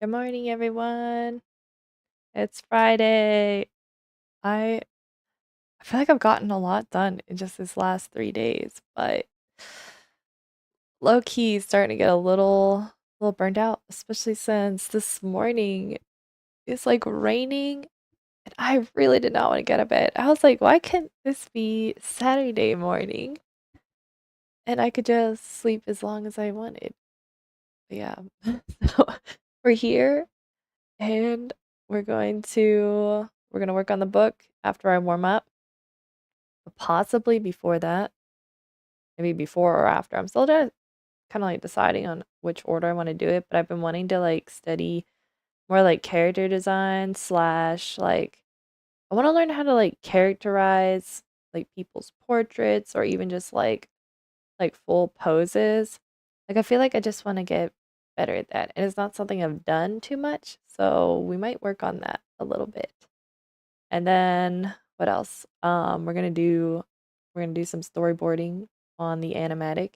Good morning, everyone. It's Friday. I I feel like I've gotten a lot done in just this last 3 days, but low key starting to get a little burned out, especially since this morning it's like raining and I really did not want to get out of bed. I was like, why can't this be Saturday morning and I could just sleep as long as I wanted? But yeah. So we're here and we're gonna work on the book after I warm up. But possibly before that, maybe before or after. I'm still just kind of like deciding on which order I want to do it, but I've been wanting to like study more like character design slash like I want to learn how to like characterize like people's portraits or even just like full poses. Like I feel like I just want to get better at that. And it's not something I've done too much, so we might work on that a little bit. And then what else? We're gonna do some storyboarding on the animatic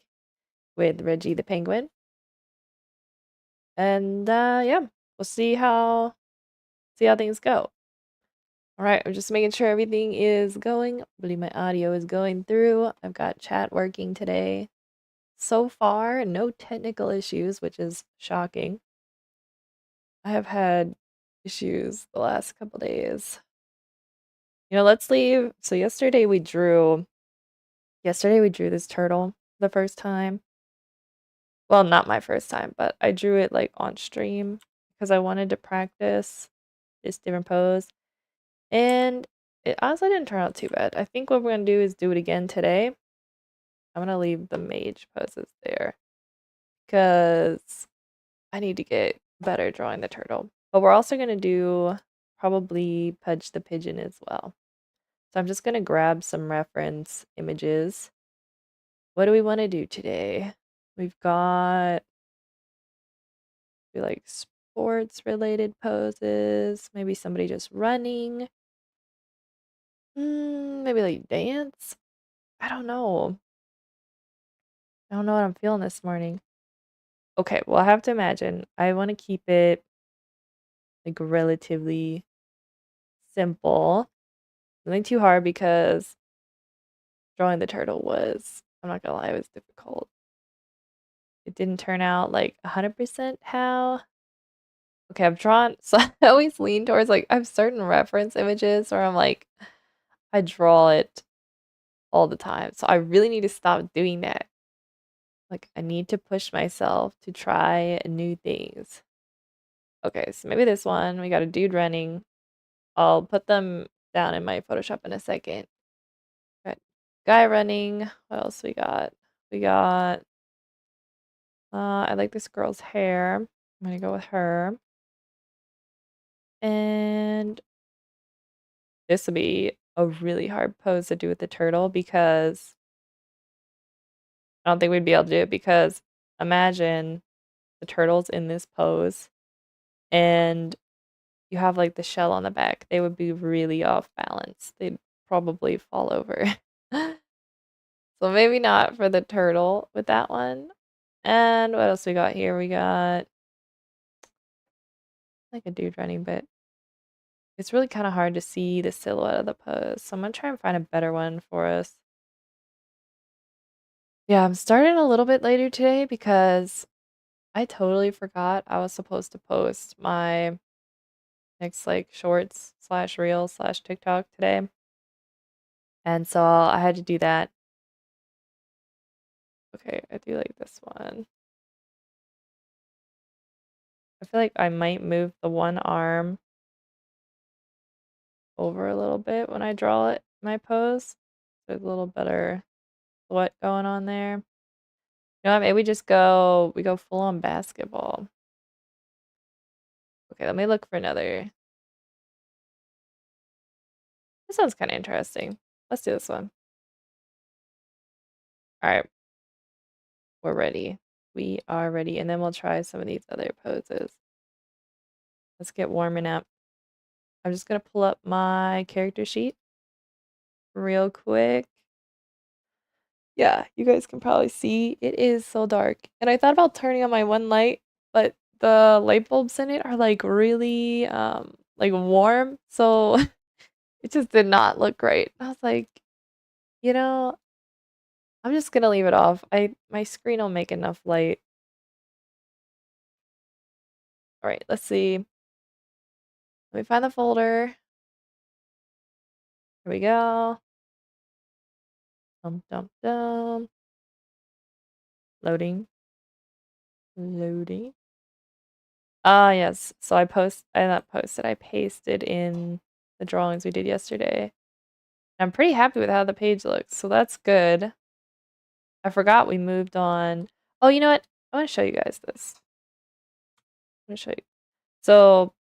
with Reggie the penguin. And yeah, we'll see how things go. All right, I'm just making sure everything is going. I believe my audio is going through. I've got chat working today. So far, no technical issues, which is shocking. I have had issues the last couple days. Let's leave. So yesterday we drew this turtle the first time. Well, not my first time, but I drew it like on stream because I wanted to practice this different pose. And it honestly didn't turn out too bad. I think what we're gonna do is do it again today. I'm gonna leave the mage poses there because I need to get better drawing the turtle. But we're also gonna do probably Pudge the pigeon as well. So I'm just gonna grab some reference images. What do we want to do today? We've got like sports related poses, maybe somebody just running. Maybe like dance. I don't know. I don't know what I'm feeling this morning. Okay, well, I have to imagine. I want to keep it like relatively simple. Nothing too hard because drawing the turtle was, I'm not gonna lie, it was difficult. It didn't turn out like 100% how. Okay, I've drawn, so I always lean towards like, I have certain reference images where I'm like, I draw it all the time. So I really need to stop doing that. Like, I need to push myself to try new things. Okay, so maybe this one, we got a dude running. I'll put them down in my Photoshop in a second. Got guy running. What else we got? We got, I like this girl's hair. I'm gonna go with her. And this will be a really hard pose to do with the turtle because I don't think we'd be able to do it because imagine the turtle's in this pose and you have like the shell on the back. They would be really off balance. They'd probably fall over. So maybe not for the turtle with that one. And what else we got here? We got like a dude running, but it's really kind of hard to see the silhouette of the pose. So I'm gonna try and find a better one for us. Yeah, I'm starting a little bit later today because I totally forgot I was supposed to post my next like shorts slash reel slash TikTok today. And so I had to do that. Okay, I do like this one. I feel like I might move the one arm over a little bit when I draw it, my pose. There's a little better what going on there. You know what, maybe we go full on basketball. Okay, let me look for another. This one's kind of interesting. Let's do this one. All right, we're ready. We are ready, and then we'll try some of these other poses. Let's get warming up. I'm just gonna pull up my character sheet real quick. Yeah, you guys can probably see it is so dark. And I thought about turning on my one light, but the light bulbs in it are like really like warm, so it just did not look great. I was like, you know, I'm just gonna leave it off. My screen will make enough light. All right, let's see. Let me find the folder. Here we go. Dum dum dum. Loading. Loading. Ah, yes. So I not posted, I pasted in the drawings we did yesterday. I'm pretty happy with how the page looks, so that's good. I forgot we moved on. Oh, you know what? I want to show you guys this. I'm gonna show you. So,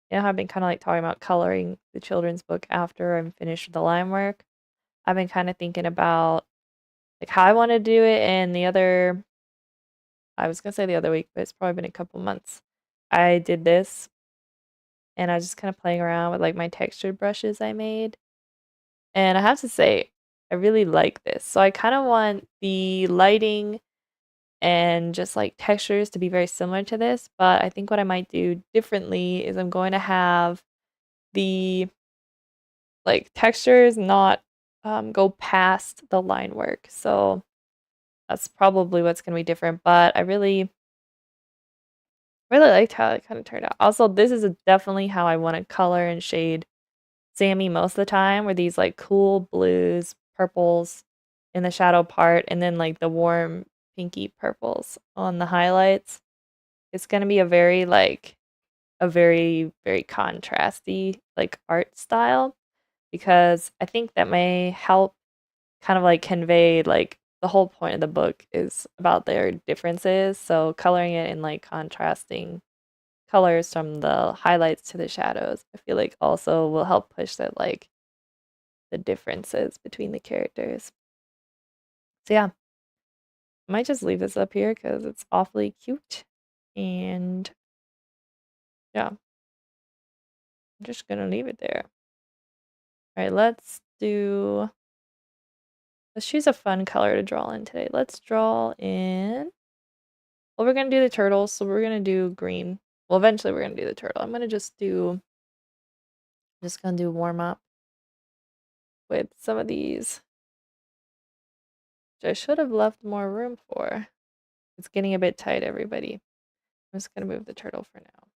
you know how I've been kind of like talking about coloring the children's book after I'm finished with the line work? I've been kind of thinking about like how I want to do it, and I was gonna say the other week, but it's probably been a couple months. I did this, and I was just kind of playing around with like my textured brushes I made. And I have to say, I really like this. So I kind of want the lighting and just like textures to be very similar to this, but I think what I might do differently is I'm going to have the like textures not go past the line work. So that's probably what's going to be different, but I really liked how it kind of turned out. Also, this is definitely how I want to color and shade Sammy most of the time, were these like cool blues, purples in the shadow part, and then like the warm pinky purples on the highlights. It's gonna be a very contrasty like art style because I think that may help kind of like convey like the whole point of the book is about their differences. So coloring it in like contrasting colors from the highlights to the shadows, I feel like also will help push that like the differences between the characters. So yeah, I might just leave this up here because it's awfully cute. And yeah, I'm just gonna leave it there. All right, let's choose a fun color to draw in today. Let's draw in, well, we're gonna do the turtle, so we're gonna do green. Well, eventually we're gonna do the turtle. I'm gonna just gonna do warm up with some of these, which I should have left more room for. It's getting a bit tight, everybody. I'm just gonna move the turtle for now.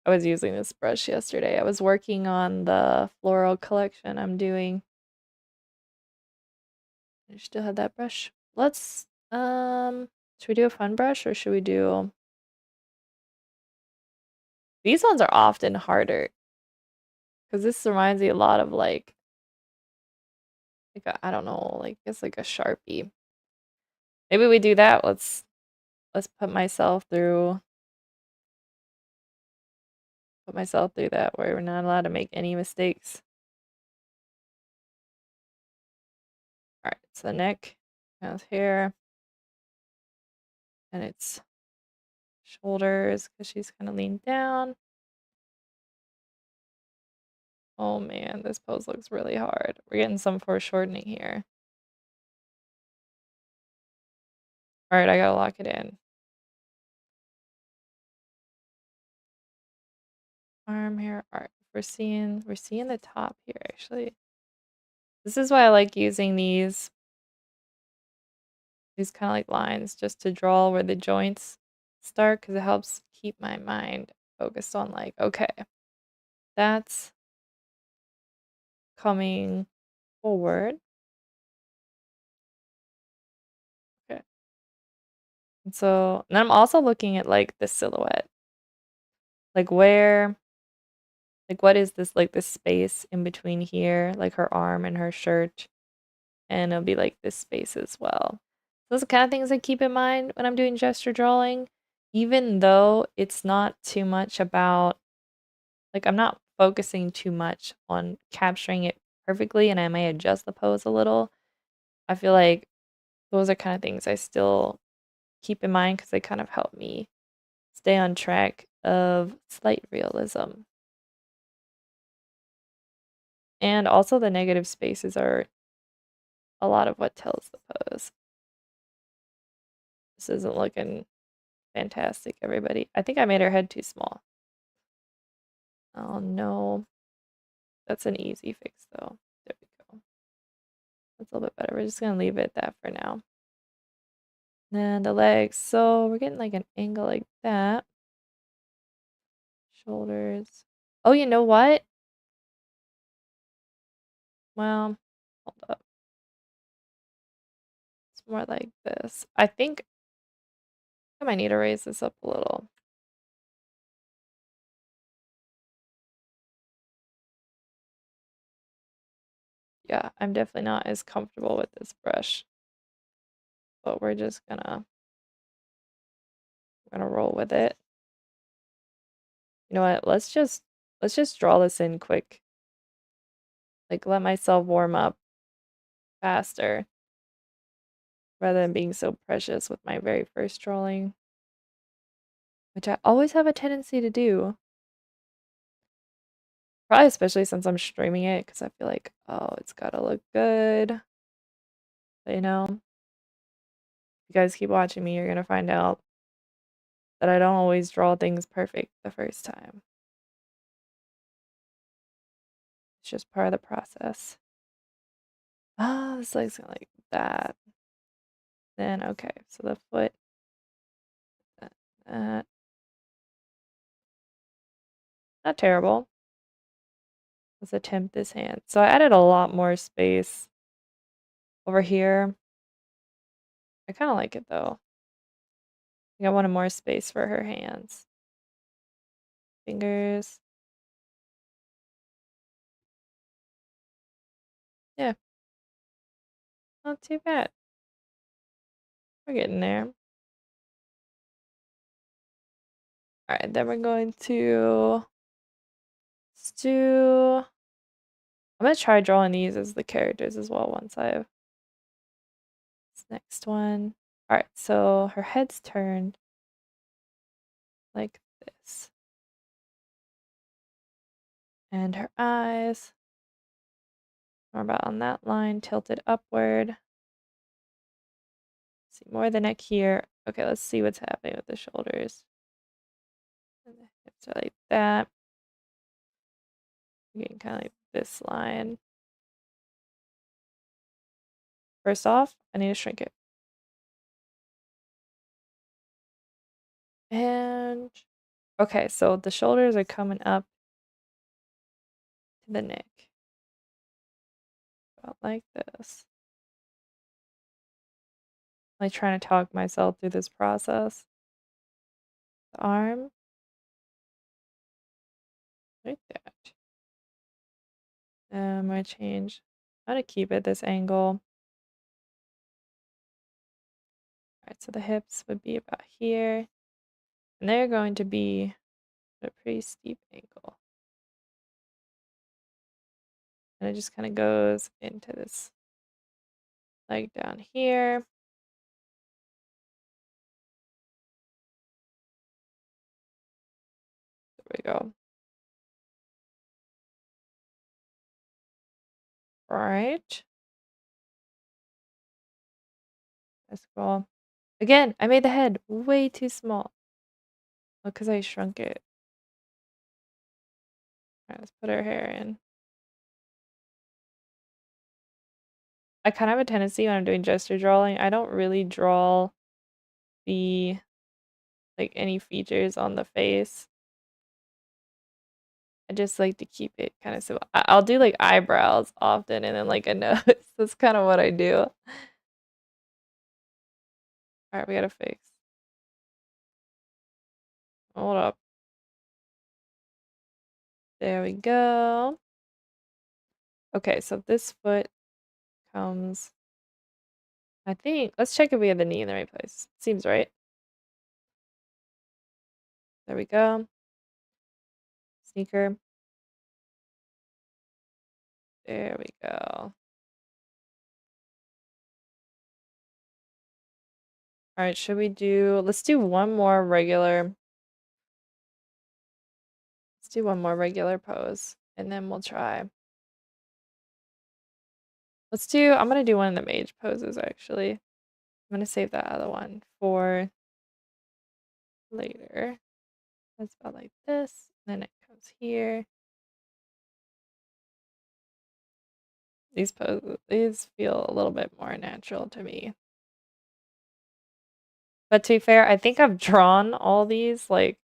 I was using this brush yesterday. I was working on the floral collection I'm doing. I still have that brush. Should we do a fun brush or should we do... These ones are often harder because this reminds me a lot of like I don't know, like it's like a Sharpie. Maybe we do that. Let's put myself through that where we're not allowed to make any mistakes. All right, so the neck goes here, and it's shoulders because she's kind of leaned down. Oh man, this pose looks really hard. We're getting some foreshortening here. All right, I gotta lock it in. Arm here. All right, we're seeing the top here actually. This is why I like using these kind of like lines just to draw where the joints start because it helps keep my mind focused on like, okay, that's coming forward. Okay. And so, and I'm also looking at like the silhouette. Like what is this like this space in between here, like her arm and her shirt, and it'll be like this space as well. Those are the kind of things I keep in mind when I'm doing gesture drawing, even though it's not too much about, like I'm not focusing too much on capturing it perfectly, and I may adjust the pose a little. I feel like those are kind of things I still keep in mind because they kind of help me stay on track of slight realism. And also the negative spaces are a lot of what tells the pose. This isn't looking fantastic, everybody. I think I made her head too small. Oh no. That's an easy fix though. There we go. That's a little bit better. We're just gonna leave it that for now. And the legs. So we're getting like an angle like that. Shoulders. Oh, you know what? Well, hold up. It's more like this. I think I might need to raise this up a little. Yeah, I'm definitely not as comfortable with this brush. But we're just gonna roll with it. You know what? Let's just draw this in quick. Like let myself warm up faster rather than being so precious with my very first drawing, which I always have a tendency to do. Probably especially since I'm streaming it because I feel like, oh, it's gotta look good. But, if you guys keep watching me, you're gonna find out that I don't always draw things perfect the first time. It's just part of the process. Oh, this leg's gonna like that. Then, okay, so the foot, that. Not terrible. Let's attempt this hand. So I added a lot more space over here. I kind of like it though. I think I wanted more space for her hands. Fingers. Yeah, not too bad. We're getting there. All right, then we're going to do. I'm gonna try drawing these as the characters as well once I have this next one. All right, so her head's turned like this, and her eyes are about on that line, tilted upward. See more of the neck here. Okay, let's see what's happening with the shoulders. And the hips are like that. Getting kind of like this line. First off, I need to shrink it. And okay, so the shoulders are coming up to the neck. About like this. Like trying to talk myself through this process. The arm. Like that. I'm gonna change. I'm gonna keep it this angle. Alright, so the hips would be about here. And they're going to be at a pretty steep angle. And it just kind of goes into this leg down here. There we go. All right. That's cool. Again, I made the head way too small. Because I shrunk it. All right, let's put her hair in. I kind of have a tendency when I'm doing gesture drawing, I don't really draw the like any features on the face. I just like to keep it kind of simple. I'll do like eyebrows often and then like a nose. That's kind of what I do. All right, we gotta fix. Hold up. There we go. Okay, so this foot comes, I think, let's check if we have the knee in the right place. Seems right. There we go. Sneaker. There we go. All right, should we let's do one more regular. Let's do one more regular pose and then we'll try. I'm gonna do one of the mage poses actually. I'm gonna save that other one for later. It's about like this, then it comes here. These feel a little bit more natural to me. But to be fair, I think I've drawn all these like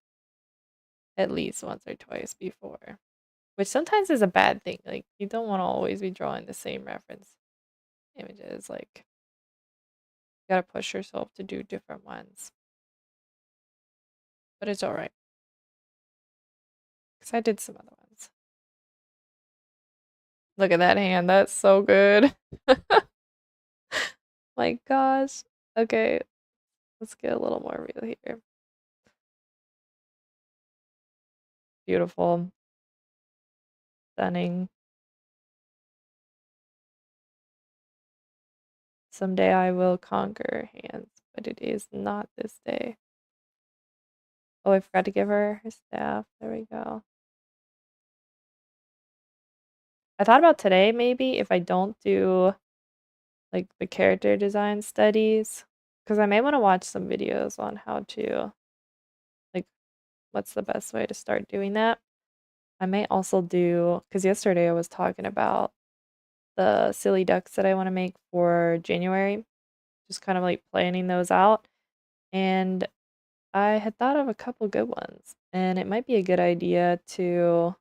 at least once or twice before, which sometimes is a bad thing. Like you don't want to always be drawing the same reference images. Like you gotta push yourself to do different ones. But it's all right because I did some other ones. Look at that hand. That's so good. My gosh. Okay, let's get a little more real here. Beautiful. Stunning. Someday I will conquer hands, but it is not this day. Oh, I forgot to give her her staff. There we go. I thought about today maybe if I don't do like the character design studies, because I may want to watch some videos on how to, like, what's the best way to start doing that. I may also do, because yesterday I was talking about the silly ducks that I want to make for January, just kind of like planning those out. And I had thought of a couple good ones, and it might be a good idea to,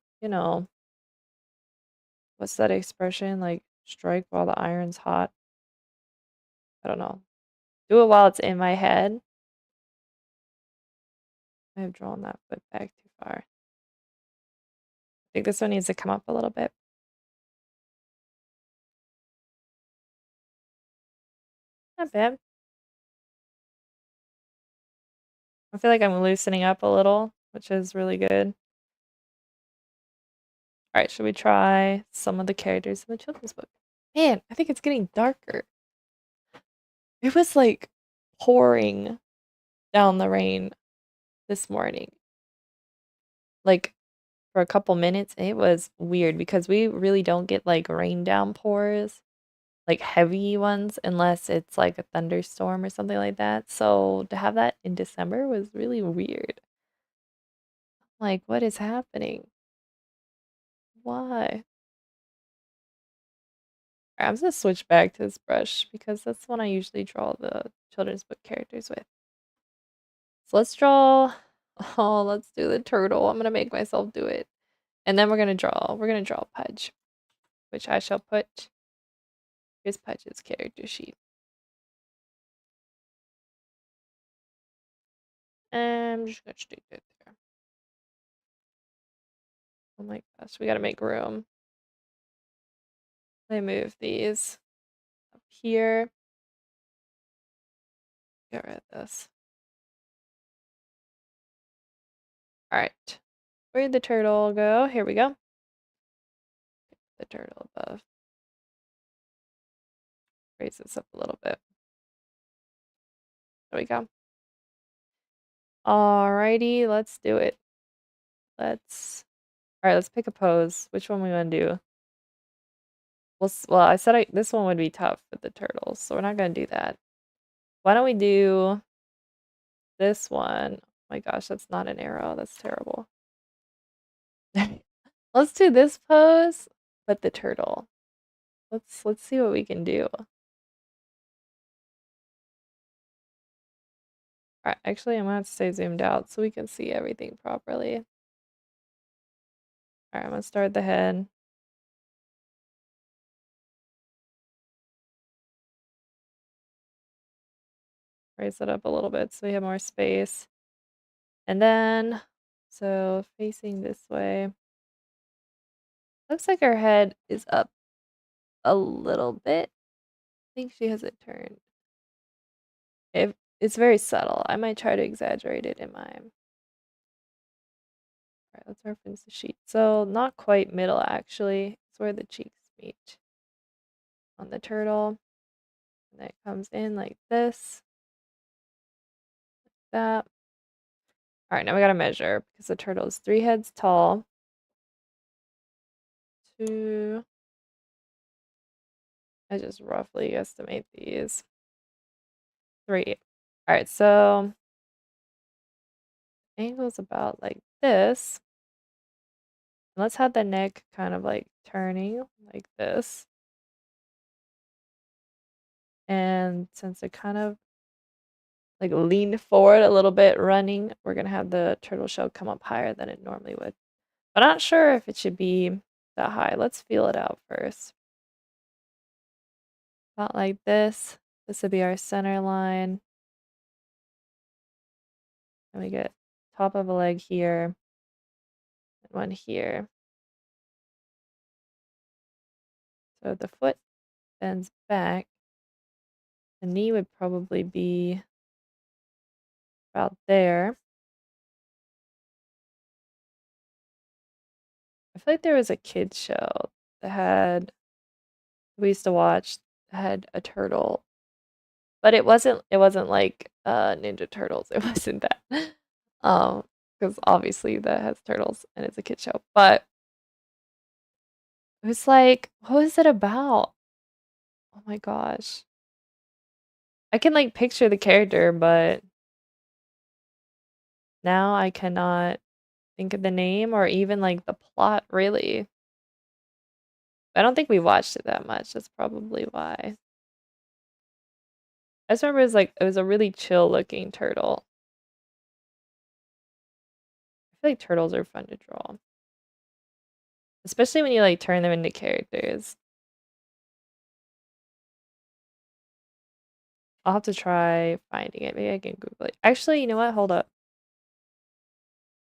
what's that expression? Like, strike while the iron's hot. I don't know. Do it while it's in my head. I have drawn that foot back too far. I think this one needs to come up a little bit. Not bad. I feel like I'm loosening up a little, which is really good. All right, should we try some of the characters in the children's book? Man, I think it's getting darker. It was like pouring down the rain this morning. Like for a couple minutes, it was weird because we really don't get like rain downpours, like heavy ones, unless it's like a thunderstorm or something like that. So to have that in December was really weird. Like, what is happening? Why? I'm gonna switch back to this brush because that's one I usually draw the children's book characters with. So let's draw. Oh, let's do the turtle. I'm gonna make myself do it, and then we're gonna draw. We're gonna draw Pudge, which I shall put. Here's Pudge's character sheet. And I'm just gonna stick it there. Oh my gosh, we gotta make room. Let me move these up here. Get rid of this. All right. Where'd the turtle go? Here we go. The turtle above. Raise this up a little bit. There we go. Alrighty, let's do it. Alright, let's pick a pose. Which one we want to do? Well, I said this one would be tough with the turtles, so we're not gonna do that. Why don't we do this one? Oh my gosh, that's not an arrow. That's terrible. Let's do this pose, but the turtle. Let's see what we can do. Alright, actually, I'm gonna have to stay zoomed out so we can see everything properly. Alright, I'm gonna start the head. Raise it up a little bit so we have more space. And then, so facing this way. Looks like her head is up a little bit. I think she has it turned. It's very subtle. I might try to exaggerate it in mine. All right, let's reference the sheet. So not quite middle, actually. It's where the cheeks meet on the turtle. And then it comes in like this, like that. All right, now we gotta measure because the turtle is 3 heads tall. 2. I just roughly estimate these. 3. All right, so angle's about like this. Let's have the neck kind of like turning like this. And since it kind of like leaned forward a little bit running, we're gonna have the turtle shell come up higher than it normally would. But I'm not sure if it should be that high. Let's feel it out first. About like this. This would be our center line. And we get top of a leg here and one here. So the foot bends back. The knee would probably be about there. I feel like there was a kids show that had we used to watch that had a turtle, but it wasn't like Ninja Turtles. It wasn't that. Because obviously that has turtles and it's a kid show. But it was like, what was it about? Oh my gosh. I can like picture the character, but now I cannot think of the name or even like the plot really. I don't think we watched it that much. That's probably why. I just remember it was a really chill looking turtle. I feel like turtles are fun to draw. Especially when you like turn them into characters. I'll have to try finding it. Maybe I can Google it. Actually, you know what? Hold up.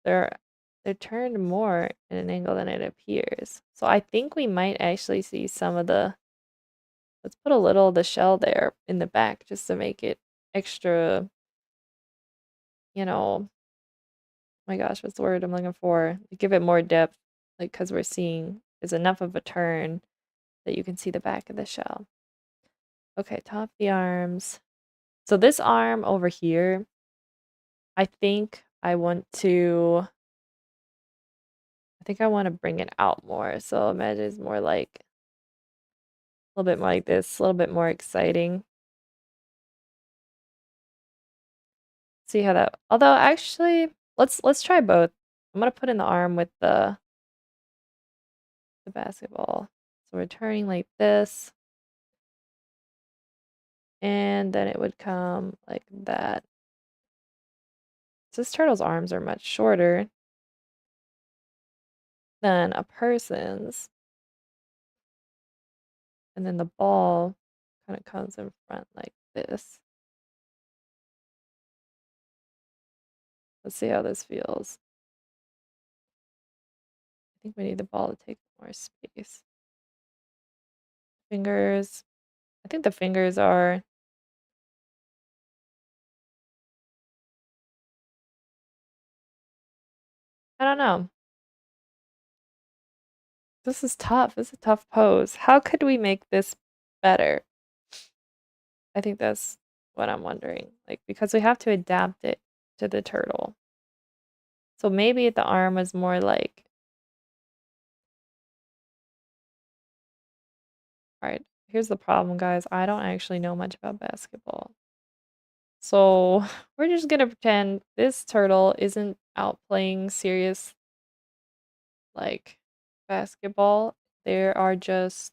They're they're turned more in an angle than it appears. So I think we might actually see some of the let's put a little of the shell there in the back just to make it extra, you know, my gosh, what's the word I'm looking for? Give it more depth, like because we're seeing is enough of a turn that you can see the back of the shell. Okay, top the arms. So this arm over here, I think I want to bring it out more. So imagine it's more like a little bit more like this, a little bit more exciting. See how that, although actually, let's try both. I'm gonna put in the arm with the basketball. So we're turning like this, and then it would come like that. So this turtle's arms are much shorter than a person's. And then the ball kind of comes in front like this. Let's see how this feels. I think we need the ball to take more space. Fingers. I think the fingers are. I don't know. This is tough. This is a tough pose. How could we make this better? I think that's what I'm wondering. Like, because we have to adapt it to the turtle. So maybe the arm was more like, all right, here's the problem, guys. I don't actually know much about basketball. So we're just gonna pretend this turtle isn't out playing serious, like, basketball. They are just,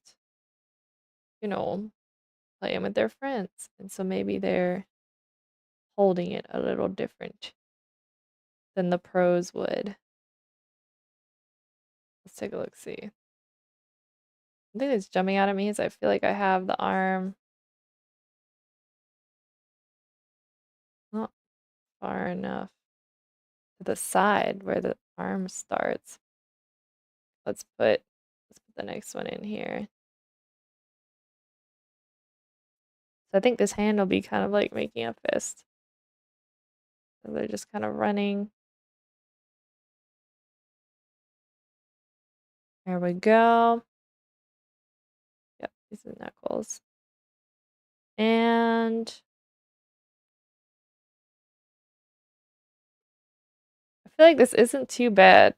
you know, playing with their friends. And so maybe they're holding it a little different than the pros would. Let's take a look, see. The thing that's jumping out at me is I feel like I have the arm not far enough to the side where the arm starts. Let's put the next one in here. So I think this hand will be kind of like making a fist. So they're just kind of running. There we go. Yep, these are knuckles. And I feel like this isn't too bad.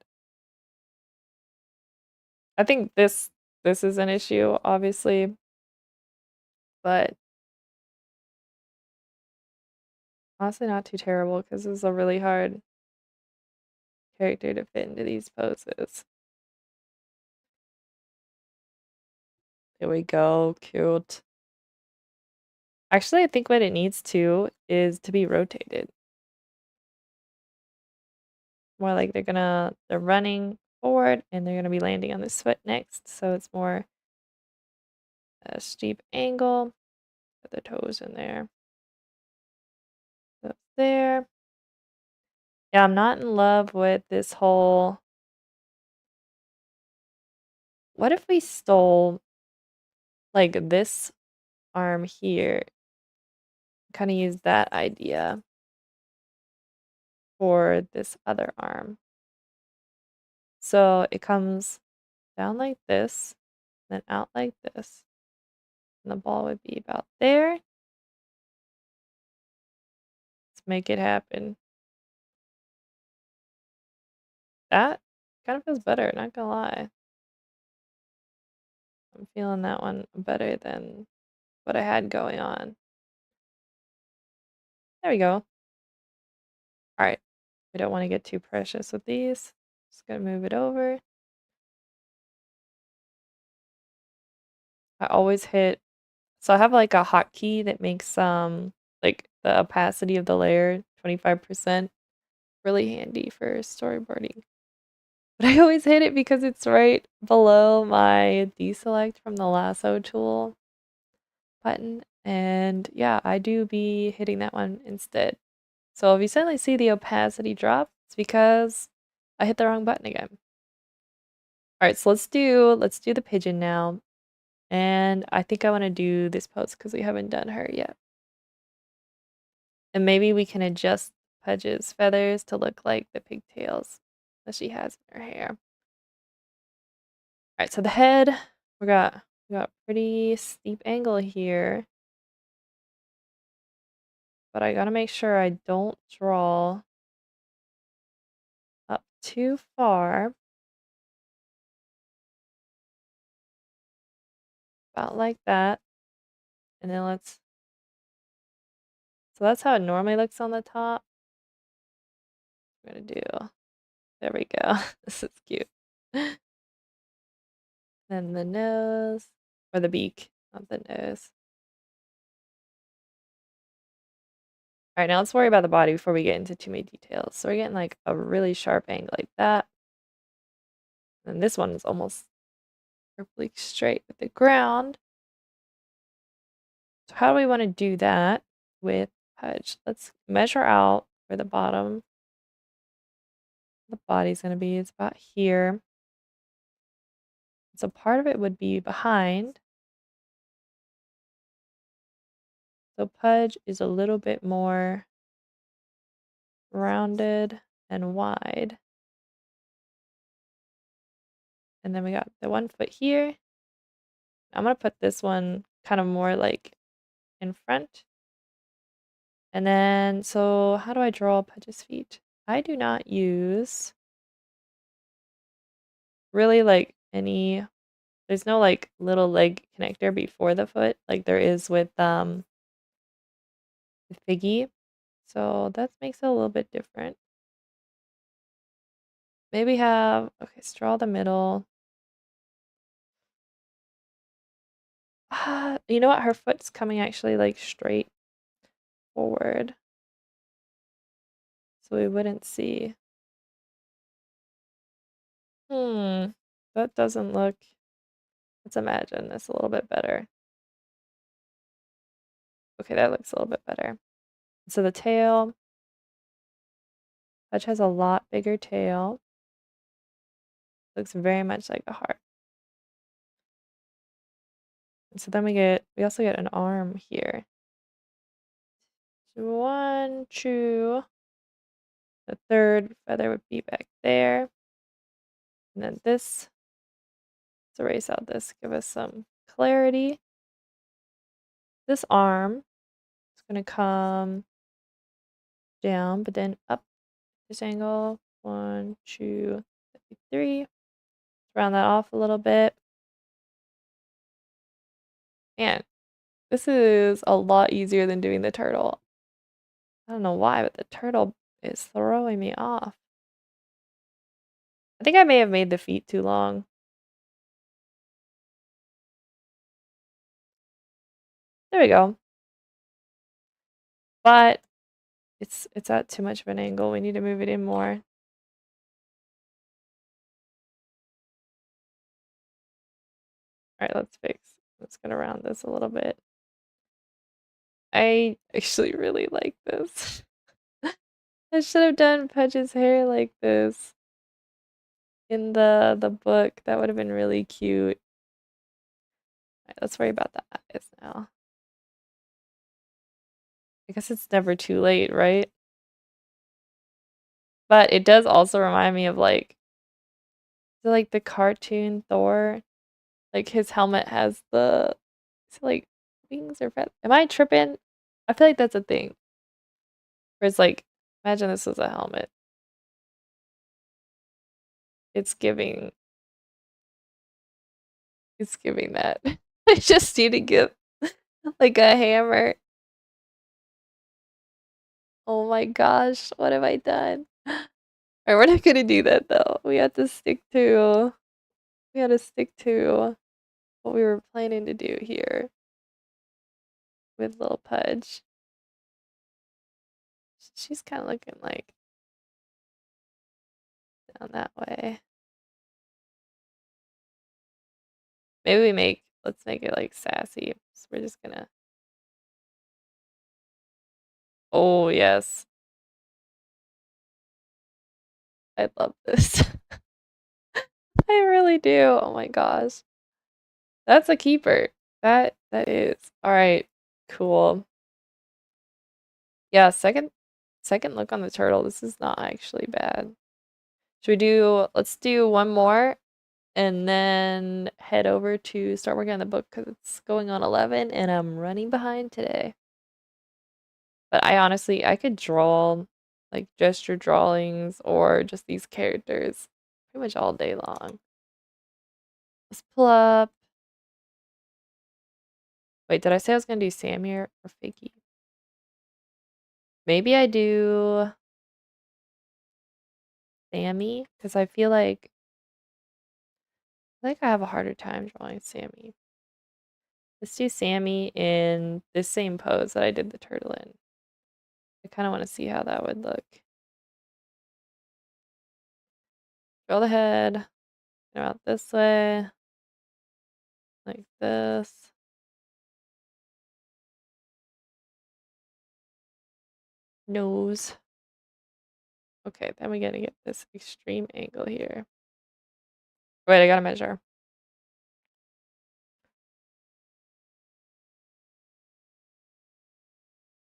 I think this is an issue, obviously, but honestly not too terrible because this is a really hard character to fit into these poses. There we go, cute. Actually, I think what it needs to is to be rotated. More like they're running forward and they're gonna be landing on this foot next, so it's more a steep angle. Put the toes in there. Up there. Yeah, I'm not in love with this whole. What if we stole like this arm here? Kind of use that idea for this other arm. So it comes down like this, then out like this. And the ball would be about there. Let's make it happen. That kind of feels better, not gonna lie. I'm feeling that one better than what I had going on. There we go. All right. We don't want to get too precious with these. Just gonna move it over. I always hit. So I have like a hotkey that makes like the opacity of the layer 25%. Really handy for storyboarding. But I always hit it because it's right below my deselect from the lasso tool button. And yeah, I do be hitting that one instead. So if you suddenly see the opacity drop, it's because I hit the wrong button again. All right, so let's do the pigeon now. And I think I want to do this pose because we haven't done her yet. And maybe we can adjust Pudge's feathers to look like the pigtails that she has in her hair. All right, so the head, we got pretty steep angle here. But I gotta make sure I don't draw up too far. About like that. And then so that's how it normally looks on the top. I'm gonna do, there we go. This is cute. Then the nose, or the beak, not the nose. All right, now let's worry about the body before we get into too many details. So we're getting like a really sharp angle like that. And this one is almost perfectly straight with the ground. So how do we want to do that with Pudge? Let's measure out where the bottom the body's going to be. It's about here. So part of it would be behind. So Pudge is a little bit more rounded and wide. And then we got the 1 foot here. I'm going to put this one kind of more like in front. And then, so how do I draw Pudge's feet? I do not use really like there's no like little leg connector before the foot like there is with Figgy. So that makes it a little bit different. Maybe okay, let's draw the middle. You know what? Her foot's coming actually like straight forward. So we wouldn't see. That doesn't look. Let's imagine this a little bit better. Okay, that looks a little bit better. So the tail. Hutch has a lot bigger tail. Looks very much like a heart. And so then we also get an arm here. So 1, 2. The third feather would be back there. And then let's erase out this, give us some clarity. This arm is going to come down, but then up this angle. 1, 2, 3. Round that off a little bit. And this is a lot easier than doing the turtle. I don't know why, but the turtle is throwing me off. I think I may have made the feet too long. There we go. But it's at too much of an angle. We need to move it in more. Alright, let's get around this a little bit. I actually really like this. I should have done Pudge's hair like this in the book. That would have been really cute. Alright, let's worry about the eyes now. I guess it's never too late, right? But it does also remind me of like the cartoon Thor. Like his helmet has the is it like wings or feathers? Am I tripping? I feel like that's a thing. Where it's like, imagine this was a helmet. It's giving it's giving that. I just need to get like a hammer. Oh my gosh, what have I done? Alright, we're not gonna do that though. We had to stick to what we were planning to do here with little Pudge. She's kind of looking like down that way. Maybe let's make it like sassy. So we're just gonna, oh yes, I love this. I really do. Oh my gosh. That's a keeper. That is. All right. Cool. Yeah, second look on the turtle. This is not actually bad. Let's do one more and then head over to start working on the book because it's going on 11 and I'm running behind today. But I could draw like gesture drawings or just these characters pretty much all day long. Let's pull up. Wait, did I say I was gonna do Sammy or Fakey? Maybe I do Sammy because I I have a harder time drawing Sammy. Let's do Sammy in this same pose that I did the turtle in. I kind of want to see how that would look. Draw the head, go out this way, like this. Nose. Okay, then we gotta get this extreme angle here. Wait, I gotta measure.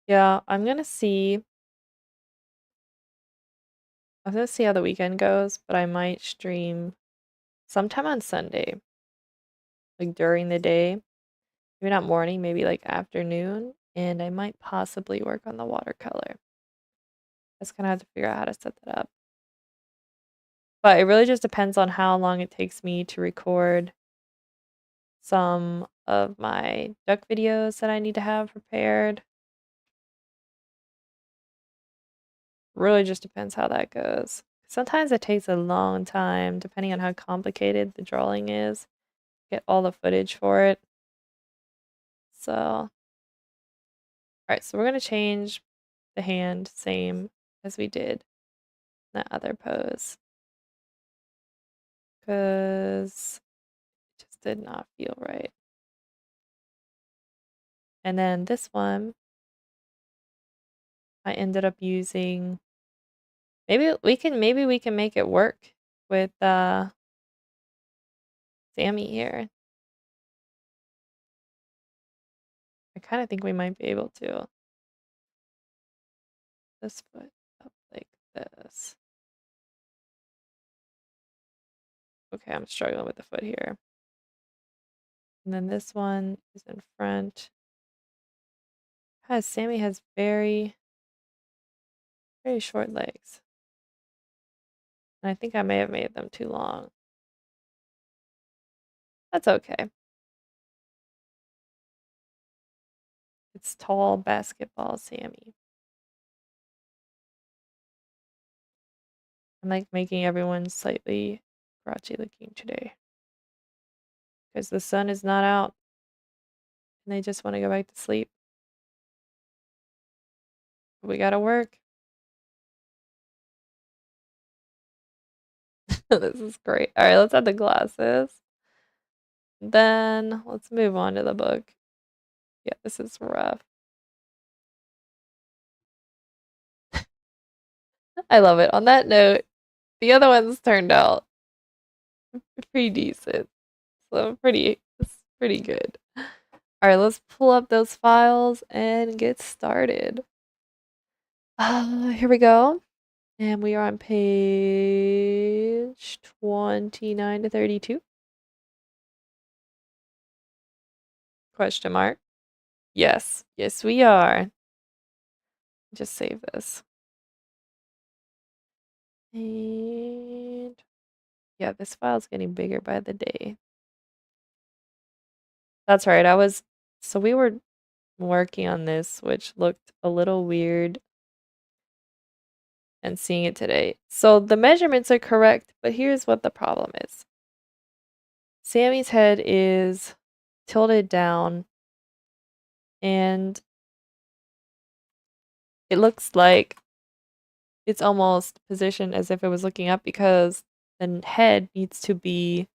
Yeah, I'm gonna see how the weekend goes, but I might stream sometime on Sunday, like during the day. Maybe not morning, maybe like afternoon, and I might possibly work on the watercolor. I just kind of have to figure out how to set that up. But it really just depends on how long it takes me to record some of my duck videos that I need to have prepared. Really just depends how that goes. Sometimes it takes a long time, depending on how complicated the drawing is, get all the footage for it. So, all right, so we're gonna change the hand same as we did in that other pose because it just did not feel right. And then this one, I ended up using. Maybe we can make it work with Sammy here. I kind of think we might be able to. This foot up like this. Okay, I'm struggling with the foot here. And then this one is in front. Sammy has very, very short legs. And I think I may have made them too long. That's okay. It's tall basketball Sammy. I'm like making everyone slightly grouchy looking today because the sun is not out and they just want to go back to sleep. We gotta work. This is great. All right, let's add the glasses. Then let's move on to the book. Yeah, this is rough. I love it. On that note, the other ones turned out pretty decent. So it's pretty good. All right, let's pull up those files and get started. Here we go. And we are on page 29 to 32. Question mark. Yes. Yes, we are. Just save this. And yeah, this file's getting bigger by the day. That's right. So we were working on this, which looked a little weird and seeing it today. So the measurements are correct, but here's what the problem is. Sammy's head is tilted down and it looks like it's almost positioned as if it was looking up because the head needs to be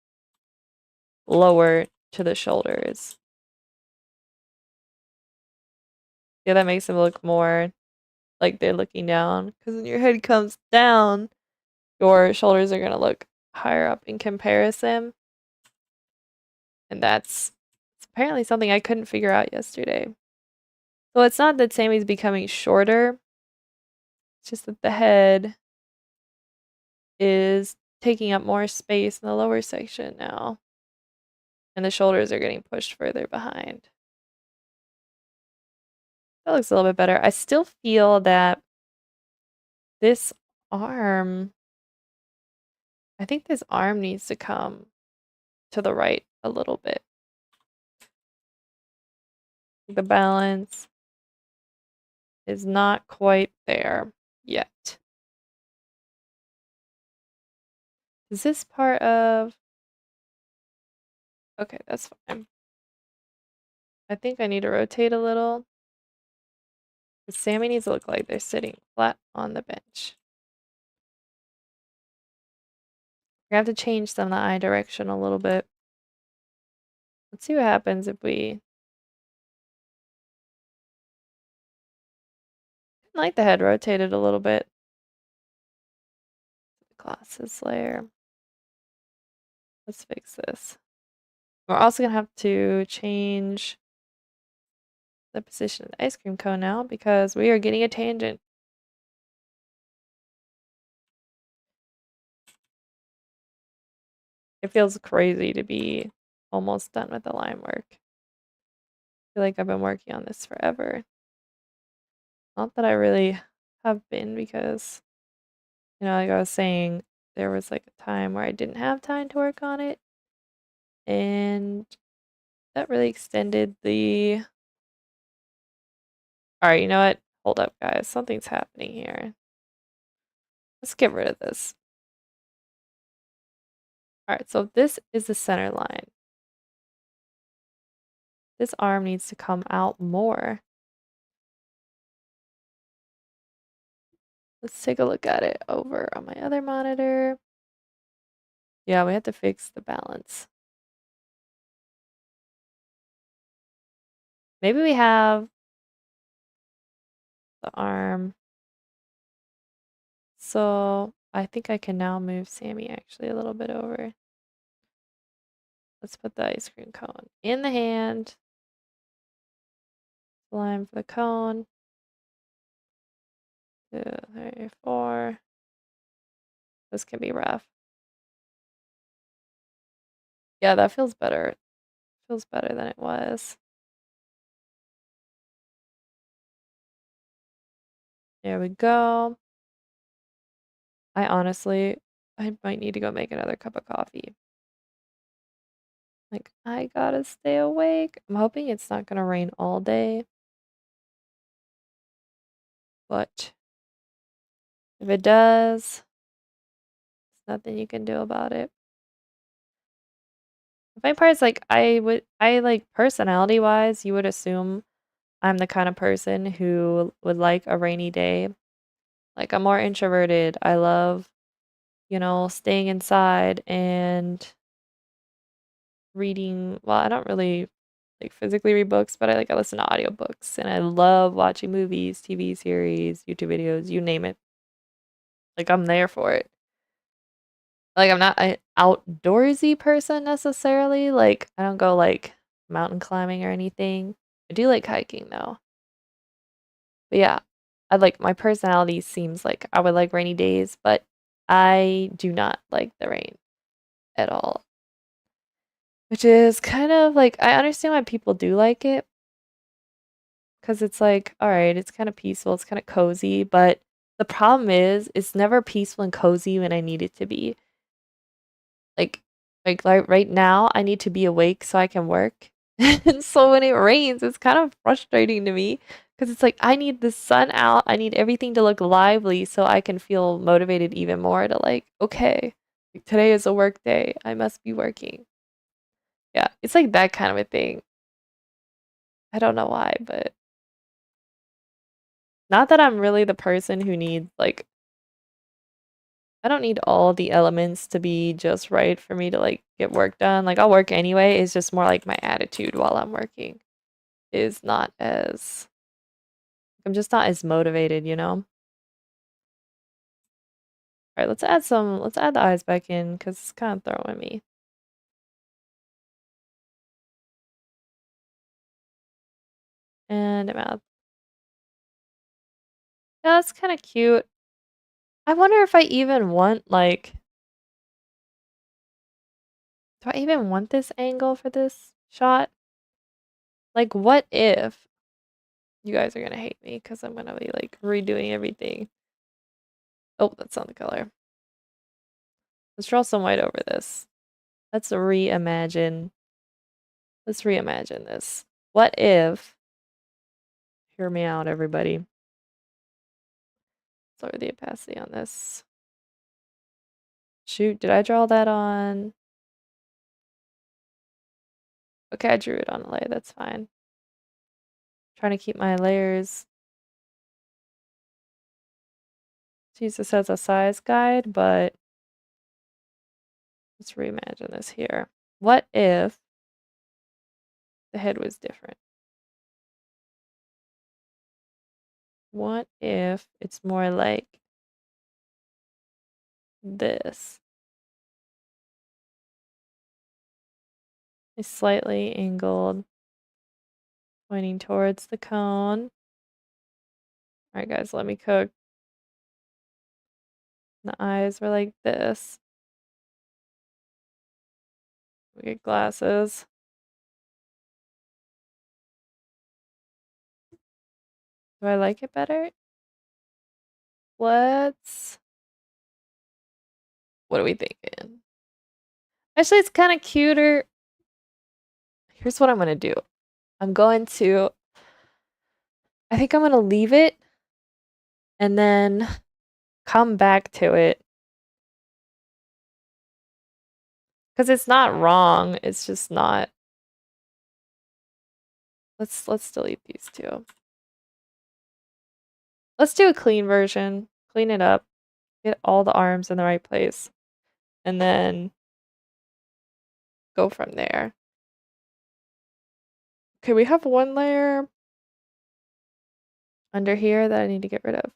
lower to the shoulders. Yeah, that makes them look more like they're looking down because when your head comes down, your shoulders are going to look higher up in comparison. And that's apparently something I couldn't figure out yesterday. So it's not that Sammy's becoming shorter, it's just that the head is taking up more space in the lower section now. And the shoulders are getting pushed further behind. That looks a little bit better. I still feel that this arm, I think this arm needs to come to the right a little bit. The balance is not quite there yet. Is this part of... Okay, that's fine. I think I need to rotate a little. Sammy needs to look like they're sitting flat on the bench. We have to change some of the eye direction a little bit. Let's see what happens if we... I like the head rotated a little bit. Glasses layer. Let's fix this. We're also going to have to change the position of the ice cream cone now because we are getting a tangent. It feels crazy to be almost done with the line work. I feel like I've been working on this forever. Not that I really have been because, like I was saying, there was like a time where I didn't have time to work on it. And that really extended the... Alright, you know what? Hold up, guys. Something's happening here. Let's get rid of this. Alright, so this is the center line. This arm needs to come out more. Let's take a look at it over on my other monitor. Yeah, we have to fix the balance. Maybe we have the arm. So I think I can now move Sammy actually a little bit over. Let's put the ice cream cone in the hand. Line for the cone. 2, 3, 4. This can be rough. Yeah, that feels better. Feels better than it was. There we go. I might need to go make another cup of coffee. Like, I gotta stay awake. I'm hoping it's not gonna rain all day. But if it does, Nothing you can do about it. The funny part is like I like personality wise, you would assume I'm the kind of person who would like a rainy day. Like I'm more introverted. I love, staying inside and reading. Well, I don't really like physically read books, but I listen to audiobooks and I love watching movies, TV series, YouTube videos, you name it. Like I'm there for it. Like I'm not an outdoorsy person necessarily. Like I don't go like mountain climbing or anything. I do like hiking though. But yeah, I like my personality seems like I would like rainy days, but I do not like the rain at all. Which is kind of like I understand why people do like it because it's like, all right, it's kind of peaceful, it's kind of cozy, but the problem is it's never peaceful and cozy when I need it to be. Like like right now, I need to be awake so I can work. And so when it rains, it's kind of frustrating to me because it's like I need the sun out. I need everything to look lively so I can feel motivated even more to like, okay, like, today is a work day. I must be working. Yeah, it's like that kind of a thing. I don't know why, but not that I'm really the person who needs like I don't need all the elements to be just right for me to like get work done. Like I'll work anyway. It's just more like my attitude while I'm working is not as I'm just not as motivated, you know? All right, let's add the eyes back in because it's kind of throwing me. And mouth. Yeah, that's kind of cute. I wonder if I even want like do I even want this angle for this shot? Like what if you guys are gonna hate me because I'm gonna be like redoing everything. Oh, that's not the color. Let's draw some white over this. Let's reimagine. Let's reimagine this. What if, hear me out, everybody. Let's lower the opacity on this. Shoot, did I draw that on? Okay, I drew it on a layer, that's fine. Trying to keep my layers. Let's use this as a size guide, but let's reimagine this here. What if the head was different? What if it's more like this? It's slightly angled, pointing towards the cone. All right, guys, let me cook. The eyes were like this. We get glasses. Do I like it better? Let's. What are we thinking? Actually, it's kind of cuter. Here's what I'm gonna do. I'm going to. I think I'm gonna leave it and then come back to it because it's not wrong. It's just not. Let's delete these two. Let's do a clean version. Clean it up. Get all the arms in the right place, and then go from there. Okay, we have one layer under here that I need to get rid of.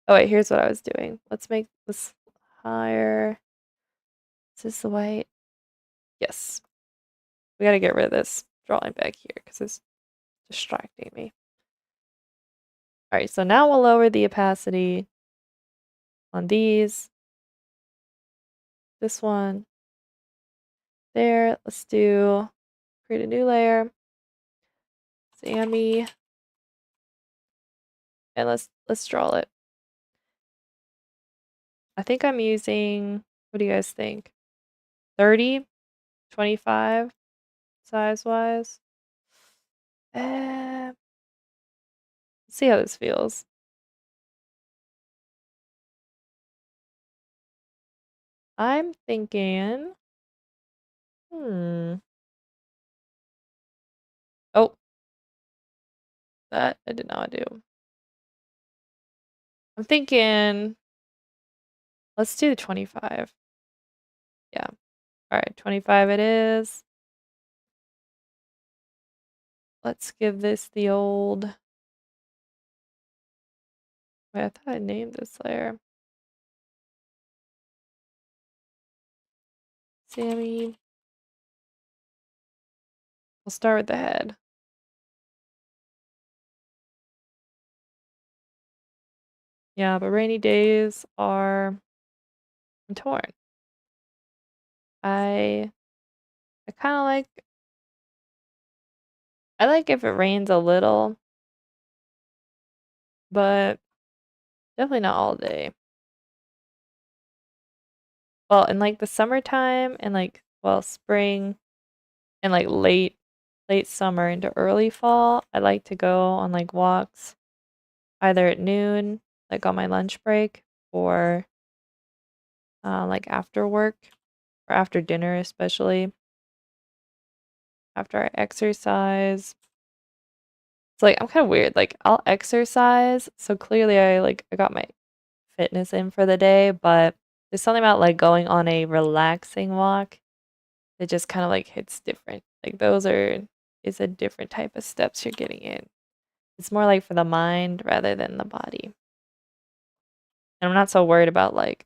Oh wait, here's what I was doing. Let's make this higher. Is this the white? Yes. We gotta get rid of this drawing back here because it's distracting me. Alright, so now we'll lower the opacity on these. This one. There. Let's create a new layer. Sammy. And let's draw it. I think I'm using, what do you guys think? 30? 25 size-wise? Let's see how this feels. I'm thinking, hmm. Oh, that I did not do. I'm thinking, let's do 25. Yeah. All right, 25 it is. Let's give this the old. Wait, I thought I named this layer. Sammy. We'll start with the head. Yeah, but rainy days are I'm torn. I I kind of like I like if it rains a little, but definitely not all day. Well, in like the summertime and like spring and like late summer into early fall, I like to go on like walks either at noon, like on my lunch break, or like after work or after dinner, especially after I exercise. It's like I'm kind of weird. Like I'll exercise, so clearly I got my fitness in for the day, but there's something about like going on a relaxing walk that just kind of like hits different. Like those are it's a different type of steps you're getting in. It's more like for the mind rather than the body. And I'm not so worried about like,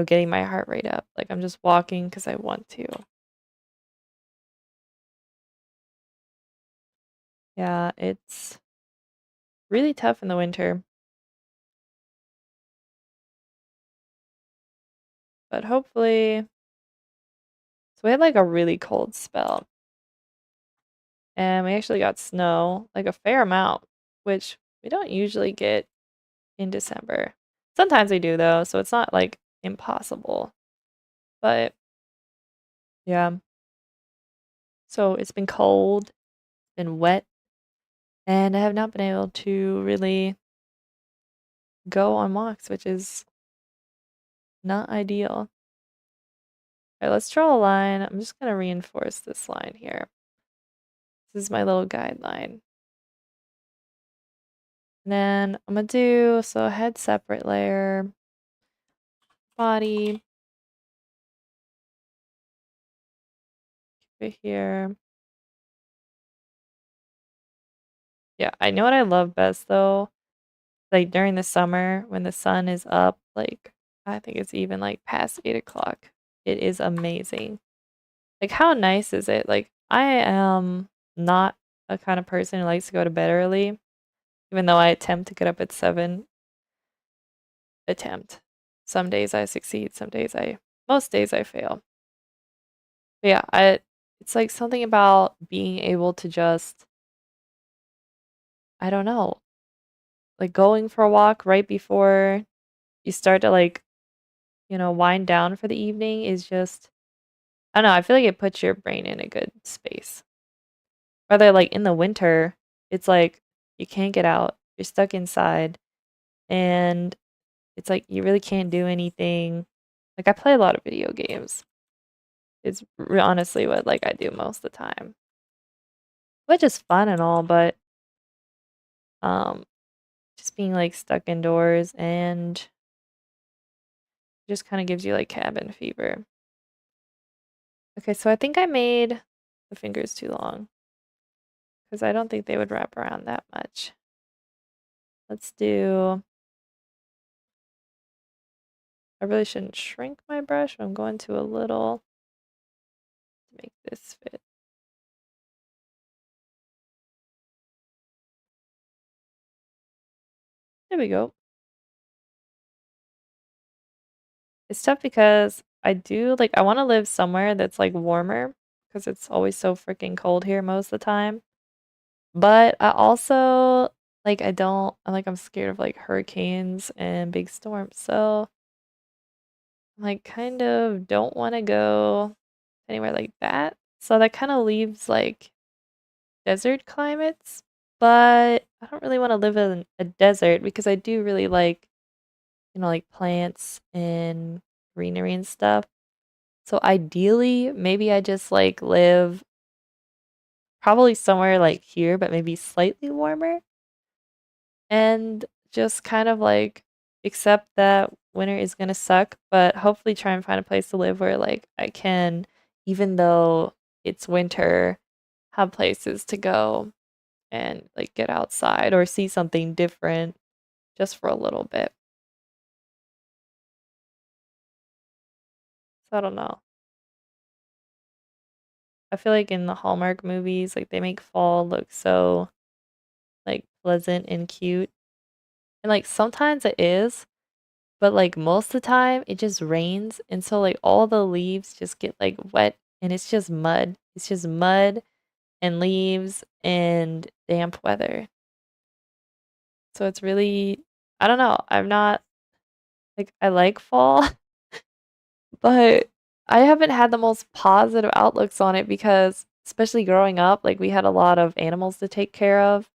getting my heart rate up. Like I'm just walking because I want to. Yeah, it's really tough in the winter, but hopefully so we had like a really cold spell and we actually got snow, like a fair amount, which we don't usually get in December. Sometimes we do though, so it's not like impossible. But yeah, so it's been cold, been wet, and I have not been able to really go on walks, which is not ideal. All right, let's draw a line. I'm just gonna reinforce this line here. This is my little guideline. And then I'm gonna do so head separate layer, body, keep it here. Yeah, I know what I love best though. Like during the summer when the sun is up, like I think it's even like past 8 o'clock. It is amazing. Like how nice is it? Like I am not a kind of person who likes to go to bed early, even though I attempt to get up at 7. Attempt. Some days I succeed, most days I fail. But yeah, it's like something about being able to just, I don't know, like going for a walk right before you start to like, wind down for the evening is just, I don't know, I feel like it puts your brain in a good space. Whether like in the winter, it's like you can't get out, you're stuck inside, and it's like you really can't do anything. Like I play a lot of video games. It's honestly what like I do most of the time, which is fun and all, but um, just being like stuck indoors and just kind of gives you like cabin fever. Okay, so I think I made the fingers too long because I don't think they would wrap around that much. Let's do. I really shouldn't shrink my brush. I'm going to a little to make this fit. There we go. It's tough because I do like I want to live somewhere that's like warmer because it's always so freaking cold here most of the time. But I also like I'm scared of like hurricanes and big storms. So I like kind of don't want to go anywhere like that. So that kind of leaves like desert climates, but I don't really want to live in a desert because I do really like, like plants and greenery and stuff. So ideally, maybe I just like live probably somewhere like here, but maybe slightly warmer and just kind of like accept that winter is gonna suck, but hopefully try and find a place to live where like I can, even though it's winter, have places to go and like get outside or see something different just for a little bit. So I don't know. I feel like in the Hallmark movies, like they make fall look so like pleasant and cute. And like sometimes it is, but like most of the time it just rains and so like all the leaves just get like wet and it's just mud. It's just mud and leaves and damp weather. So it's really I don't know. I'm not like I like fall, but I haven't had the most positive outlooks on it because especially growing up, like we had a lot of animals to take care of.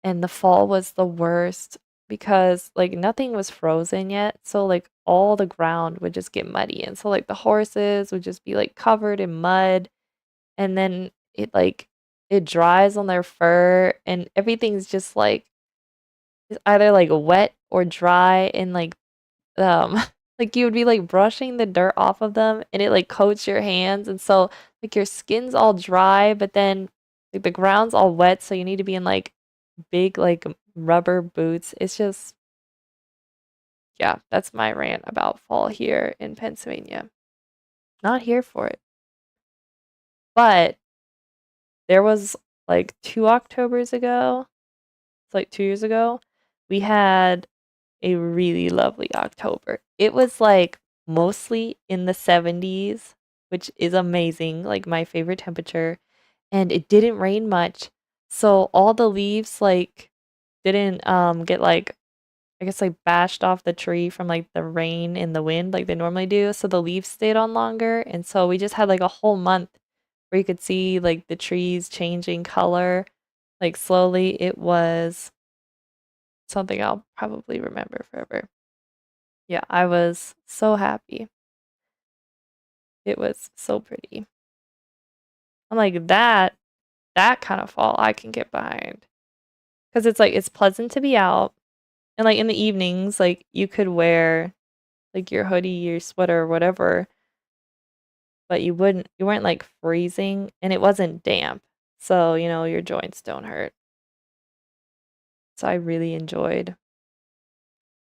And the fall was the worst because like nothing was frozen yet. So like all the ground would just get muddy. And so like the horses would just be like covered in mud and then it dries on their fur and everything's just like it's either like wet or dry and um like you would be like brushing the dirt off of them and it like coats your hands and so like your skin's all dry but then like the ground's all wet so you need to be in like big like rubber boots. It's just yeah, that's my rant about fall here in Pennsylvania. Not here for it. But there was like 2 Octobers ago, it's like 2 years ago, we had a really lovely October. It was like mostly in the 70s, which is amazing, like my favorite temperature, and it didn't rain much. So all the leaves like didn't get like I guess like bashed off the tree from like the rain and the wind like they normally do. So the leaves stayed on longer. And so we just had like a whole month where you could see like the trees changing color like slowly. It was something I'll probably remember forever. Yeah, I was so happy. It was so pretty. I'm like that kind of fall I can get behind. Because it's like it's pleasant to be out. And like in the evenings, like you could wear like your hoodie, your sweater, or whatever, but you weren't like freezing and it wasn't damp. So, your joints don't hurt. So I really enjoyed.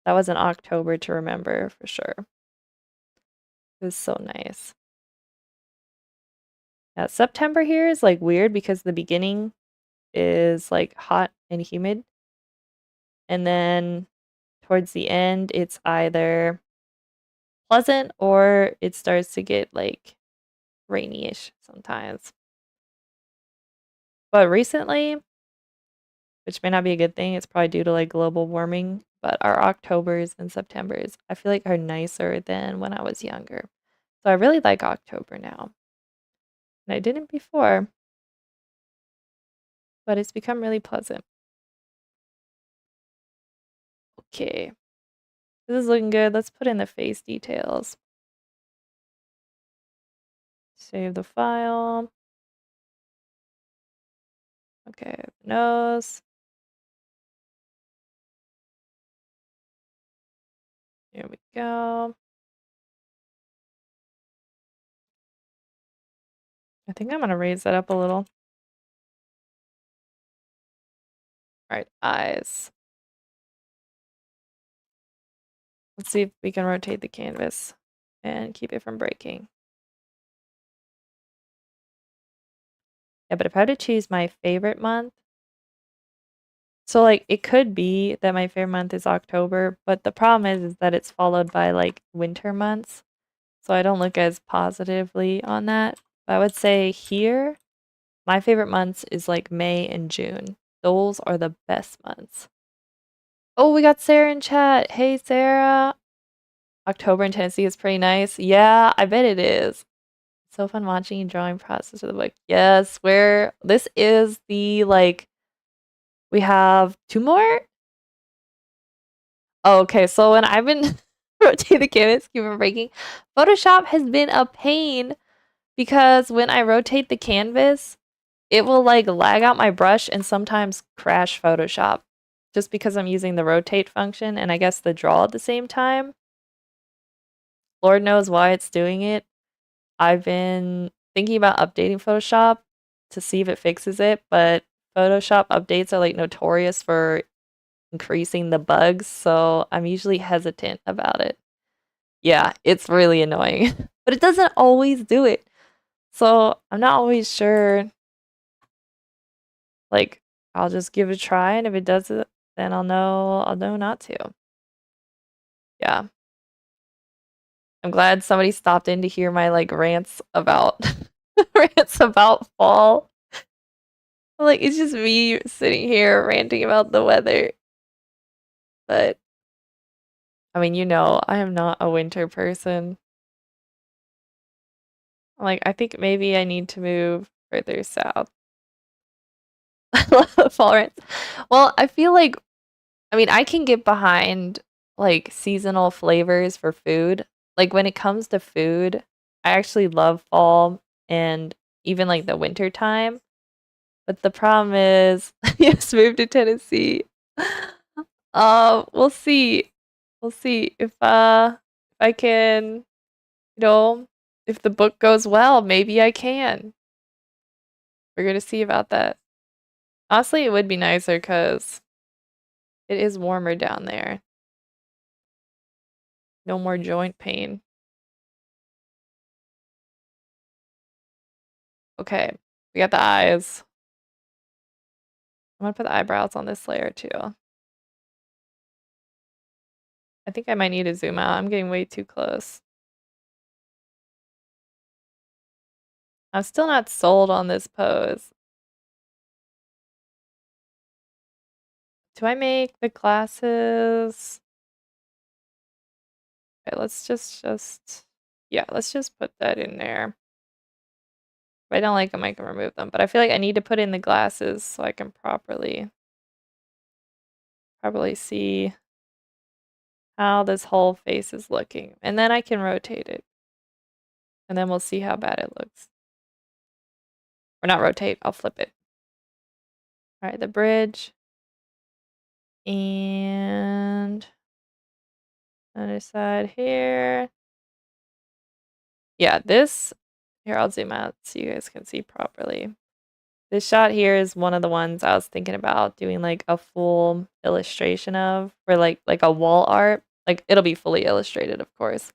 That was an October to remember for sure. It was so nice. Yeah, September here is like weird because the beginning is like hot and humid and then towards the end it's either pleasant or it starts to get like rainy-ish sometimes. But recently which may not be a good thing. It's probably due to like global warming, but our Octobers and Septembers, I feel like are nicer than when I was younger. So I really like October now. And I didn't before, but it's become really pleasant. Okay. This is looking good. Let's put in the face details. Save the file. Okay, nose. Here we go. I think I'm gonna raise that up a little. All right, eyes. Let's see if we can rotate the canvas and keep it from breaking. Yeah, but if I had to choose my favorite month, so like it could be that my favorite month is October, but the problem is that it's followed by like winter months. So I don't look as positively on that. But I would say here, my favorite months is like May and June. Those are the best months. Oh, we got Sarah in chat. Hey, Sarah. October in Tennessee is pretty nice. Yeah, I bet it is. So fun watching you drawing process of the book. Yes, where this is the like we have two more. Oh, okay, so when I've been rotate the canvas, keep from breaking. Photoshop has been a pain because when I rotate the canvas, it will like lag out my brush and sometimes crash Photoshop just because I'm using the rotate function and I guess the draw at the same time. Lord knows why it's doing it. I've been thinking about updating Photoshop to see if it fixes it, but Photoshop updates are like notorious for increasing the bugs, so I'm usually hesitant about it. Yeah, it's really annoying, but it doesn't always do it. So I'm not always sure. Like, I'll just give it a try, and if it does it, then I'll know not to. Yeah. I'm glad somebody stopped in to hear my like rants about rants about fall. Like it's just me sitting here ranting about the weather. But I mean, I am not a winter person. Like I think maybe I need to move further south. I love fall rants. Well, I feel like I can get behind like seasonal flavors for food. Like when it comes to food, I actually love fall and even like the winter time. But the problem is, yes, move to Tennessee. We'll see. We'll see if I can, you know, if the book goes well, maybe I can. We're gonna see about that. Honestly, it would be nicer because it is warmer down there. No more joint pain. Okay, we got the eyes. I'm gonna put the eyebrows on this layer too. I think I might need to zoom out. I'm getting way too close. I'm still not sold on this pose. Do I make the glasses? Okay, let's yeah, let's just put that in there. If I don't like them, I can remove them. But I feel like I need to put in the glasses so I can properly see how this whole face is looking. And then I can rotate it. And then we'll see how bad it looks. Or not rotate, I'll flip it. All right, the bridge. And other side here. Yeah, here, I'll zoom out so you guys can see properly. This shot here is one of the ones I was thinking about doing like a full illustration of, for like a wall art. Like it'll be fully illustrated, of course.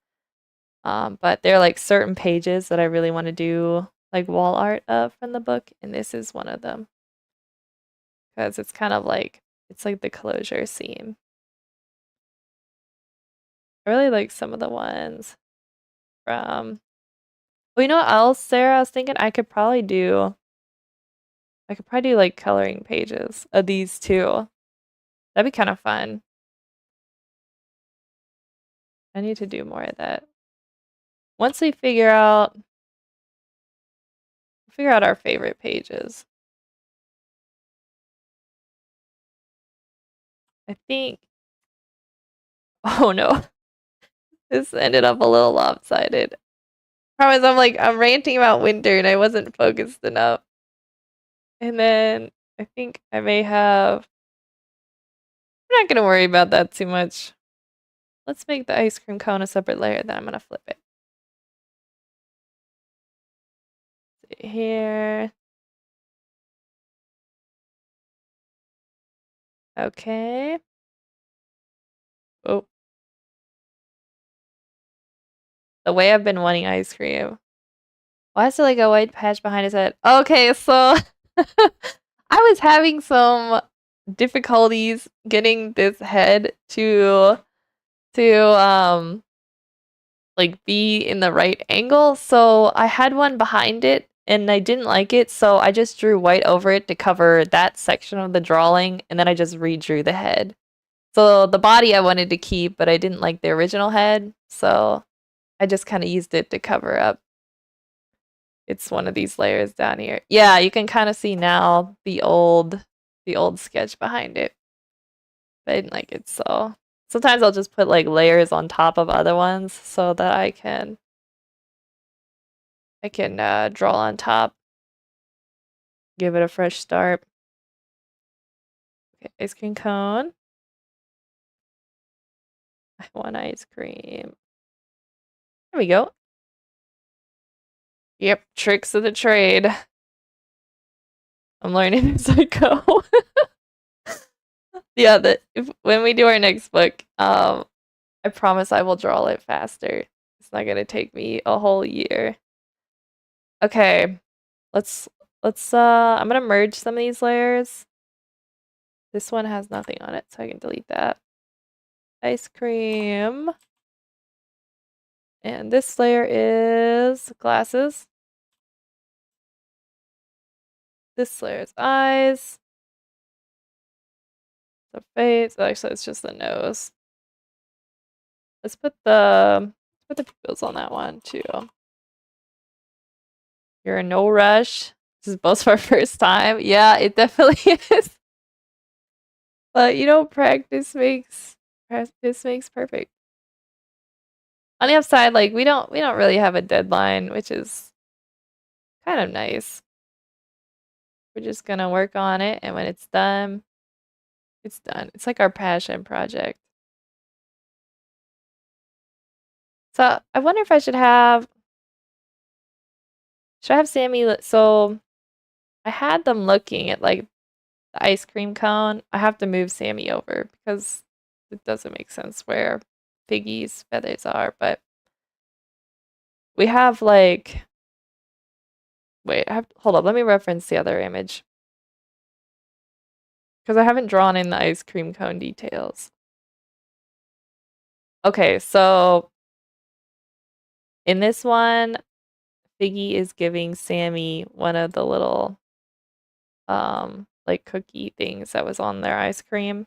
But there are like certain pages that I really want to do like wall art of from the book, and this is one of them. Because it's kind of like it's like the closure scene. I really like some of the ones from well, you know what else, Sarah? I was thinking I could probably do like coloring pages of these too. That'd be kind of fun. I need to do more of that. Once we figure out our favorite pages. I think oh no. This ended up a little lopsided. Promise I'm ranting about winter and I wasn't focused enough. And then I think I may have I'm not gonna worry about that too much. Let's make the ice cream cone a separate layer, then I'm gonna flip it. See here. Okay. Oh. The way I've been wanting ice cream. Why is there like a white patch behind his head? Okay, so I was having some difficulties getting this head to like be in the right angle. So I had one behind it and I didn't like it, so I just drew white over it to cover that section of the drawing, and then I just redrew the head. So the body I wanted to keep, but I didn't like the original head, so I just kind of used it to cover up. It's one of these layers down here. Yeah, you can kind of see now the old sketch behind it. But I didn't like it, so Sometimes I'll just put like layers on top of other ones so that I can draw on top, give it a fresh start. Okay, ice cream cone. I want ice cream. There we go. Yep, tricks of the trade. I'm learning as I go. Yeah, when we do our next book, I promise I will draw it faster. It's not gonna take me a whole year. Okay, let's I'm gonna merge some of these layers. This one has nothing on it, so I can delete that. Ice cream. And this layer is glasses. This layer is eyes. The face. Actually, it's just the nose. Let's put the pupils on that one too. You're in no rush. This is both our first time. Yeah, it definitely is. But you know, practice makes perfect. On the upside, like we don't really have a deadline, which is kind of nice. We're just gonna work on it, and when it's done, it's done. It's like our passion project. So I wonder if I should have Sammy. So I had them looking at like the ice cream cone. I have to move Sammy over because it doesn't make sense where Piggy's feathers are. But we have like, wait, hold up. Let me reference the other image because I haven't drawn in the ice cream cone details. Okay, so in this one, Figgy is giving Sammy one of the little like cookie things that was on their ice cream.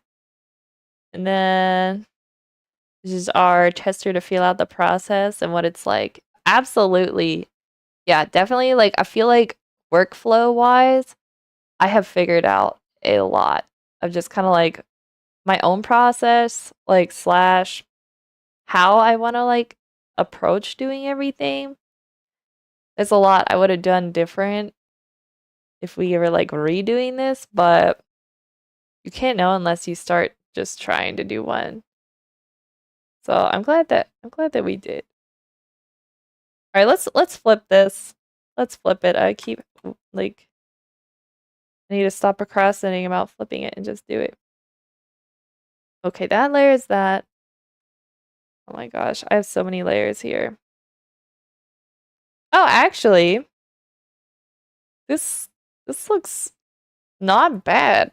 And then this is our tester to feel out the process and what it's like. Absolutely. Yeah, definitely like I feel like workflow wise, I have figured out a lot of just kind of like my own process, like slash how I want to like approach doing everything. There's a lot I would have done different if we were like redoing this, but you can't know unless you start just trying to do one. So I'm glad that we did. All right, let's flip this. Let's flip it. I keep like I need to stop procrastinating about flipping it and just do it. Okay, that layer is that. Oh my gosh, I have so many layers here. Oh, actually, this looks not bad.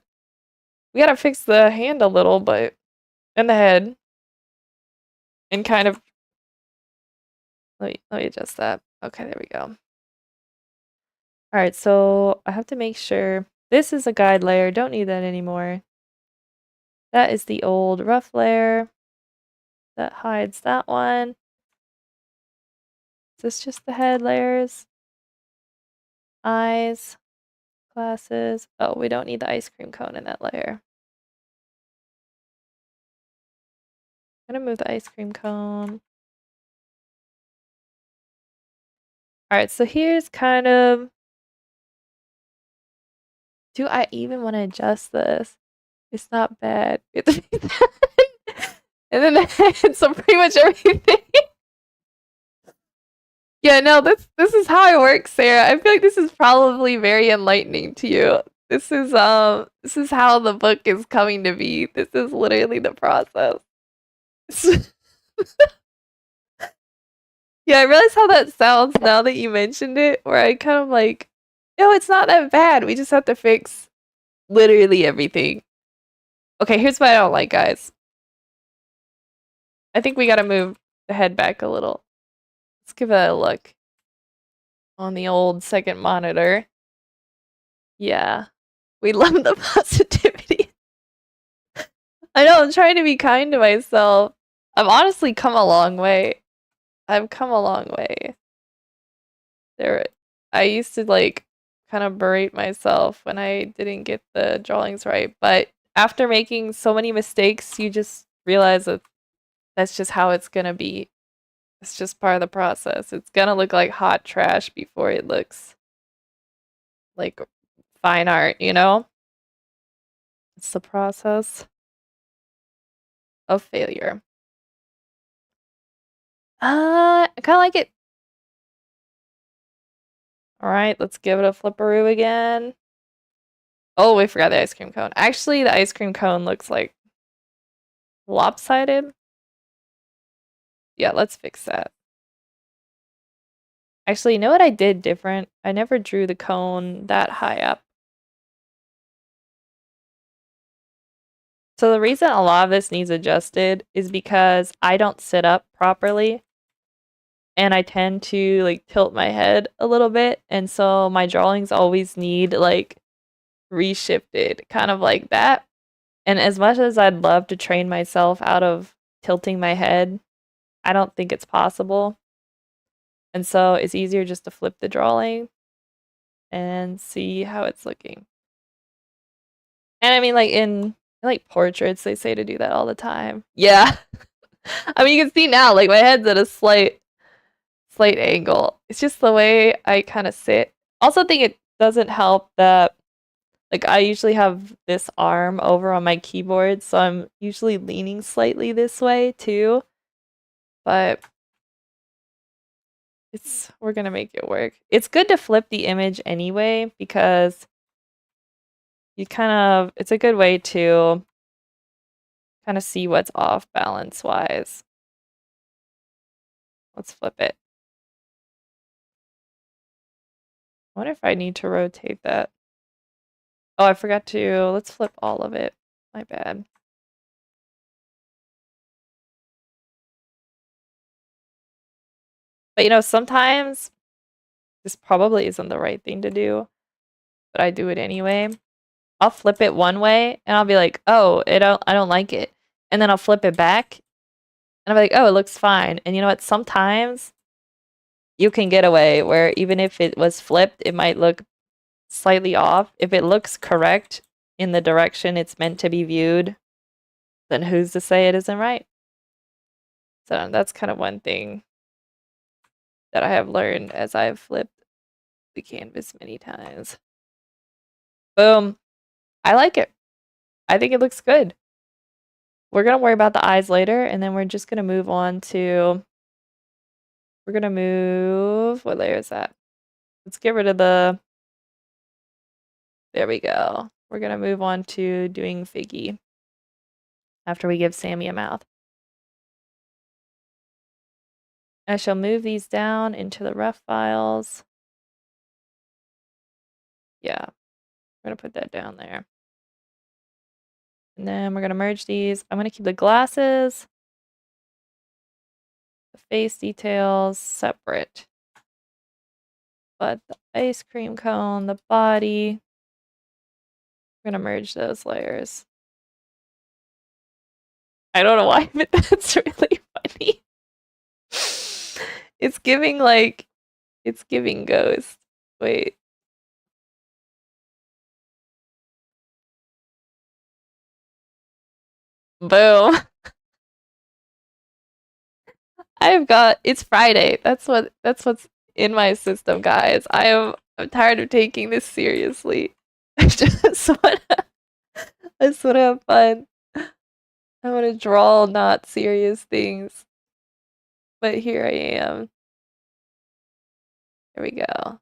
We gotta fix the hand a little, but and the head, and kind of let me adjust that. Okay, there we go. All right, so I have to make sure this is a guide layer. Don't need that anymore. That is the old rough layer. That hides that one. Is this just the head layers? Eyes, glasses. Oh, we don't need the ice cream cone in that layer. I'm gonna move the ice cream cone. All right, so here's kind of, do I even want to adjust this? It's not bad. And then the head, so pretty much everything. Yeah, no, this is how I work, Sarah. I feel like this is probably very enlightening to you. This is how the book is coming to be. This is literally the process. Yeah, I realize how that sounds now that you mentioned it, where I kind of like, no, it's not that bad. We just have to fix literally everything. Okay, here's what I don't like, guys. I think we gotta move the head back a little. Let's give it a look on the old second monitor. Yeah, we love the positivity. I know, I'm trying to be kind to myself. I've honestly come a long way. I've come a long way. I used to like kind of berate myself when I didn't get the drawings right, but after making so many mistakes, you just realize that that's just how it's gonna be. It's just part of the process. It's gonna look like hot trash before it looks like fine art, you know? It's the process of failure. I kind of like it. All right, let's give it a flipperoo again. Oh, we forgot the ice cream cone. Actually, the ice cream cone looks like lopsided. Yeah, let's fix that. Actually, you know what I did different? I never drew the cone that high up. So the reason a lot of this needs adjusted is because I don't sit up properly and I tend to like tilt my head a little bit, and so my drawings always need like reshifted, kind of like that. And as much as I'd love to train myself out of tilting my head, I don't think it's possible. And so it's easier just to flip the drawing and see how it's looking. And I mean, like in like portraits, they say to do that all the time. Yeah. I mean, you can see now, like my head's at a slight angle. It's just the way I kind of sit. Also think it doesn't help that like I usually have this arm over on my keyboard, so I'm usually leaning slightly this way too. But we're gonna make it work. It's good to flip the image anyway because it's a good way to kind of see what's off balance wise. Let's flip it. I wonder if I need to rotate that. Oh, I forgot to. Let's flip all of it. My bad. But you know, sometimes this probably isn't the right thing to do, but I do it anyway. I'll flip it one way and I'll be like, "Oh, I don't like it." And then I'll flip it back and I'm like, "Oh, it looks fine." And you know what? Sometimes you can get away where even if it was flipped, it might look slightly off. If it looks correct in the direction it's meant to be viewed, then who's to say it isn't right? So that's kind of one thing that I have learned as I've flipped the canvas many times. Boom. I like it. I think it looks good. We're going to worry about the eyes later, and then we're just going to move on to, we're going to move, what layer is that? Let's get rid of there we go. We're going to move on to doing Figgy after we give Sammy a mouth. I shall move these down into the rough files. Yeah, we're going to put that down there. And then we're going to merge these. I'm going to keep the glasses, the face details separate. But the ice cream cone, the body, we're going to merge those layers. I don't know why, but that's really funny. It's giving like, it's giving ghost. Wait. Boom. It's Friday. That's what's in my system, guys. I'm tired of taking this seriously. I just wanna have fun. I wanna draw not serious things. But here I am. There we go.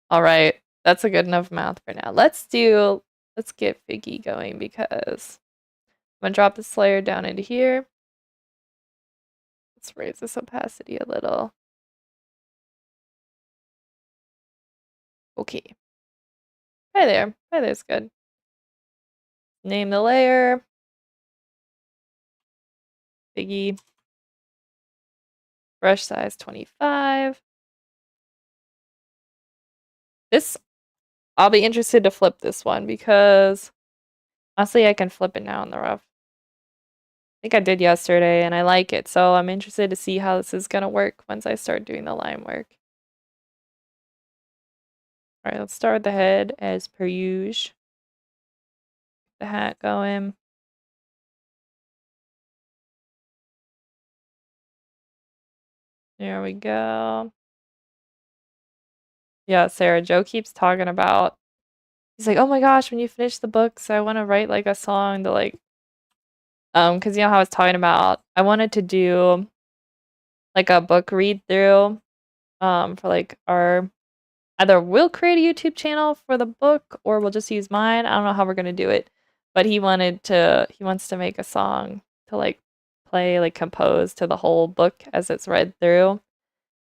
All right. That's a good enough mouth for now. Let's get Figgy going because I'm gonna drop this layer down into here. Let's raise this opacity a little. Okay. Hi there. Hi there's good. Name the layer. Figgy. Brush size 25. I'll be interested to flip this one because honestly, I can flip it now in the rough. I think I did yesterday and I like it, so I'm interested to see how this is gonna work once I start doing the line work. All right, let's start with the head as per usual. The hat going. There we go. Yeah, Sarah, Joe keeps talking about, he's like, oh my gosh, when you finish the books, I want to write like a song to like, because you know how I was talking about, I wanted to do like a book read through, for like our, either we'll create a YouTube channel for the book or we'll just use mine. I don't know how we're gonna do it, but he wants to make a song to like play, like compose to the whole book as it's read through.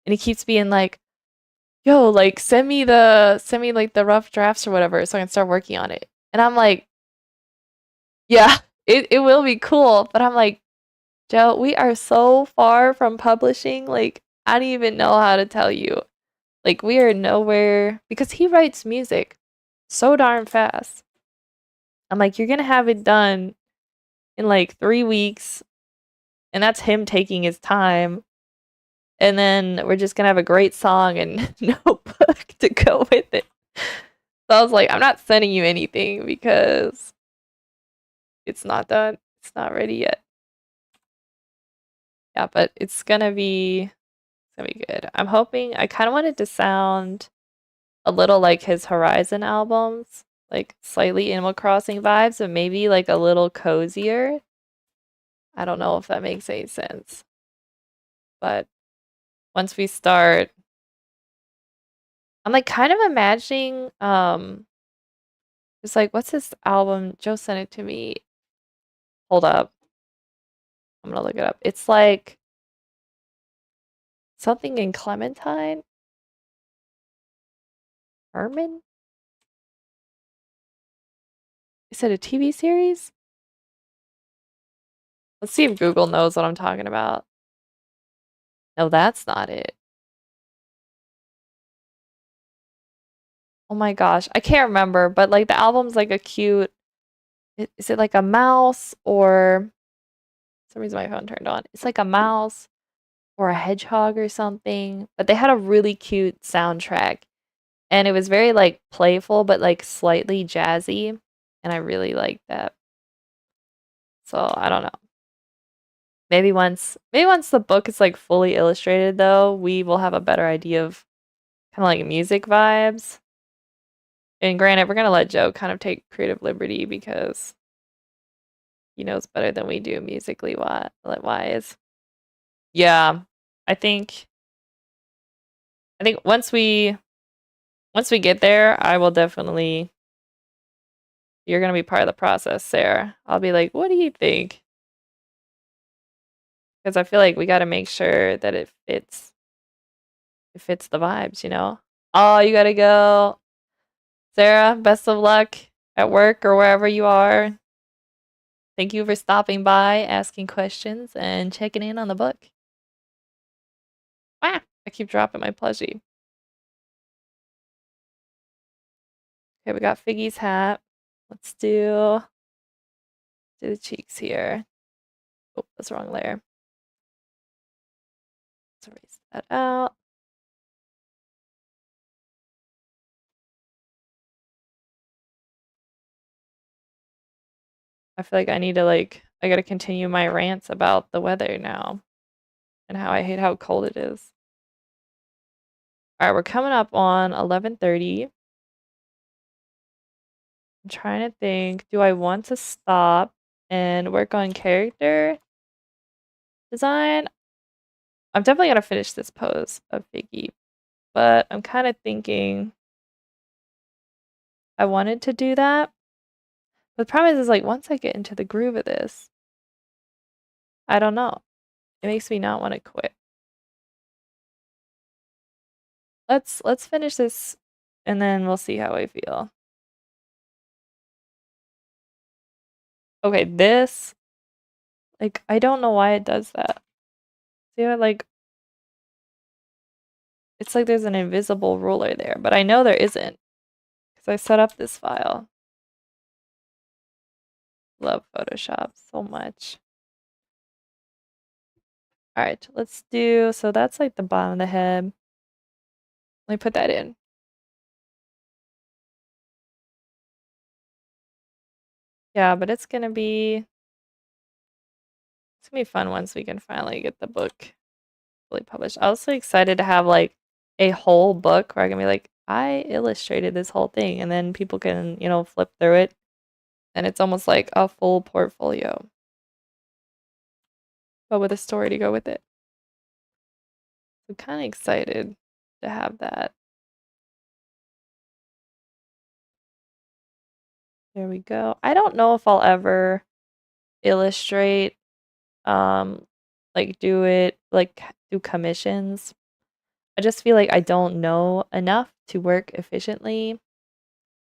And he keeps being like, yo, like send me like the rough drafts or whatever so I can start working on it. And I'm like, yeah, it will be cool. But I'm like, Joe, we are so far from publishing. Like, I don't even know how to tell you. Like, we are nowhere because he writes music so darn fast. I'm like, you're gonna have it done in like 3 weeks, and that's him taking his time. And then we're just gonna have a great song and no book to go with it. So I was like, I'm not sending you anything because it's not done. It's not ready yet. Yeah, but it's gonna be good. I'm hoping I kind of want it to sound a little like his Horizon albums, like slightly Animal Crossing vibes, but maybe like a little cozier. I don't know if that makes any sense. But once we start, I'm like kind of imagining it's like what's this album? Joe sent it to me. Hold up. I'm gonna look it up. It's like something in Clementine? Herman? Is it a TV series? Let's see if Google knows what I'm talking about. No, that's not it. Oh my gosh, I can't remember, but like the album's like a cute. Is it like a mouse or for some reason my phone turned on? It's like a mouse or a hedgehog or something. But they had a really cute soundtrack, and it was very like playful but like slightly jazzy, and I really liked that. So I don't know. Maybe once the book is like fully illustrated though, we will have a better idea of kind of like music vibes. And granted, we're gonna let Joe kind of take creative liberty because he knows better than we do musically wise. Yeah, I think I think once we get there, I will definitely you're gonna be part of the process, Sarah. I'll be like, what do you think? Because I feel like we gotta make sure that it fits the vibes, you know? Oh, you gotta go. Sarah, best of luck at work or wherever you are. Thank you for stopping by, asking questions, and checking in on the book. Ah, I keep dropping my plushie. Okay, we got Figgy's hat. Let's do the cheeks here. Oh, that's the wrong layer. Let's erase that out. I feel like I need to I gotta continue my rants about the weather now and how I hate how cold it is. All right, we're coming up on 11:30. I'm trying to think, do I want to stop and work on character design? I'm definitely gonna finish this pose of Figgy, but I'm kind of thinking I wanted to do that. But the problem is like once I get into the groove of this, I don't know. It makes me not want to quit. Let's finish this and then we'll see how I feel. Okay, this like I don't know why it does that. See how it's like there's an invisible ruler there, but I know there isn't because I set up this file. Love Photoshop so much. All right, let's do so that's like the bottom of the head. Let me put that in. Yeah, but it's gonna be fun once we can finally get the book fully published. I was so excited to have like a whole book where I can be like, I illustrated this whole thing, and then people can, flip through it, and it's almost like a full portfolio, but with a story to go with it. I'm kind of excited to have that. There we go. I don't know if I'll ever illustrate, um, like do commissions. I just feel like I don't know enough to work efficiently.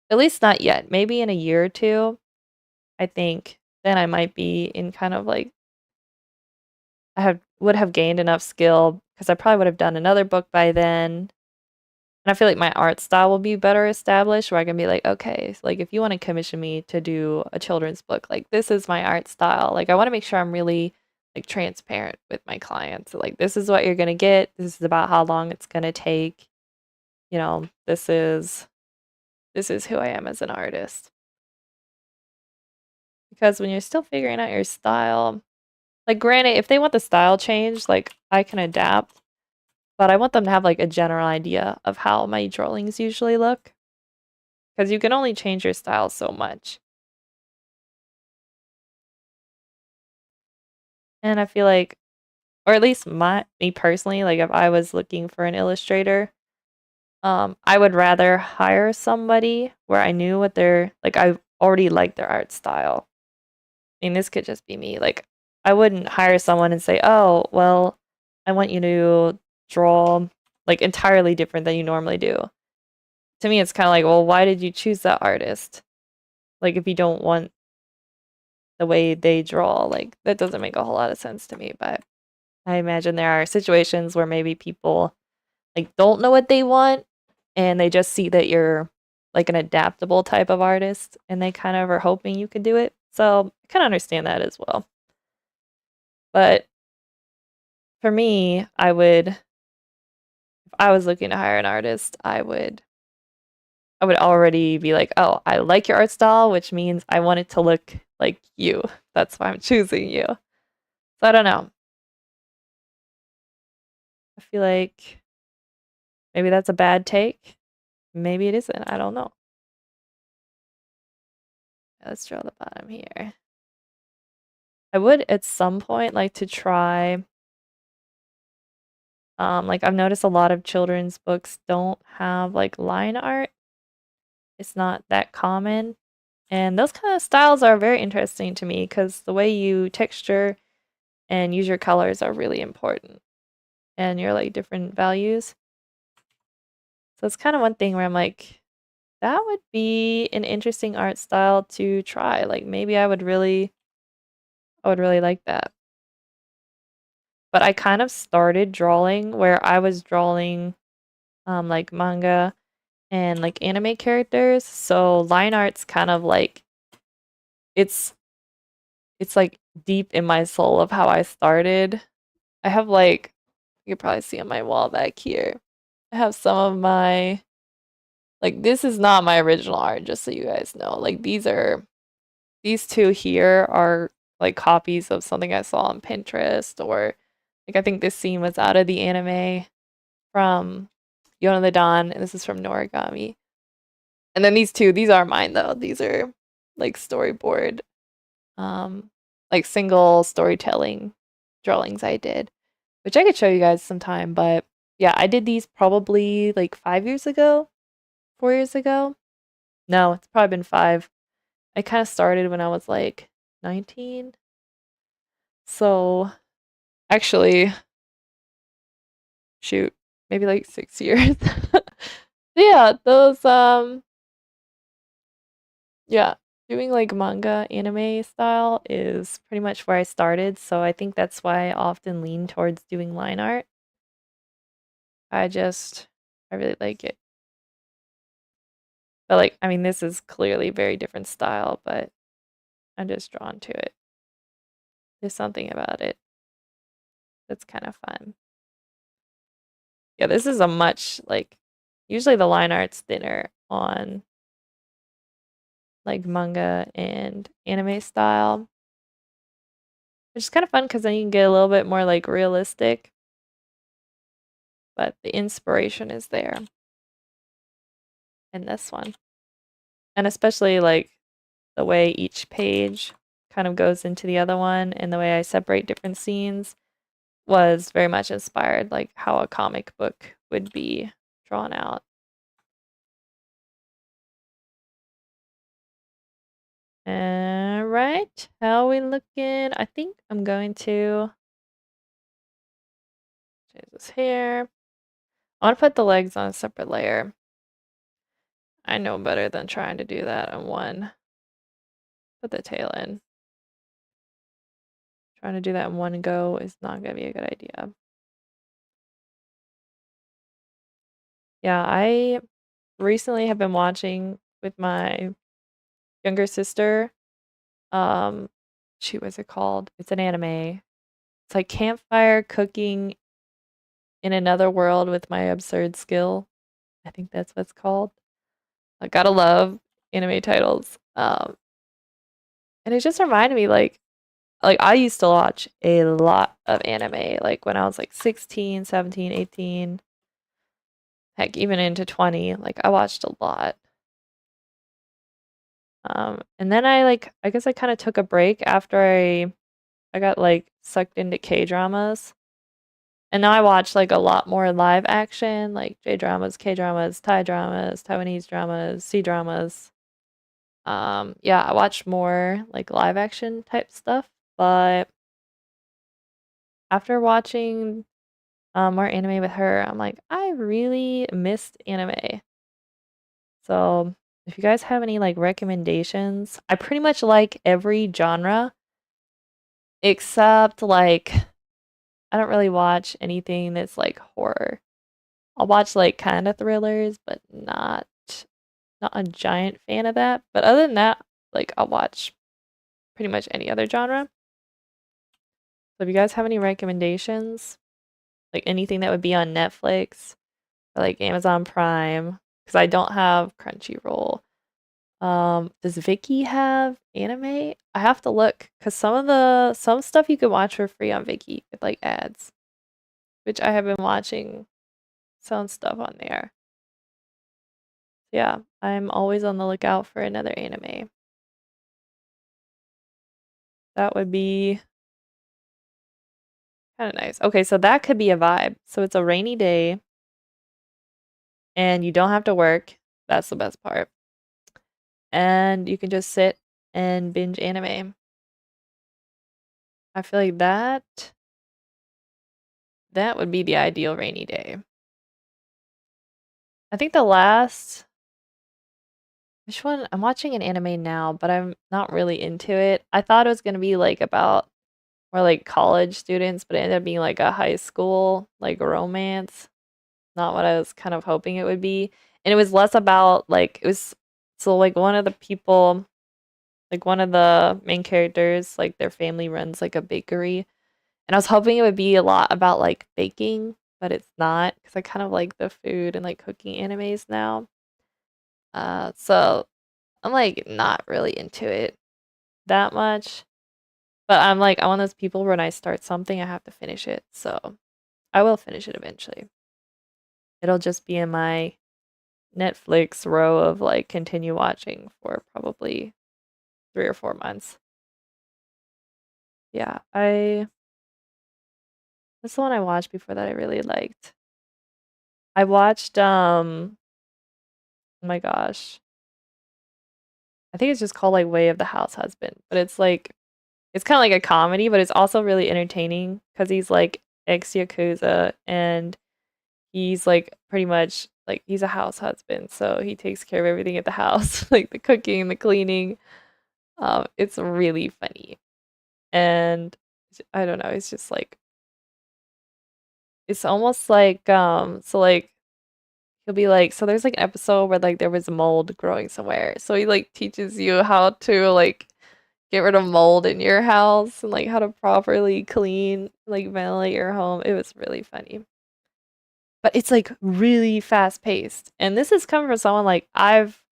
At least not yet. Maybe in a year or two, I think then I might be in kind of like would have gained enough skill because I probably would have done another book by then. And I feel like my art style will be better established where I can be like, okay, so like if you want to commission me to do a children's book, like this is my art style. Like I want to make sure I'm really like transparent with my clients. So, like this is what you're gonna get. This is about how long it's gonna take. This is who I am as an artist. Because when you're still figuring out your style, like granted, if they want the style change, like I can adapt, but I want them to have like a general idea of how my drawings usually look. Because you can only change your style so much. And I feel like, or at least me personally, like if I was looking for an illustrator, I would rather hire somebody where I knew what I already liked their art style. I mean, this could just be me. Like, I wouldn't hire someone and say, oh, well, I want you to draw like entirely different than you normally do. To me, it's kind of like, well, why did you choose that artist? Like, if you don't want the way they draw, like, that doesn't make a whole lot of sense to me. But I imagine there are situations where maybe people like don't know what they want and they just see that you're like an adaptable type of artist and they kind of are hoping you can do it. So I kind of understand that as well. But for me, if I was looking to hire an artist, I would already be like, oh, I like your art style, which means I want it to look like you. That's why I'm choosing you. So I don't know. I feel like maybe that's a bad take. Maybe it isn't. I don't know. Let's draw the bottom here. I would at some point like to try, like I've noticed a lot of children's books don't have like line art. It's not that common. And those kind of styles are very interesting to me because the way you texture and use your colors are really important and your like different values. So it's kind of one thing where I'm like, that would be an interesting art style to try. Like maybe I would really like that. But I kind of started drawing where I was drawing like manga and like anime characters. So line art's kind of like it's it's like deep in my soul of how I started. I have like you can probably see on my wall back here. I have some of my like this is not my original art, just so you guys know. Like these two here are like copies of something I saw on Pinterest or like I think this scene was out of the anime from Yona the Dawn, and this is from Noragami. And then these are mine though. These are like storyboard, um, like single storytelling drawings I did, which I could show you guys sometime. But yeah, I did these probably like 5 years ago, 4 years ago. No, it's probably been five. I kind of started when I was like 19. So actually, shoot, maybe like 6 years. Yeah, those yeah, doing like manga anime style is pretty much where I started, so I think that's why I often lean towards doing line art. I really like it. But like, I mean, this is clearly very different style, but I'm just drawn to it. There's something about it that's kind of fun. Yeah, this is a much like usually the line art's thinner on like manga and anime style, which is kind of fun because then you can get a little bit more like realistic. but the inspiration is there in this one. And especially like the way each page kind of goes into the other one and the way I separate different scenes was very much inspired like how a comic book would be drawn out. All right, how are we looking? I think I'm going to change this here. I want to put the legs on a separate layer. I know better than trying to do that on one. Put the tail in. Trying to do that in one go is not going to be a good idea. Yeah, I recently have been watching with my younger sister. What's it called? It's an anime. It's like campfire cooking in another world with my absurd skill. I think that's what it's called. I gotta love anime titles. And it just reminded me like I used to watch a lot of anime like when I was like 16, 17, 18, heck even into 20. Like I watched a lot. And then I guess I kind of took a break after I got like sucked into K-dramas. And now I watch like a lot more live action, like J-dramas, K-dramas, Thai dramas, Taiwanese dramas, C-dramas. Yeah, I watch more like live action type stuff, but after watching more anime with her, I'm like, I really missed anime. So if you guys have any like recommendations, I pretty much like every genre except like I don't really watch anything that's like horror. I'll watch like kind of thrillers, but not a giant fan of that. But other than that, like I'll watch pretty much any other genre. So if you guys have any recommendations, like anything that would be on Netflix or like Amazon Prime, because I don't have Crunchyroll. Does Viki have anime? I have to look because some stuff you can watch for free on Viki with like ads, which I have been watching some stuff on there. Yeah, I'm always on the lookout for another anime. That would be kind of nice. Okay, so that could be a vibe. So it's a rainy day and you don't have to work. That's the best part. And you can just sit and binge anime. I feel like that would be the ideal rainy day. I think the last which one? I'm watching an anime now, but I'm not really into it. I thought it was gonna be like about more like college students, but it ended up being like a high school like romance. Not what I was kind of hoping it would be. And it was less about like it was so like one of the people like one of the main characters, like their family runs like a bakery. And I was hoping it would be a lot about like baking, but it's not because I kind of like the food and like cooking animes now. So I'm like not really into it that much. But I'm like I'm one of those people when I start something, I have to finish it. So I will finish it eventually. It'll just be in my Netflix row of like continue watching for probably 3 or 4 months. Yeah, that's the one I watched before that I really liked. I watched oh my gosh. I think it's just called like Way of the House Husband, but it's like it's kind of like a comedy, but it's also really entertaining because he's like ex Yakuza and he's like pretty much like he's a house husband, so he takes care of everything at the house, like the cooking, the cleaning. It's really funny. And I don't know, it's just like it's almost like so like he'll be like so there's like an episode where like there was mold growing somewhere. So he like teaches you how to like get rid of mold in your house and like how to properly clean, like ventilate your home. It was really funny. But it's like really fast paced. And this is coming from someone like I've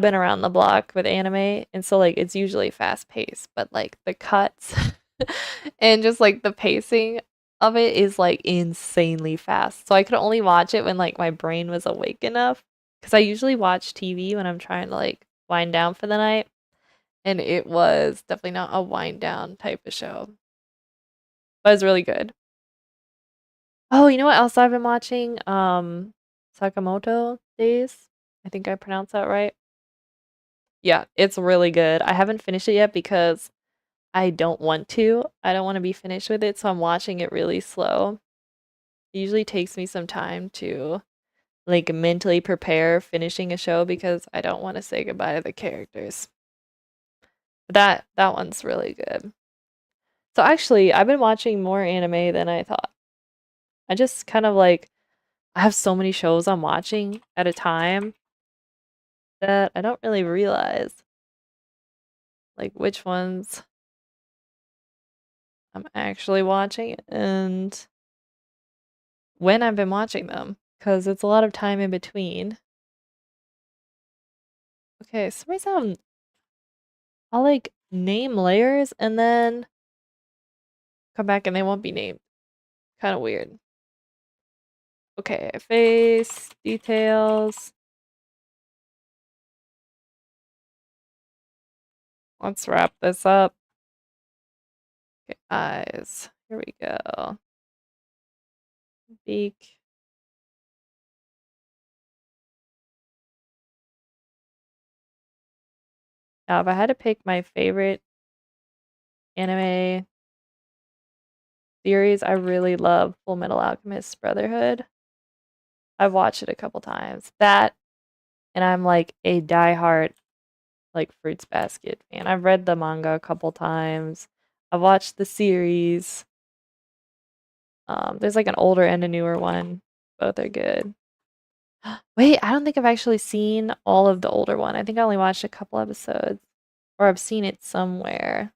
been around the block with anime and so like it's usually fast paced, but like the cuts and just like the pacing of it is like insanely fast. So I could only watch it when like my brain was awake enough. Because I usually watch TV when I'm trying to like wind down for the night. And it was definitely not a wind down type of show. But it's really good. Oh, you know what else I've been watching? Sakamoto Days. I think I pronounced that right. Yeah, it's really good. I haven't finished it yet because I don't want to. I don't want to be finished with it, so I'm watching it really slow. It usually takes me some time to like mentally prepare finishing a show because I don't want to say goodbye to the characters. But that one's really good. So actually, I've been watching more anime than I thought. I just kind of like I have so many shows I'm watching at a time that I don't really realize like which ones I'm actually watching and when I've been watching them because it's a lot of time in between. Okay, so I'll like name layers and then come back and they won't be named. Kind of weird. Okay, face, details. Let's wrap this up. Okay, eyes. Here we go. Beak. Now, if I had to pick my favorite anime series, I really love Full Metal Alchemist Brotherhood. I've watched it a couple times. That, and I'm like a diehard like Fruits Basket fan. I've read the manga a couple times. I've watched the series. There's like an older and a newer one. Both are good. Wait, I don't think I've actually seen all of the older one. I think I only watched a couple episodes, or I've seen it somewhere.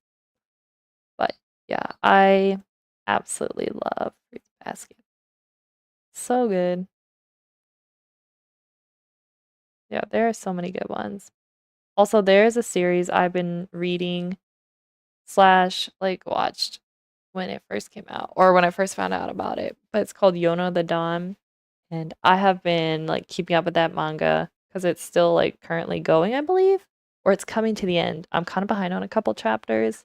But yeah, I absolutely love Fruits Basket. So good. Yeah, there are so many good ones. Also, there's a series I've been reading slash like watched when it first came out or when I first found out about it, but it's called Yono the Dawn. And I have been like keeping up with that manga because it's still like currently going, I believe, or it's coming to the end. I'm kind of behind on a couple chapters.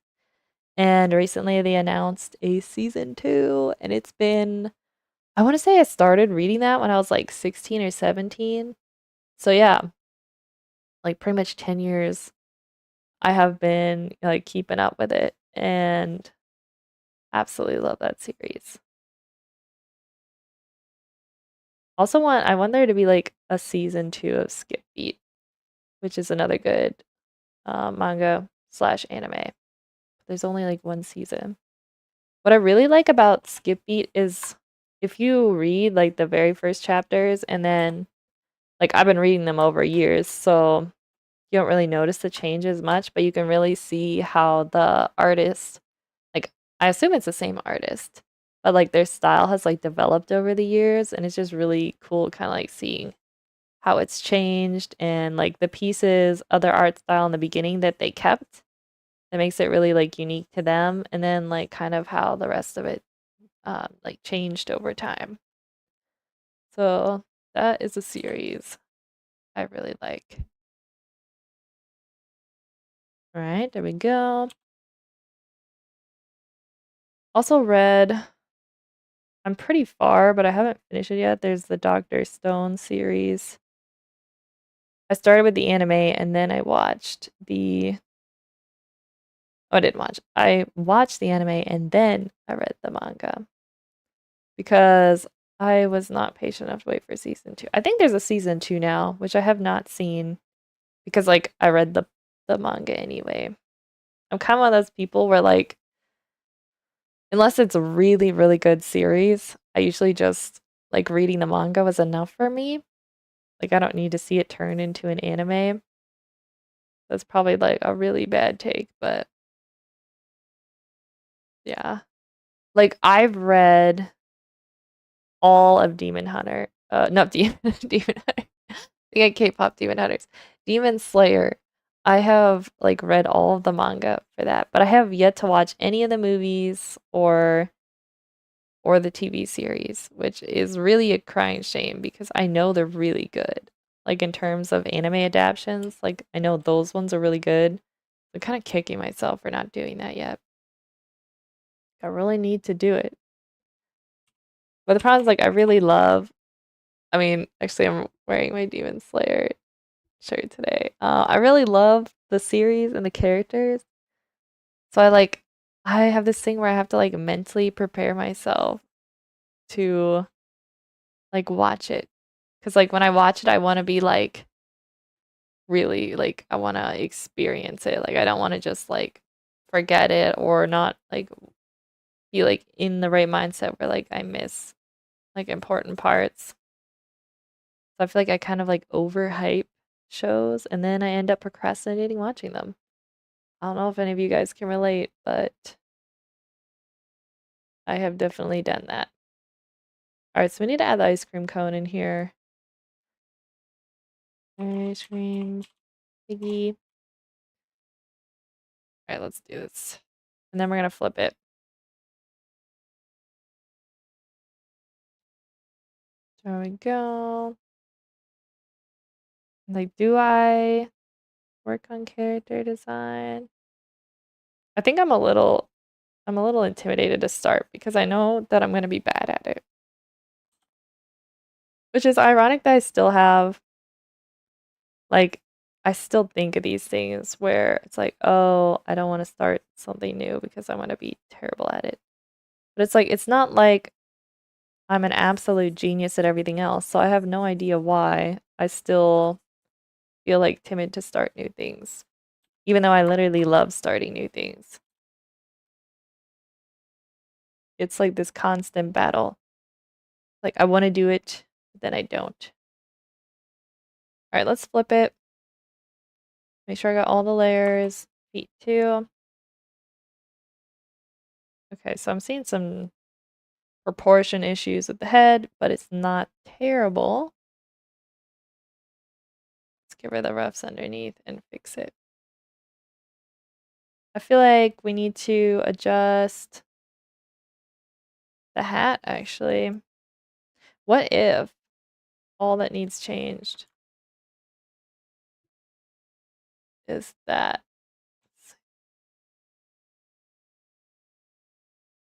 And recently they announced a season two, and it's been, I want to say I started reading that when I was like 16 or 17. So yeah, like pretty much 10 years I have been like keeping up with it and absolutely love that series. Also I want there to be like a season two of Skip Beat, which is another good manga slash anime. There's only like one season. What I really like about Skip Beat is if you read like the very first chapters and then like I've been reading them over years, so you don't really notice the changes much, but you can really see how the artist, like I assume it's the same artist, but like their style has like developed over the years and it's just really cool kind of like seeing how it's changed and like the pieces of their art style in the beginning that they kept that makes it really like unique to them and then like kind of how the rest of it like changed over time. So that is a series I really like. All right, there we go. Also read, I'm pretty far, but I haven't finished it yet. There's the Doctor Stone series. I started with the anime and then I watched the, oh, I didn't watch. I watched the anime and then I read the manga because I was not patient enough to wait for season two. I think there's a season two now, which I have not seen because like I read the manga anyway. I'm kind of one of those people where like unless it's a really really good series, I usually just like reading the manga was enough for me. Like I don't need to see it turn into an anime. That's probably like a really bad take, but yeah. Like I've read all of Demon Hunter. Not Demon Demon Hunter. I think I K-pop Demon Hunters. Demon Slayer. I have like read all of the manga for that, but I have yet to watch any of the movies or the TV series, which is really a crying shame because I know they're really good. Like in terms of anime adaptations, like I know those ones are really good. I'm kind of kicking myself for not doing that yet. I really need to do it. But the problem is like I really love I mean, actually I'm wearing my Demon Slayer shirt today. I really love the series and the characters. So I have this thing where I have to like mentally prepare myself to like watch it. Cause like when I watch it, I want to be like really like I want to experience it. Like I don't want to just like forget it or not like be like in the right mindset where like I miss like important parts. So I feel like I kind of like overhype shows and then I end up procrastinating watching them. I don't know if any of you guys can relate, but I have definitely done that. All right, so we need to add the ice cream cone in here. Ice cream piggy. All right, let's do this. And then we're gonna flip it. There we go. Like, do I work on character design? I think I'm a little intimidated to start because I know that I'm gonna be bad at it. Which is ironic that I still have like I still think of these things where it's like, oh, I don't want to start something new because I want to be terrible at it. But it's like it's not like I'm an absolute genius at everything else, so I have no idea why I still feel like timid to start new things, even though I literally love starting new things. It's like this constant battle. Like I want to do it, but then I don't. All right, let's flip it. Make sure I got all the layers. Feet too. Okay, so I'm seeing some proportion issues with the head, but it's not terrible. Let's get rid of the roughs underneath and fix it. I feel like we need to adjust the hat actually. What if all that needs changed is that?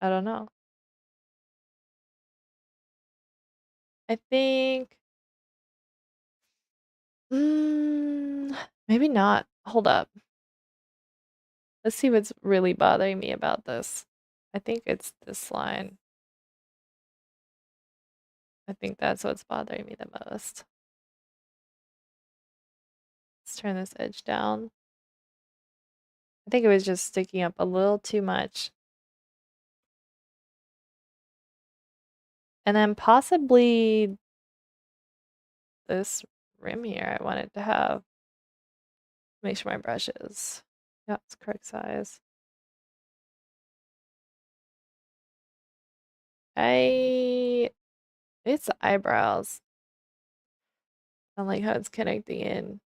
I don't know. I think maybe not. Hold up. Let's see what's really bothering me about this. I think it's this line. I think that's what's bothering me the most. Let's turn this edge down. I think it was just sticking up a little too much. And then possibly this rim here I wanted to have. Make sure my brush is, yeah, it's correct size. It's eyebrows. I like how it's connecting in.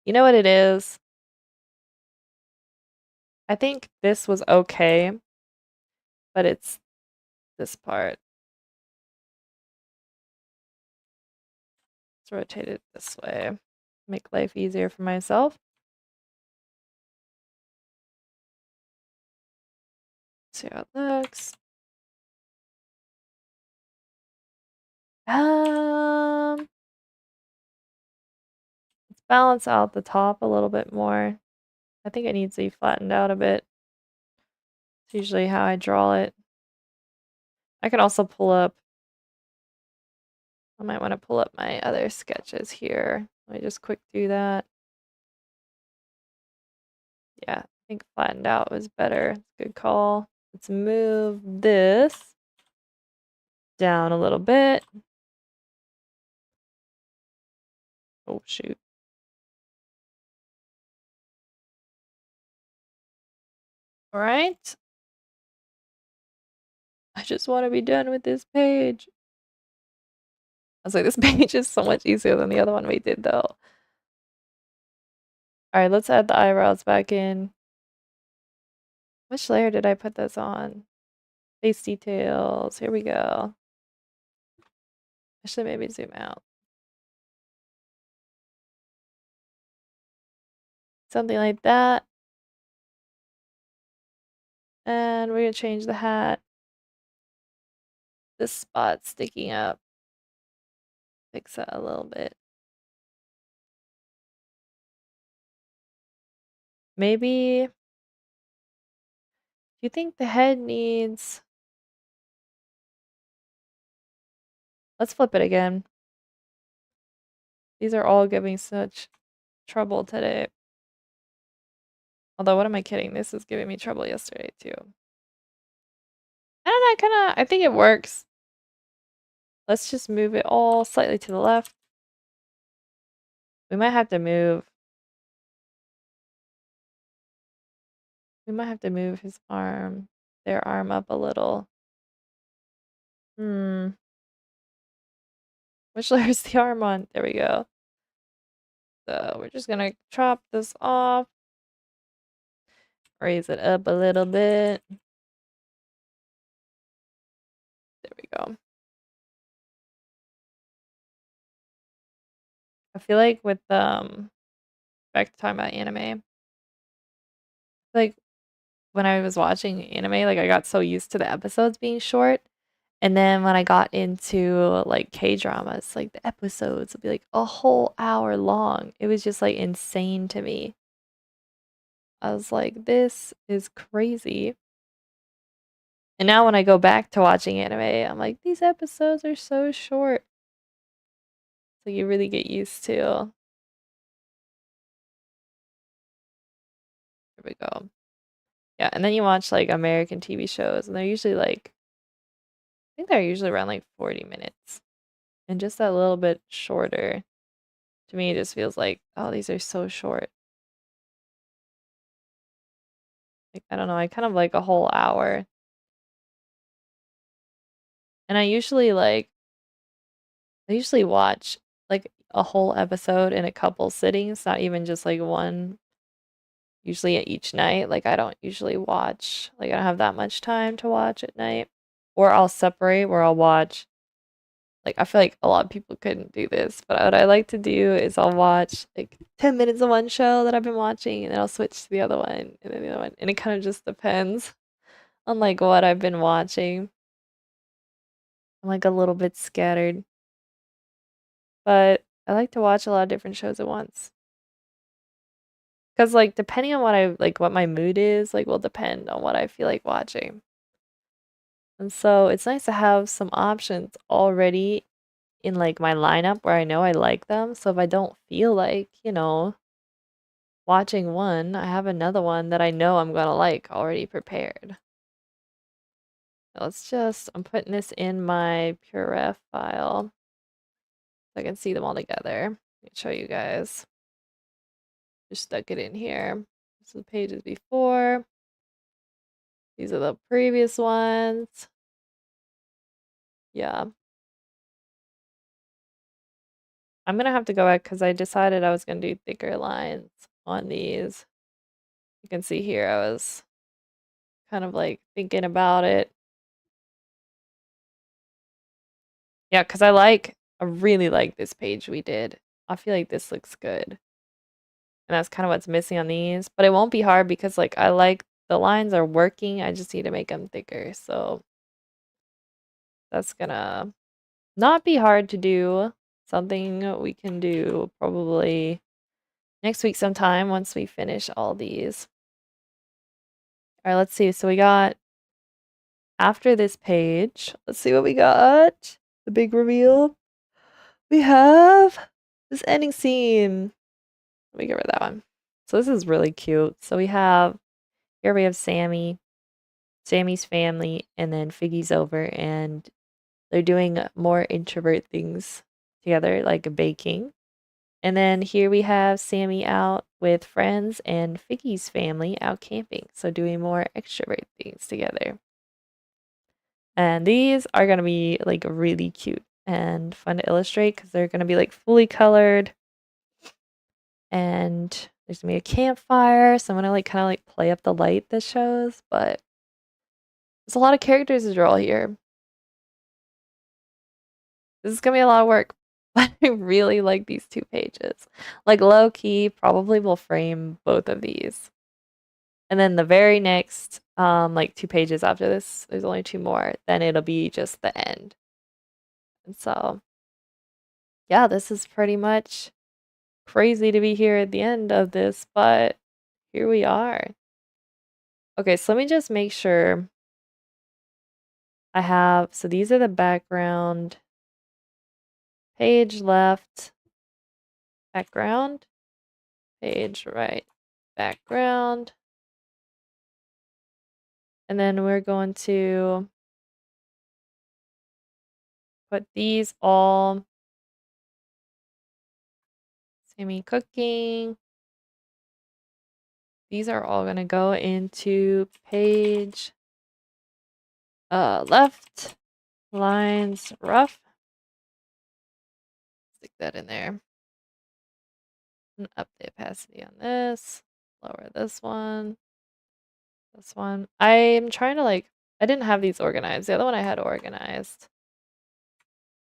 You know what it is? I think this was okay, but it's this part. Let's rotate it this way. Make life easier for myself. See how it looks. Let's balance out the top a little bit more. I think it needs to be flattened out a bit. It's usually how I draw it. I can also pull up, I might want to pull up my other sketches here. Let me just quick do that. Yeah, I think flattened out was better. It's a good call. Let's move this down a little bit. Oh, shoot. All right. I just want to be done with this page. I was like, this page is so much easier than the other one we did, though. All right, let's add the eyebrows back in. Which layer did I put this on? Face details. Here we go. I should maybe zoom out. Something like that. And we're gonna change the hat. This spot sticking up. Fix that a little bit. Maybe. Do you think the head needs. Let's flip it again. These are all giving such trouble today. Although, what am I kidding? This is giving me trouble yesterday, too. I don't know, I think it works. Let's just move it all slightly to the left. We might have to move. We might have to move his arm, their arm up a little. Which layer is the arm on? There we go. So we're just gonna chop this off. Raise it up a little bit. There we go. I feel like with back to talking about anime, like when I was watching anime, like I got so used to the episodes being short. And then when I got into like K-dramas, like the episodes would be like a whole hour long. It was just like insane to me. I was like, this is crazy. And now when I go back to watching anime, I'm like, these episodes are so short. So you really get used to. Here we go. Yeah, and then you watch like American TV shows, and they're usually like, I think they're usually around like 40 minutes. And just that little bit shorter, to me, it just feels like, oh, these are so short. Like, I don't know, I kind of like a whole hour. And I usually watch like a whole episode in a couple sittings, not even just like one, usually at each night. Like, I don't usually watch, like, I don't have that much time to watch at night. Or I'll separate where I'll watch, like, I feel like a lot of people couldn't do this, but what I like to do is I'll watch like 10 minutes of one show that I've been watching, and then I'll switch to the other one, and then the other one. And it kind of just depends on like what I've been watching. I'm like a little bit scattered. But I like to watch a lot of different shows at once. Cause like depending on what my mood is, like will depend on what I feel like watching. And so it's nice to have some options already in like my lineup where I know I like them. So if I don't feel like, watching one, I have another one that I know I'm gonna like already prepared. I'm putting this in my PureRef file so I can see them all together. Let me show you guys. Just stuck it in here. This is the pages before. These are the previous ones. Yeah. I'm gonna have to go back because I decided I was gonna do thicker lines on these. You can see here I was kind of like thinking about it. Yeah, because I really like this page we did. I feel like this looks good. And that's kind of what's missing on these. But it won't be hard because like I like the lines are working. I just need to make them thicker. So that's gonna not be hard to do. Something we can do probably next week sometime once we finish all these. All right, let's see. So we got after this page, let's see what we got. The big reveal. We have this ending scene. Let me get rid of that one. So this is really cute. So here we have Sammy, Sammy's family, and then Figgy's over, and they're doing more introvert things together, like baking. And then here we have Sammy out with friends and Figgy's family out camping. So doing more extrovert things together. And these are going to be like really cute and fun to illustrate because they're going to be like fully colored. And there's going to be a campfire. So I'm going to like kind of like play up the light this shows. But There's a lot of characters to draw here. This is gonna be a lot of work. But I really like these 2 pages. Like low key, probably will frame both of these. And then the very next, like 2 pages after this, there's only 2 more, then it'll be just the end. And so, yeah, this is pretty much crazy to be here at the end of this, but here we are. Okay, so let me just make sure I have, so these are the background, page left, background, page right, background. And then we're going to put these all, Sammy cooking. These are all gonna go into page left, lines rough. Stick that in there. And up the opacity on this. Lower this one. This one. I'm trying to like, I didn't have these organized. The other one I had organized.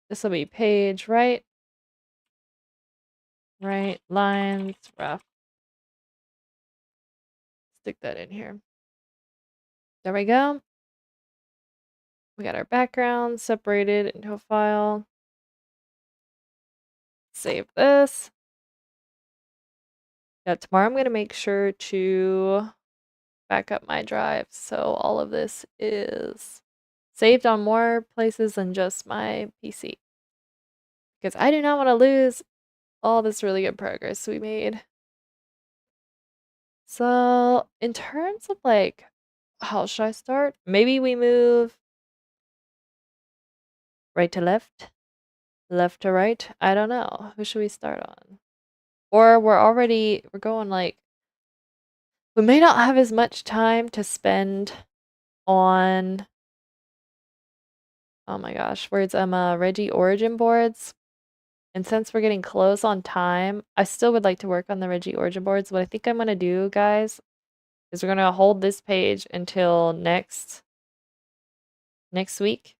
This will be page right, right, lines rough. Stick that in here. There we go. We got our background separated into a file. Save this. Yeah, tomorrow I'm going to make sure to back up my drive so all of this is saved on more places than just my PC. Because I do not want to lose all this really good progress we made. So, in terms of like, how should I start? Maybe we move right to left, left to right. I don't know. Who should we start on? Or we're going like, we may not have as much time to spend on, oh my gosh, words, Reggie Origin boards. And since we're getting close on time, I still would like to work on the Reggie Origin boards. What I think I'm gonna do, guys, is we're gonna hold this page until next week.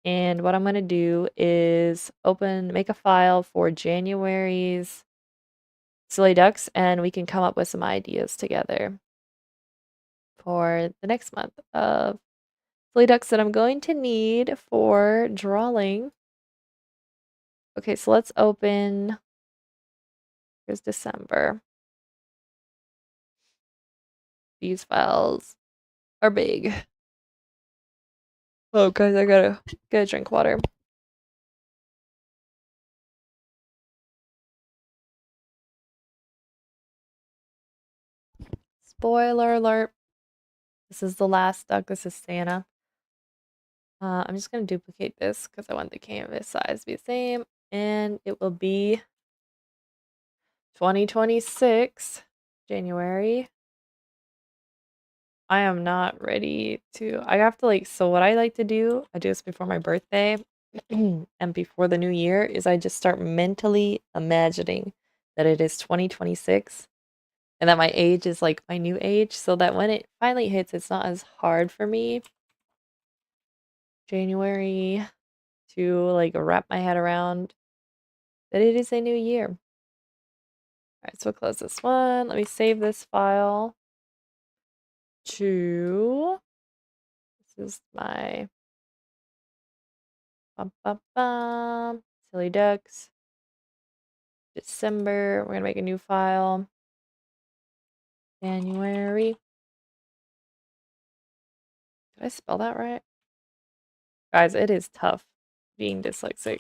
And what I'm gonna do is make a file for January's Silly Ducks, and we can come up with some ideas together for the next month of Silly Ducks that I'm going to need for drawing. Okay, so let's open, here's December. These files are big. Oh, guys, I gotta drink water. Spoiler alert. This is the last duck. This is Santa. I'm just gonna duplicate this because I want the canvas size to be the same. And it will be 2026, January. I am not ready to, I have to like, so what I like to do, I do this before my birthday and before the new year, is I just start mentally imagining that it is 2026 and that my age is like my new age, so that when it finally hits, it's not as hard for me, January, to like wrap my head around that it is a new year. All right, so we'll close this one. Let me save this file to, this is my Silly Ducks, December. We're gonna make a new file. January. Did I spell that right? Guys, it is tough being dyslexic.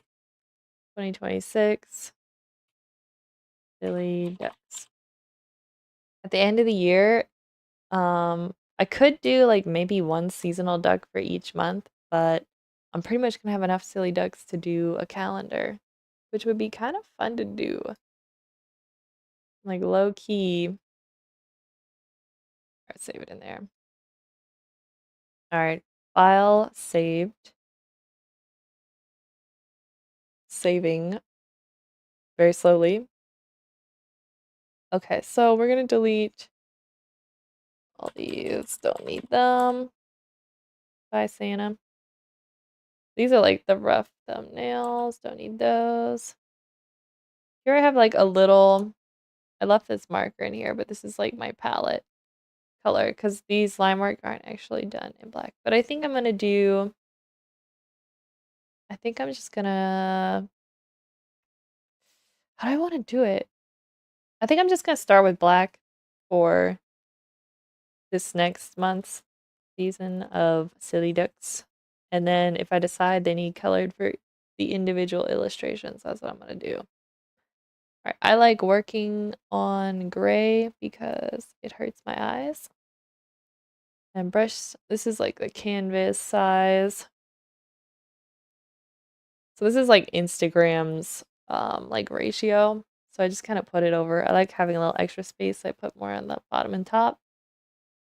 2026. Silly Ducks. At the end of the year, I could do like maybe one seasonal duck for each month, but I'm pretty much gonna have enough Silly Ducks to do a calendar, which would be kind of fun to do. Like low key. All right, save it in there. All right, file saved. Saving very slowly. Okay, so we're gonna delete all these, don't need them. by Santa. These are like the rough thumbnails. Don't need those. Here I have like a little, I left this marker in here, but this is like my palette color because these line work aren't actually done in black. But I think I'm gonna do, I think I'm just gonna, how do I want to do it? I think I'm just gonna start with black for this next month's season of Silly Ducks. And then if I decide they need colored for the individual illustrations, that's what I'm gonna do. Alright, I like working on gray because it hurts my eyes. And brush, this is like the canvas size. So this is like Instagram's like ratio. So I just kind of put it over. I like having a little extra space, so I put more on the bottom and top.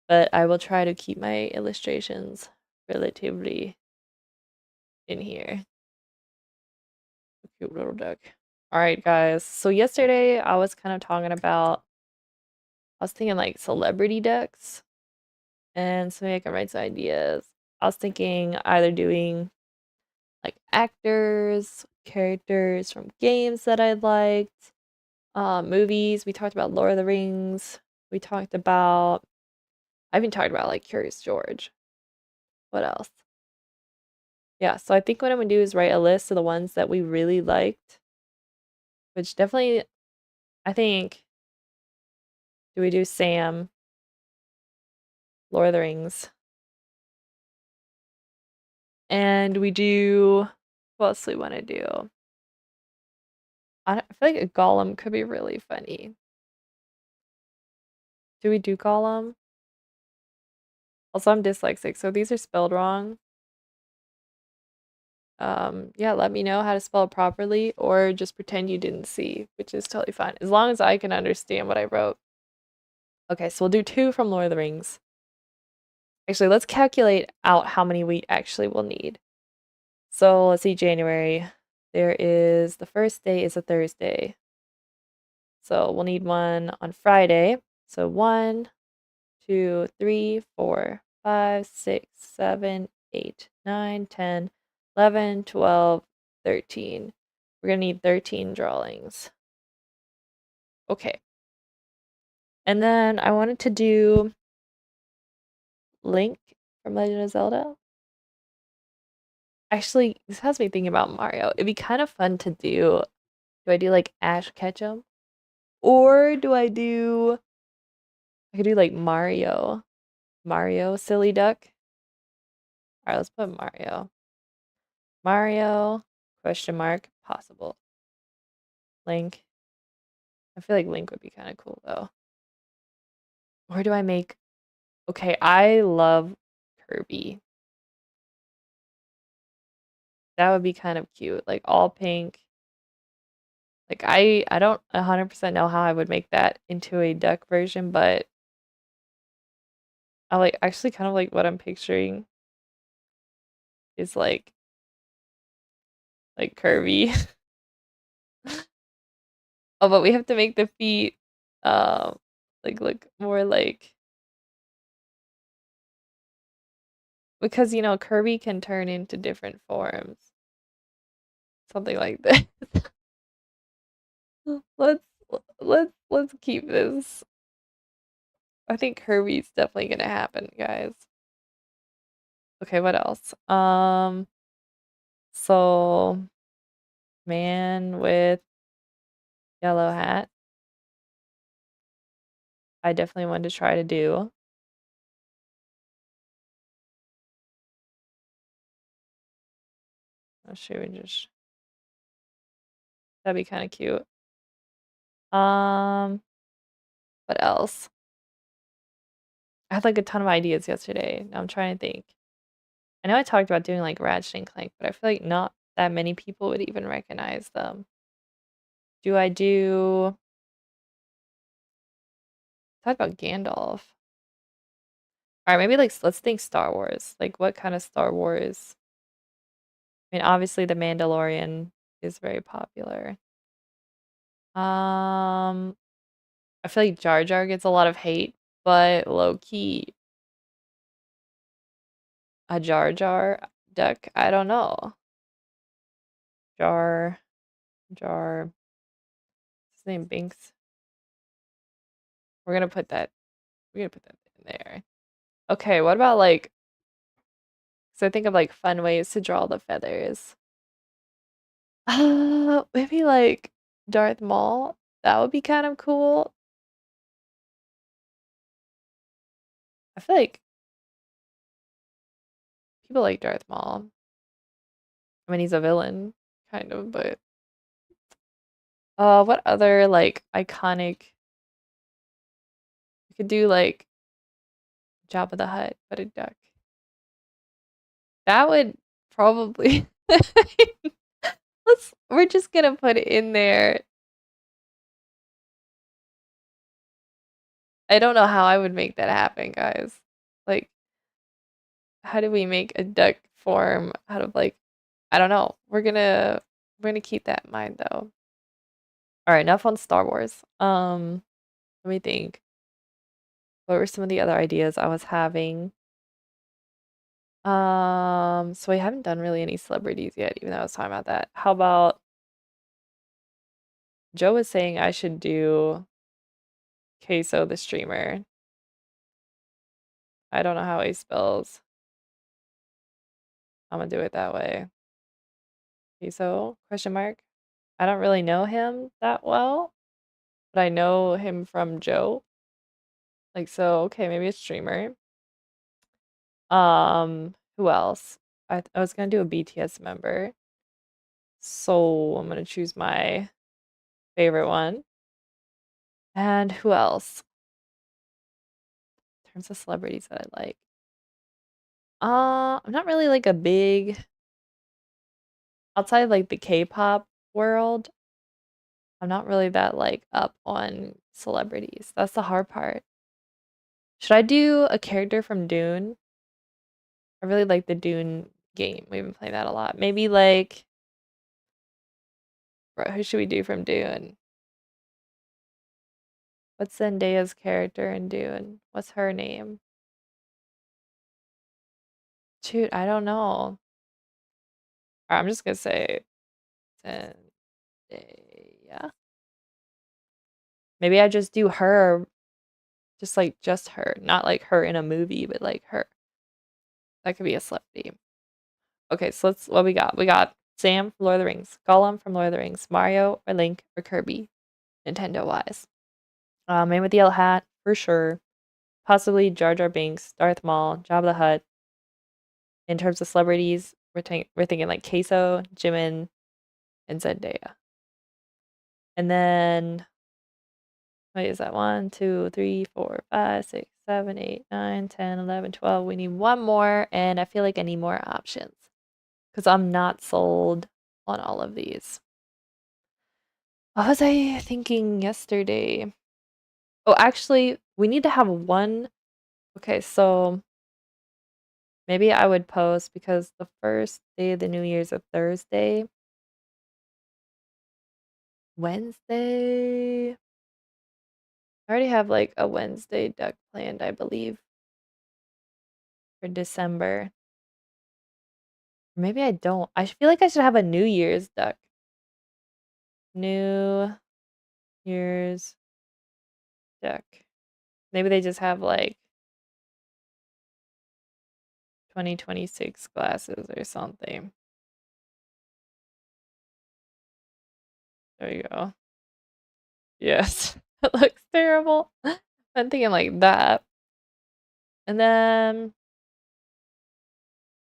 But I will try to keep my illustrations relatively in here. Cute little duck. All right, guys. So yesterday I was kind of talking about, I was thinking like celebrity ducks, and so maybe I can write some ideas. I was thinking either doing like actors, characters from games that I liked, movies. We talked about Lord of the Rings. We talked about, I even talked about like Curious George. What else? Yeah, so I think what I'm gonna do is write a list of the ones that we really liked, which definitely, I think, do we do Sam, Lord of the Rings, and we do, what else do we want to do? I feel like a Gollum could be really funny. Do we do Gollum? Also, I'm dyslexic, so these are spelled wrong. Yeah, let me know how to spell it properly, or just pretend you didn't see, which is totally fine, as long as I can understand what I wrote. Okay, so we'll do 2 from Lord of the Rings. Actually, let's calculate out how many we actually will need. So let's see, January. There is, the first day is a Thursday. So we'll need one on Friday. So 1, 2, 3, 4, 5, 6, 7, 8, 9, 10, 11, 12, 13. We're gonna need 13 drawings. Okay. And then I wanted to do Link from Legend of Zelda. Actually, this has me thinking about Mario. It'd be kind of fun to do. Do I do like Ash Ketchum? Or do I could do like Mario. Mario, silly duck. Alright, let's put Mario. Mario, question mark, possible. Link. I feel like Link would be kind of cool though. Or do I make, okay, I love Kirby. That would be kind of cute. Like all pink. Like I don't 100% know how I would make that into a duck version, but I like actually kind of like what I'm picturing is like Kirby. Oh, but we have to make the feet like look more like, because Kirby can turn into different forms. Something like that. Let's let's keep this. I think Kirby's definitely gonna happen, guys. Okay, what else? So man with yellow hat. I definitely wanted to try to do. Oh, should we just, that'd be kind of cute. Um, what else? I had like a ton of ideas yesterday. Now I'm trying to think. I know I talked about doing like Ratchet and Clank, but I feel like not that many people would even recognize them. Do I do talk about Gandalf? All right, maybe like let's think Star Wars. Like what kind of Star Wars? I mean, obviously The Mandalorian is very popular. Um, I feel like Jar Jar gets a lot of hate, but low key, A Jar Jar duck? I don't know. Jar, Jar. His name Binks. We're gonna put that. We're gonna put that in there. Okay, what about like? So I think of like fun ways to draw the feathers. Maybe like Darth Maul. That would be kind of cool. I feel like people like Darth Maul. I mean, he's a villain, kind of, but what other like iconic? We could do like Jabba the Hutt, but a duck. That would probably we're just gonna put it in there. I don't know how I would make that happen, guys. Like, how do we make a duck form out of like I don't know. We're gonna keep that in mind though. All right, enough on Star Wars. Let me think. What were some of the other ideas I was having? So we haven't done really any celebrities yet, even though I was talking about that. How about Joe was saying I should do Queso the streamer. I don't know how he spells. I'm gonna do it that way. Queso? Question mark. I don't really know him that well, but I know him from Joe. Like so, okay, maybe a streamer. Who else? I was gonna do a BTS member. So I'm gonna choose my favorite one. And who else? In terms of celebrities that I like. I'm not really like a big outside of like the K-pop world. I'm not really that like up on celebrities. That's the hard part. Should I do a character from Dune? I really like the Dune game. We've been playing that a lot. Maybe like who should we do from Dune? What's Zendaya's character in Dune? What's her name? Shoot, I don't know. I'm just gonna say Zendaya. Maybe I just do her, just her, not like her in a movie, but like her. That could be a celebrity. Okay, so let's what we got. We got Sam from Lord of the Rings, Gollum from Lord of the Rings, Mario or Link or Kirby, Nintendo wise. Man with the Yellow Hat for sure. Possibly Jar Jar Binks, Darth Maul, Jabba the Hutt. In terms of celebrities, we're thinking like Queso, Jimin, and Zendaya. And then wait, is that 1, 2, 3, 4, 5, 6, 7, 8, 9, 10, 11, 12? We need one more, and I feel like I need more options because I'm not sold on all of these. What was I thinking yesterday? Oh, actually, we need to have one. Okay, so maybe I would post because the first day of the new year is a Thursday. Wednesday. I already have like a Wednesday duck planned, I believe, for December. Maybe I don't. I feel like I should have a New Year's duck. New Year's duck. Maybe they just have like 2026 glasses or something. There you go. Yes. It looks terrible. I'm thinking like that. And then,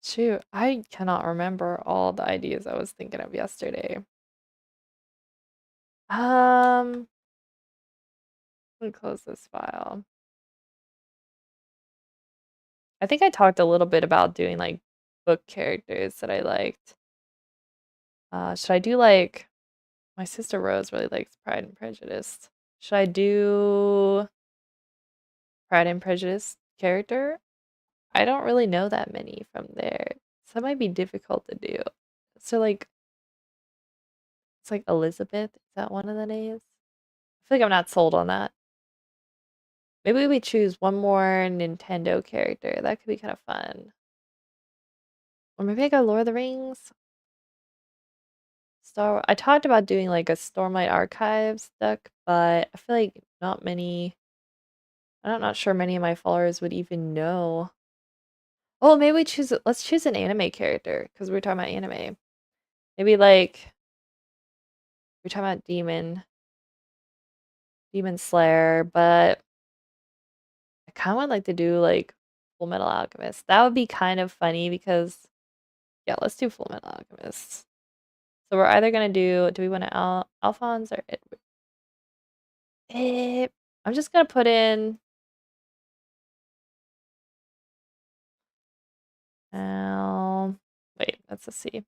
shoot, I cannot remember all the ideas I was thinking of yesterday. Let me close this file. I think I talked a little bit about doing like book characters that I liked. Should I do like my sister Rose really likes Pride and Prejudice. Should I do Pride and Prejudice character? I don't really know that many from there. So that might be difficult to do. So like it's like Elizabeth. Is that one of the names? I feel like I'm not sold on that. Maybe we choose one more Nintendo character. That could be kind of fun. Or maybe I go Lord of the Rings. I talked about doing like a Stormlight Archives deck, but I feel like not many. I'm not sure many of my followers would even know. Oh, maybe let's choose an anime character because we're talking about anime. Maybe like we're talking about Demon Slayer, but I kind of would like to do like Full Metal Alchemist. That would be kind of funny because yeah, let's do Full Metal Alchemist. So we're either gonna do we want to Alphonse or Edward? I'm just gonna put in Al. Wait, that's a C.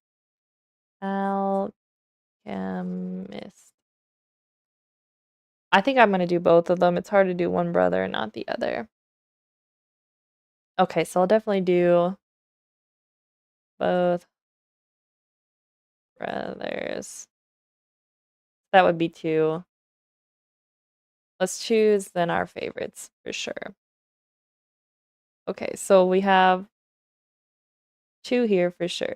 Alchemist. I think I'm gonna do both of them. It's hard to do one brother and not the other. Okay, so I'll definitely do both brothers. That would be two. Let's choose then our favorites for sure. Okay, so we have two here for sure.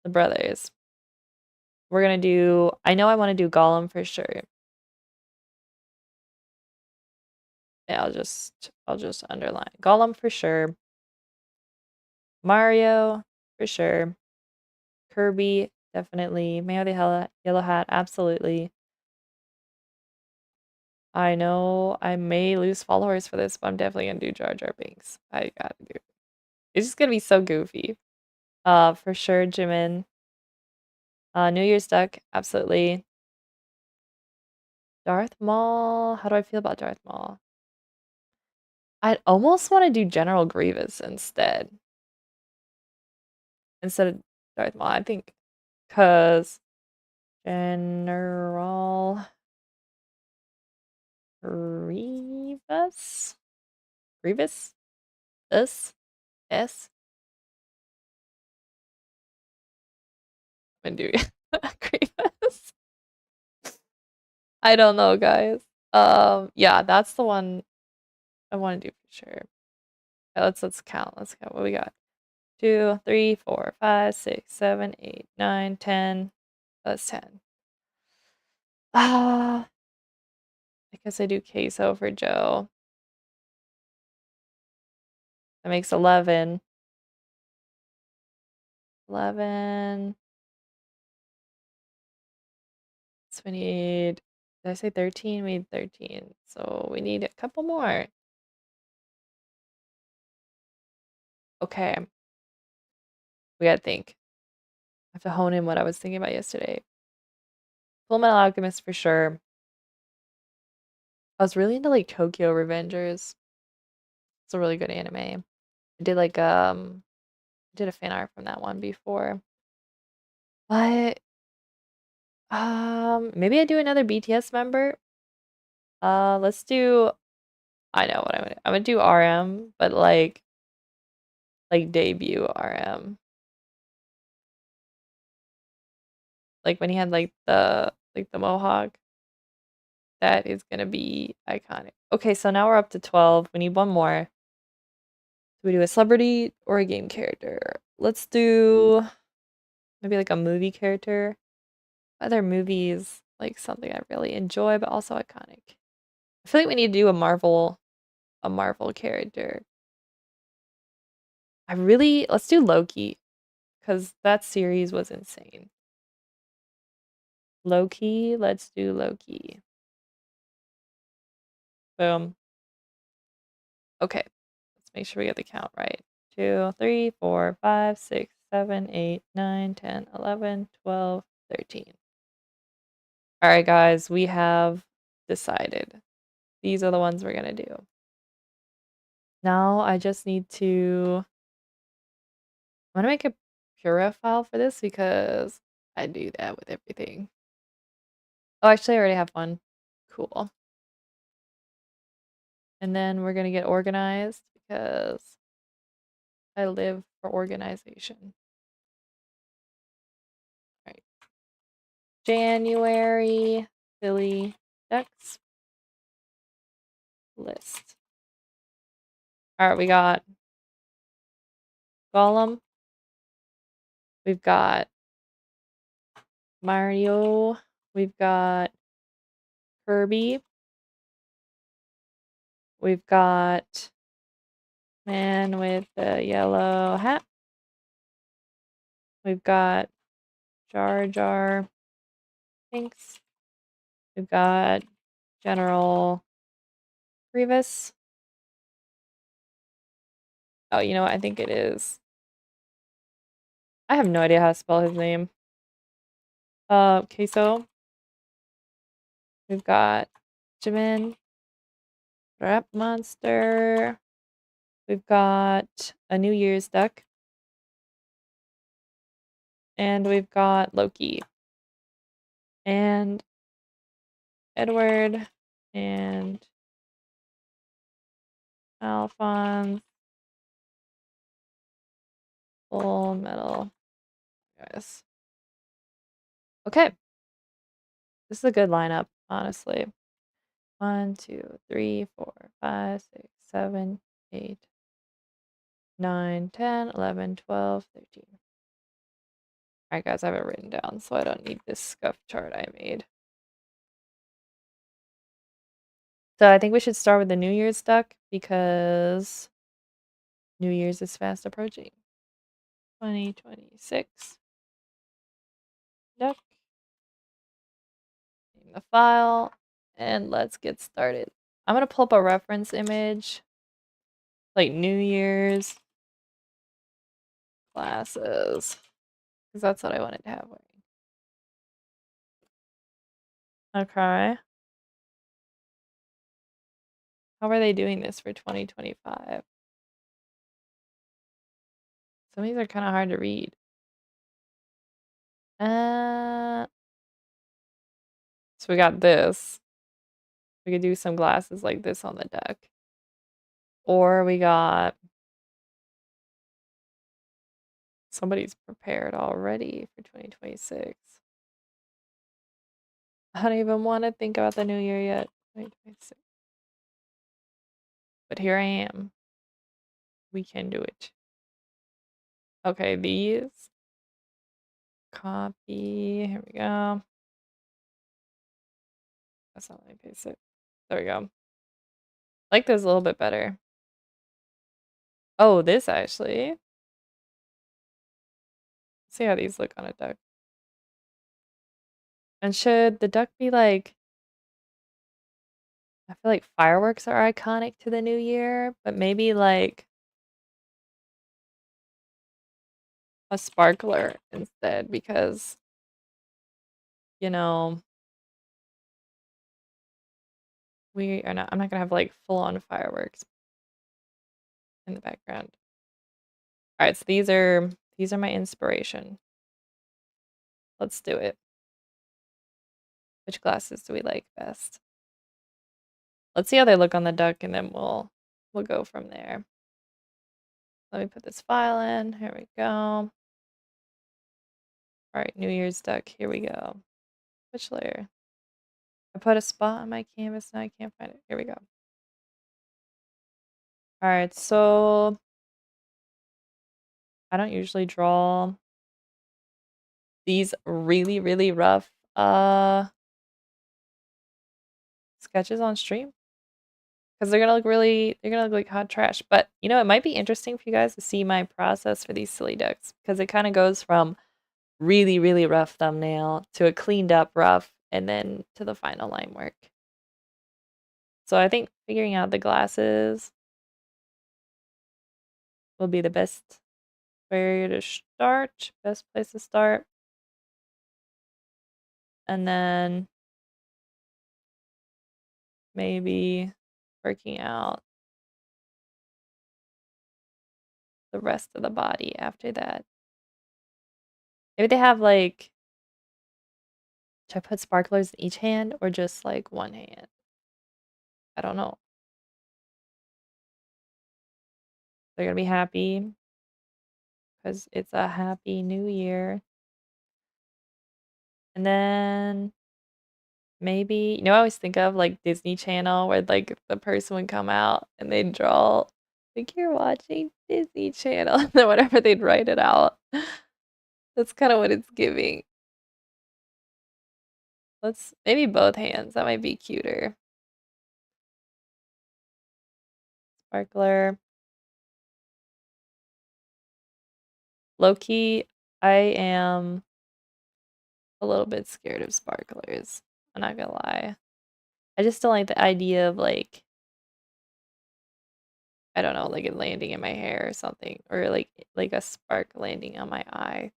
The brothers. We're gonna do, I know I want to do Gollum for sure. Yeah, I'll just underline Gollum for sure. Mario for sure. Kirby definitely. Mayo the Yellow Hat absolutely. I know I may lose followers for this, but I'm definitely gonna do Jar Jar Binks. I gotta do it. It's just gonna be so goofy. For sure, Jimin. New Year's Duck, absolutely. Darth Maul. How do I feel about Darth Maul? I'd almost want to do General Grievous instead of Darth Maul. I think because General Grievous, S. I'm gonna do Grievous. I don't know, guys. Yeah, that's the one I want to do for sure. Okay, let's count. Let's count what we got. 2, 3, 4, 5, 6, 7, 8, 9, 10. That's 10. Ah, I guess I do queso for Joe. That makes 11. 11. So we need, did I say 13? We need 13. So we need a couple more. Okay. We gotta think. I have to hone in what I was thinking about yesterday. Full Metal Alchemist for sure. I was really into like Tokyo Revengers. It's a really good anime. I did like did a fan art from that one before. But maybe I do another BTS member. Let's do, I know what I'm gonna do RM, but like debut RM. Like when he had like the mohawk. That is gonna be iconic. Okay, so now we're up to 12. We need one more. Do we do a celebrity or a game character? Let's do maybe like a movie character. Other movies, like something I really enjoy, but also iconic. I feel like we need to do a Marvel character. Let's do Loki, because that series was insane. Loki, let's do Loki. Boom. Okay, let's make sure we get the count right. 2, 3, 4, 5, 6, 7, 8, 9, 10, 11, 12, 13. All right, guys, we have decided. These are the ones we're gonna do. Now I just need to, I'm gonna make a Pura file for this because I do that with everything. Oh, actually, I already have one. Cool. And then we're gonna get organized because I live for organization. All right. January, Philly, Ducks list. All right, we got Gollum. We've got Mario. We've got Kirby. We've got man with the yellow hat. We've got Jar Jar Binks. We've got General Grievous. Oh, you know what? I think it is. I have no idea how to spell his name. Queso. We've got Jimin. Rap Monster. We've got a New Year's duck. And we've got Loki. And Edward. And Alphonse. Full Metal. Guys. Okay. This is a good lineup, honestly. 1, 2, 3, 4, 5, 6, 7, 8, 9, 10, 11, 12, 13. Alright, guys, I have it written down, so I don't need this scuff chart I made. So I think we should start with the New Year's duck because New Year's is fast approaching. 2026. Duck. Name the file. And let's get started. I'm going to pull up a reference image. Like New Year's glasses. Because that's what I wanted to have wearing. Okay. How are they doing this for 2025? Some of these are kind of hard to read. So we got this. We could do some glasses like this on the deck. Or we got somebody's prepared already for 2026. I don't even want to think about the new year yet. 2026. But here I am. We can do it. Okay, these. Copy. Here we go. That's not let me paste it. There we go. I like this a little bit better. Oh, this actually. See how these look on a duck. And should the duck be like, I feel like fireworks are iconic to the new year, but maybe like a sparkler instead because, you know, I'm not gonna have like full on fireworks in the background. All right, so these are my inspiration. Let's do it. Which glasses do we like best? Let's see how they look on the duck and then we'll go from there. Let me put this file in. Here we go. All right, New Year's duck. Here we go. Which layer? I put a spot on my canvas and I can't find it. Here we go. All right, so I don't usually draw these really, really rough sketches on stream because they're gonna look like hot trash. But you know, it might be interesting for you guys to see my process for these silly ducks because it kind of goes from really, really rough thumbnail to a cleaned up rough and then to the final line work. So I think figuring out the glasses will be the best way to start, best place to start. And then maybe working out the rest of the body after that. Maybe they have like, should I put sparklers in each hand or just like one hand? I don't know. They're gonna be happy because it's a happy new year. And then maybe, you know, I always think of like Disney Channel where like the person would come out and they'd draw Like you're watching Disney Channel, and then whatever they'd write it out. That's kind of what it's giving. Let's maybe both hands. That might be cuter. Sparkler. Low key, I am a little bit scared of sparklers. I'm not gonna lie. I just don't like the idea of like, I don't know, like it landing in my hair or something, or like a spark landing on my eye.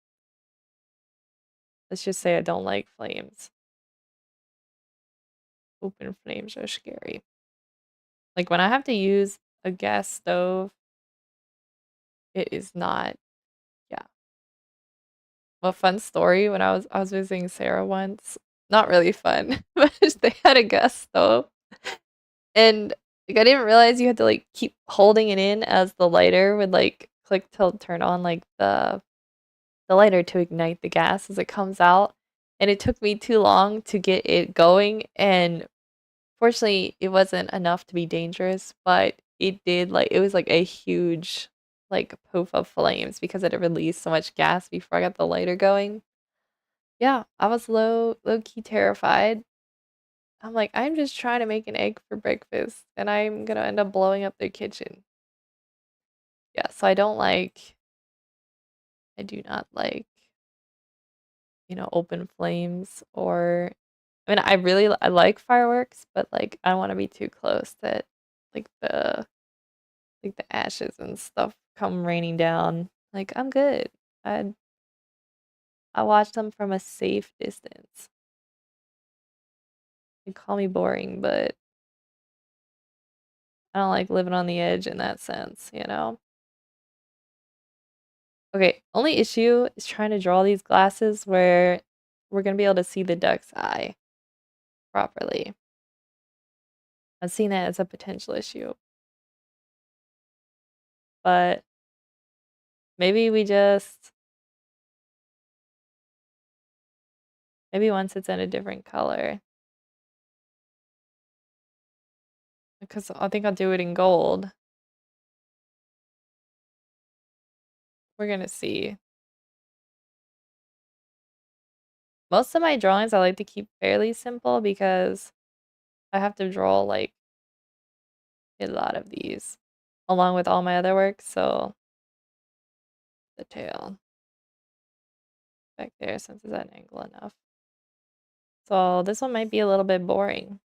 Let's just say I don't like flames. Open flames are scary. Like when I have to use a gas stove, it is not, yeah. A fun story when I was visiting Sarah once. Not really fun, but they had a gas stove. And like I didn't realize you had to like keep holding it in as the lighter would like click to turn on like the lighter to ignite the gas as it comes out. And it took me too long to get it going, and fortunately it wasn't enough to be dangerous, but it did like it was like a huge like poof of flames because it had released so much gas before I got the lighter going. Yeah, I was low key terrified. I'm like, I'm just trying to make an egg for breakfast and I'm gonna end up blowing up their kitchen. Yeah, so I do not like, open flames or I mean, I like fireworks, but like I don't want to be too close that like the ashes and stuff come raining down. Like I'm good. I I watch them from a safe distance. You call me boring, but I don't like living on the edge in that sense. Okay, only issue is trying to draw these glasses where we're gonna be able to see the duck's eye properly. I've seen that as a potential issue, but maybe we just maybe once it's in a different color, because I think I'll do it in gold. We're gonna see. Most of my drawings I like to keep fairly simple because I have to draw like a lot of these along with all my other work, so the tail back there since it's at an angle enough. So this one might be a little bit boring.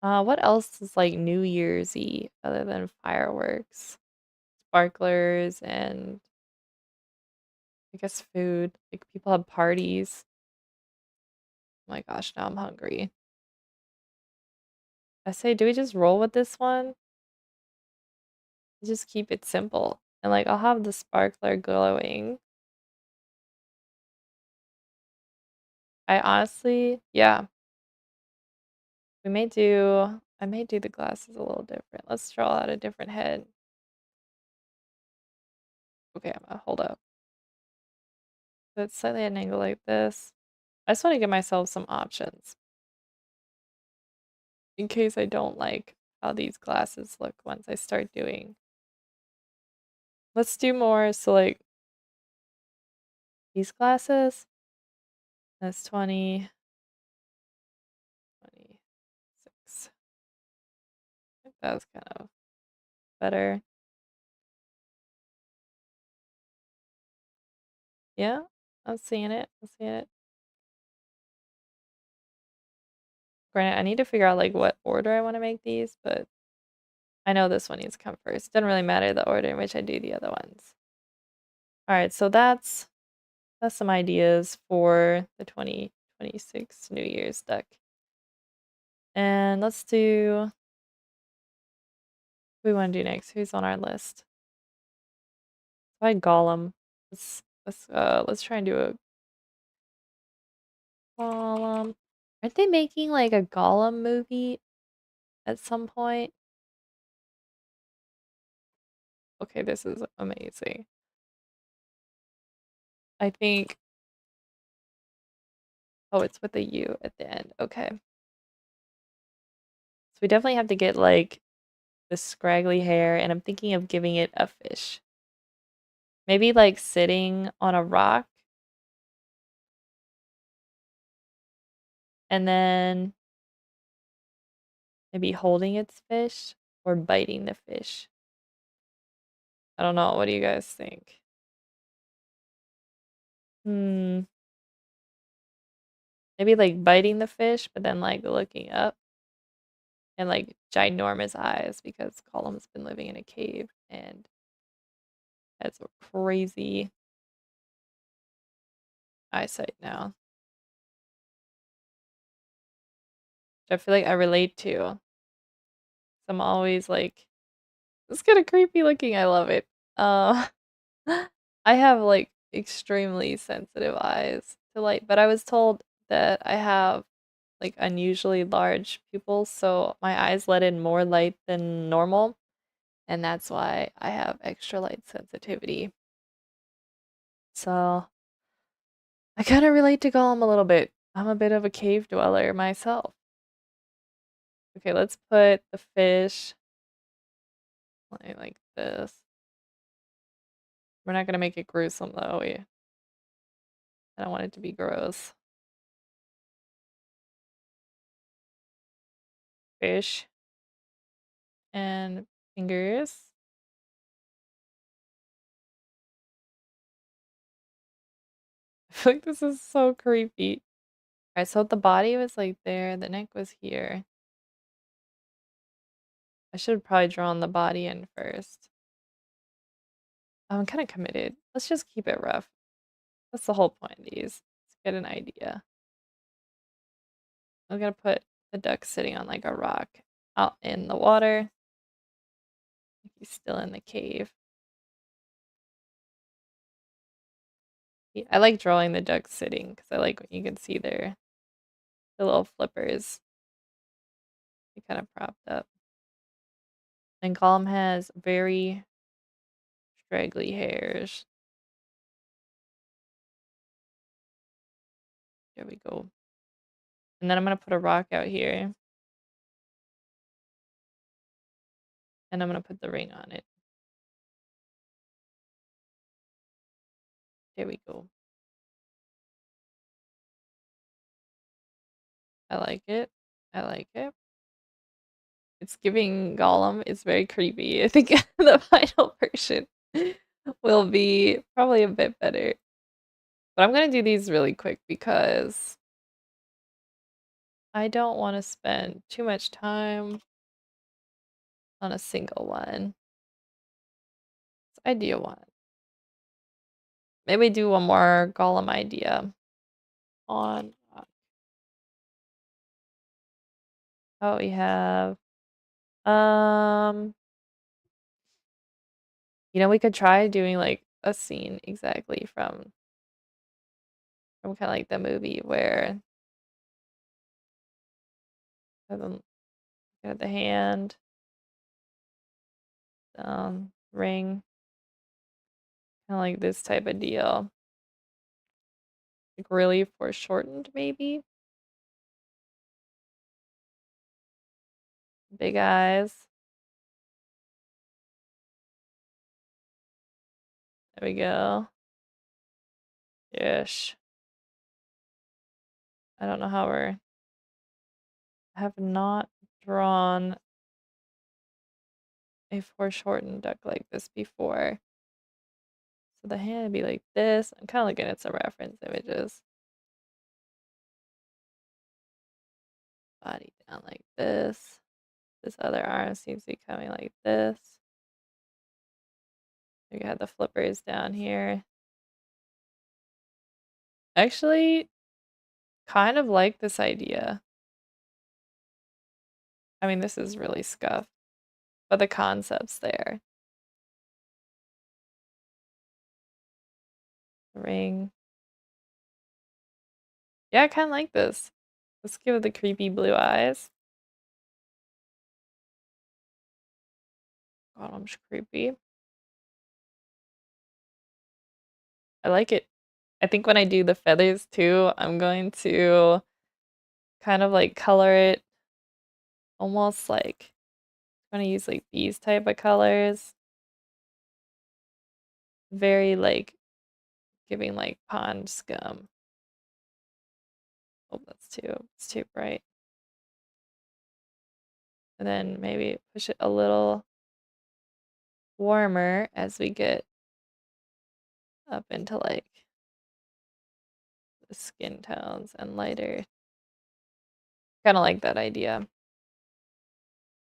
What else is like New Year's-y other than fireworks, sparklers, and I guess food? Like people have parties. Oh my gosh, now I'm hungry. I say, do we just roll with this one? Just keep it simple. And like I'll have the sparkler glowing. I honestly, yeah, I may do the glasses a little different. Let's draw out a different head. Okay, I'm gonna hold up. So it's slightly at an angle like this. I just want to give myself some options in case I don't like how these glasses look once I start doing. Let's do more. So like these glasses, that's 20, 26. I think that's kind of better. Yeah, I'm seeing it. I'm seeing it. Granted, I need to figure out like what order I want to make these, but I know this one needs to come first. Doesn't really matter the order in which I do the other ones. All right, so that's some ideas for the 2026 New Year's deck. And let's do who we want to do next. Who's on our list? Try Gollum. Let's try and do a Gollum. Aren't they making like a Gollum movie at some point? Okay, this is amazing. I think oh, it's with a U at the end. Okay. we definitely have to get like the scraggly hair, and I'm thinking of giving it a fish. Maybe like sitting on a rock and then maybe holding its fish or biting the fish. I don't know. What do you guys think? Hmm. Maybe like biting the fish, but then like looking up and like ginormous eyes because Gollum's been living in a cave and has a crazy eyesight now. Which I feel like I relate to. I'm always like, it's kind of creepy looking. I love it. Uh, I have like extremely sensitive eyes to light, but I was told that I have like unusually large pupils, so my eyes let in more light than normal, and that's why I have extra light sensitivity. So I kind of relate to Gollum a little bit. I'm a bit of a cave dweller myself. Okay, let's put the fish like this. We're not gonna make it gruesome though. I don't want it to be gross. Fish and fingers. I feel like this is so creepy. Alright, so the body was like there, the neck was here. I should have probably drawn the body in first. I'm kind of committed. Let's just keep it rough. That's the whole point of these. Let's get an idea. I'm gonna put the duck sitting on like a rock out in the water. He's still in the cave. I like drawing the ducks sitting because I like when you can see the little flippers. They kind of propped up. And Gollum has very straggly hairs. There we go. And then I'm gonna put a rock out here. And I'm gonna put the ring on it. There we go. I like it. I like it. It's giving Gollum. It's very creepy. I think the final version will be probably a bit better. But I'm gonna do these really quick because I don't want to spend too much time on a single one. It's idea one. Maybe do one more Gollum idea on. Oh, we have. Um, we could try doing like a scene exactly from kind of like the movie where um, got the hand, ring, kind of like this type of deal. Like really foreshortened, maybe. Big eyes. There we go. Ish. I don't know how I have not drawn a foreshortened duck like this before. So the hand would be like this. I'm kind of looking at some reference images. Body down like this. This other arm seems to be coming like this. We got the flippers down here. Actually, kind of like this idea. I mean, this is really scuffed, but the concept's there. Ring. Yeah, I kind of like this. Let's give it the creepy blue eyes. God, I'm creepy. I like it. I think when I do the feathers too, I'm going to kind of like color it almost like I'm gonna use like these type of colors. Very like giving like pond scum. Oh, it's too bright. And then maybe push it a little warmer as we get up into like the skin tones and lighter. Kind of like that idea.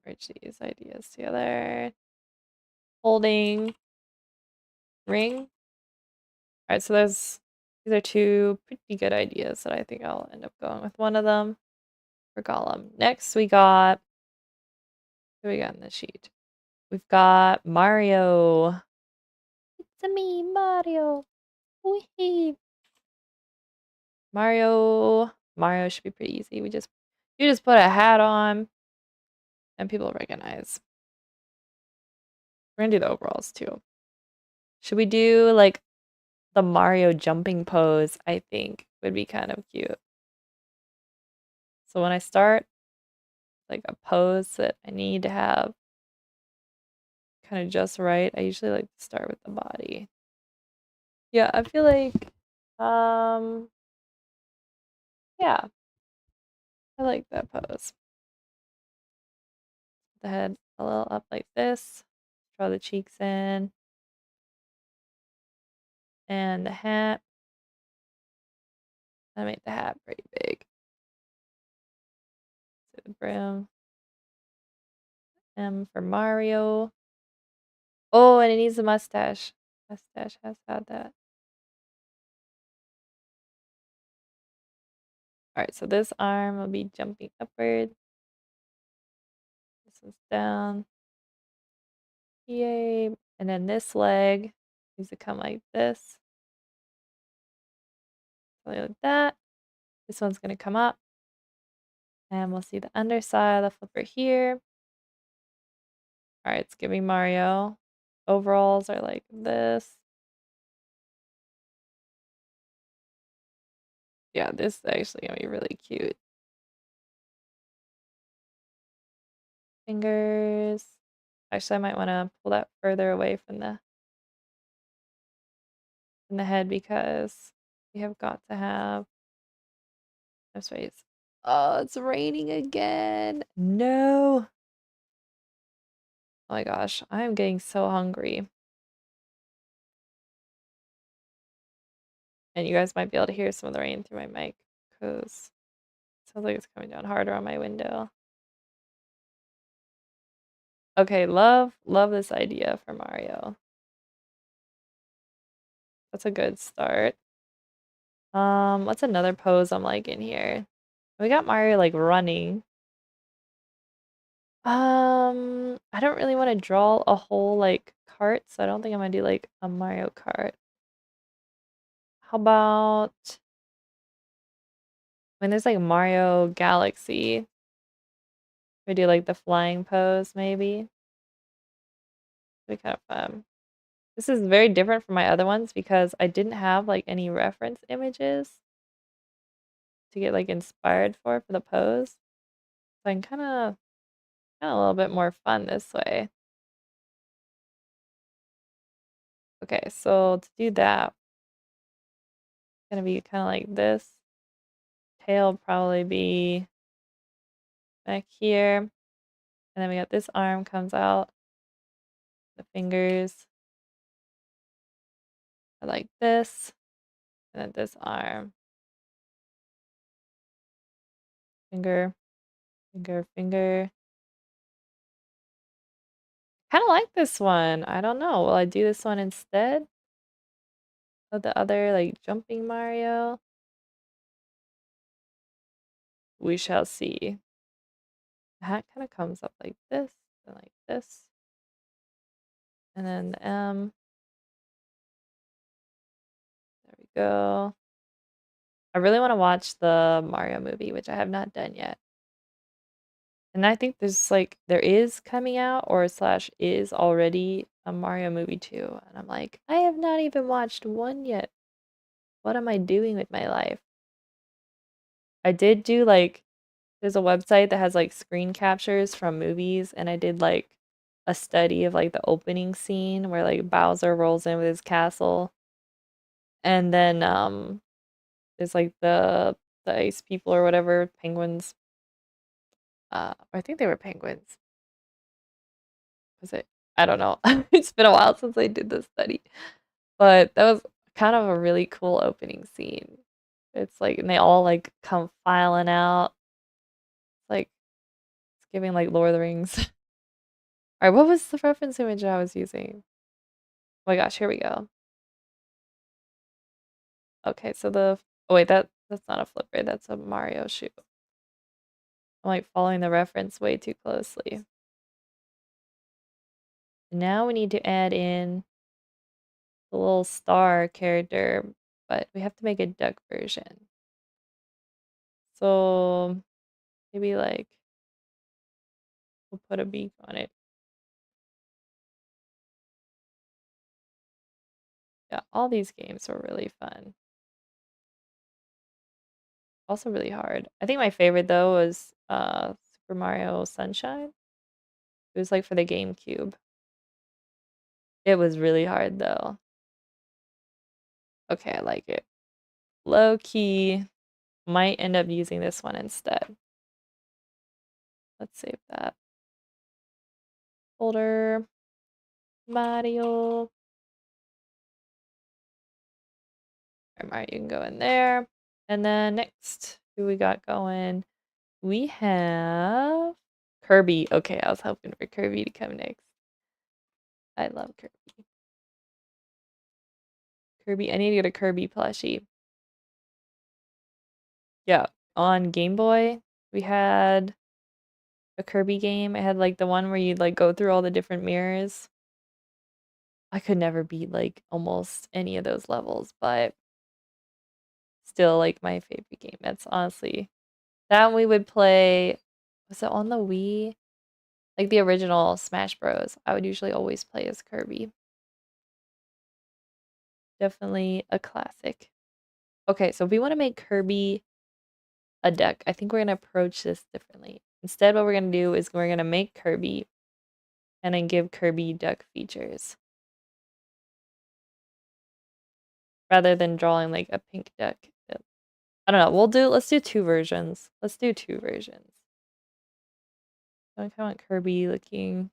Merge these ideas together. Holding ring. All right, so these are two pretty good ideas that I think I'll end up going with one of them for Gollum. Next, we got who we got in the sheet? We've got Mario. It's a me, Mario. Wee. Mario should be pretty easy. You just put a hat on and people recognize. We're gonna do the overalls too. Should we do like the Mario jumping pose? I think would be kind of cute. So when I start like a pose that I need to have kind of just right, I usually like to start with the body. Yeah, I feel like yeah, I like that pose. The head a little up like this. Draw the cheeks in. And the hat. I made the hat pretty big. So the brim. M for Mario. Oh, and it needs a mustache. Mustache has had that. Alright, so this arm will be jumping upward. This one's down. Yay. And then this leg needs to come like this. Like that. This one's going to come up. And we'll see the underside of the flipper here. Alright, it's giving Mario. Overalls are like this. Yeah, this is actually going to be really cute. Fingers. Actually, I might want to pull that further away from the head because we have got to have no space. Oh, it's raining again. No. Oh my gosh, I am getting so hungry. And you guys might be able to hear some of the rain through my mic because it sounds like it's coming down harder on my window. Okay, love this idea for Mario. That's a good start. What's another pose I'm like in here? We got Mario like running. I don't really want to draw a whole like cart, so I don't think I'm gonna do like a Mario Kart. How about when there's like Mario Galaxy? We do like the flying pose, maybe. Be kind of fun. This is very different from my other ones because I didn't have like any reference images to get like inspired for the pose. So I'm kind of a little bit more fun this way. Okay, so to do that, it's gonna be kind of like this. Tail probably be back here. And then we got this arm comes out. The fingers are like this. And then this arm. Finger, finger, finger. Kind of like this one. I don't know. Will I do this one instead of the other like jumping Mario? We shall see. The hat kind of comes up like this and like this. And then the M. There we go. I really want to watch the Mario movie, which I have not done yet. And I think there is coming out or slash is already a Mario movie too. And I'm like, I have not even watched one yet. What am I doing with my life? I did do like there's a website that has like screen captures from movies, and I did like a study of like the opening scene where like Bowser rolls in with his castle, and then there's like the ice people or whatever, penguins. I think they were penguins. Was it? I don't know. It's been a while since I did this study. But that was kind of a really cool opening scene. It's like, and they all like come filing out. Like, it's giving like Lord of the Rings. All right, what was the reference image I was using? Oh my gosh, here we go. Okay, so oh wait, that's not a flipper, that's a Mario shoe. I'm like following the reference way too closely. Now we need to add in the little star character, but we have to make a duck version. So maybe like we'll put a beak on it. Yeah, all these games were really fun. Also really hard. I think my favorite though was Super Mario Sunshine. It was like for the GameCube. It was really hard though. Okay, I like it. Low key, might end up using this one instead. Let's save that. Folder, Mario. Alright, Mario, you can go in there. And then next, who we got going? We have Kirby. Okay, I was hoping for Kirby to come next. I love Kirby. Kirby, I need to get a Kirby plushie. Yeah, on Game Boy, we had a Kirby game. It had like the one where you'd like go through all the different mirrors. I could never beat like almost any of those levels, but still like my favorite game. That's honestly that we would play. Was it on the Wii? Like the original Smash Bros. I would usually always play as Kirby. Definitely a classic. Okay, so if we want to make Kirby a duck, I think we're gonna approach this differently. Instead, what we're gonna do is we're gonna make Kirby and then give Kirby duck features rather than drawing like a pink duck. I don't know. Let's do two versions. Let's do two versions. I kind of want Kirby looking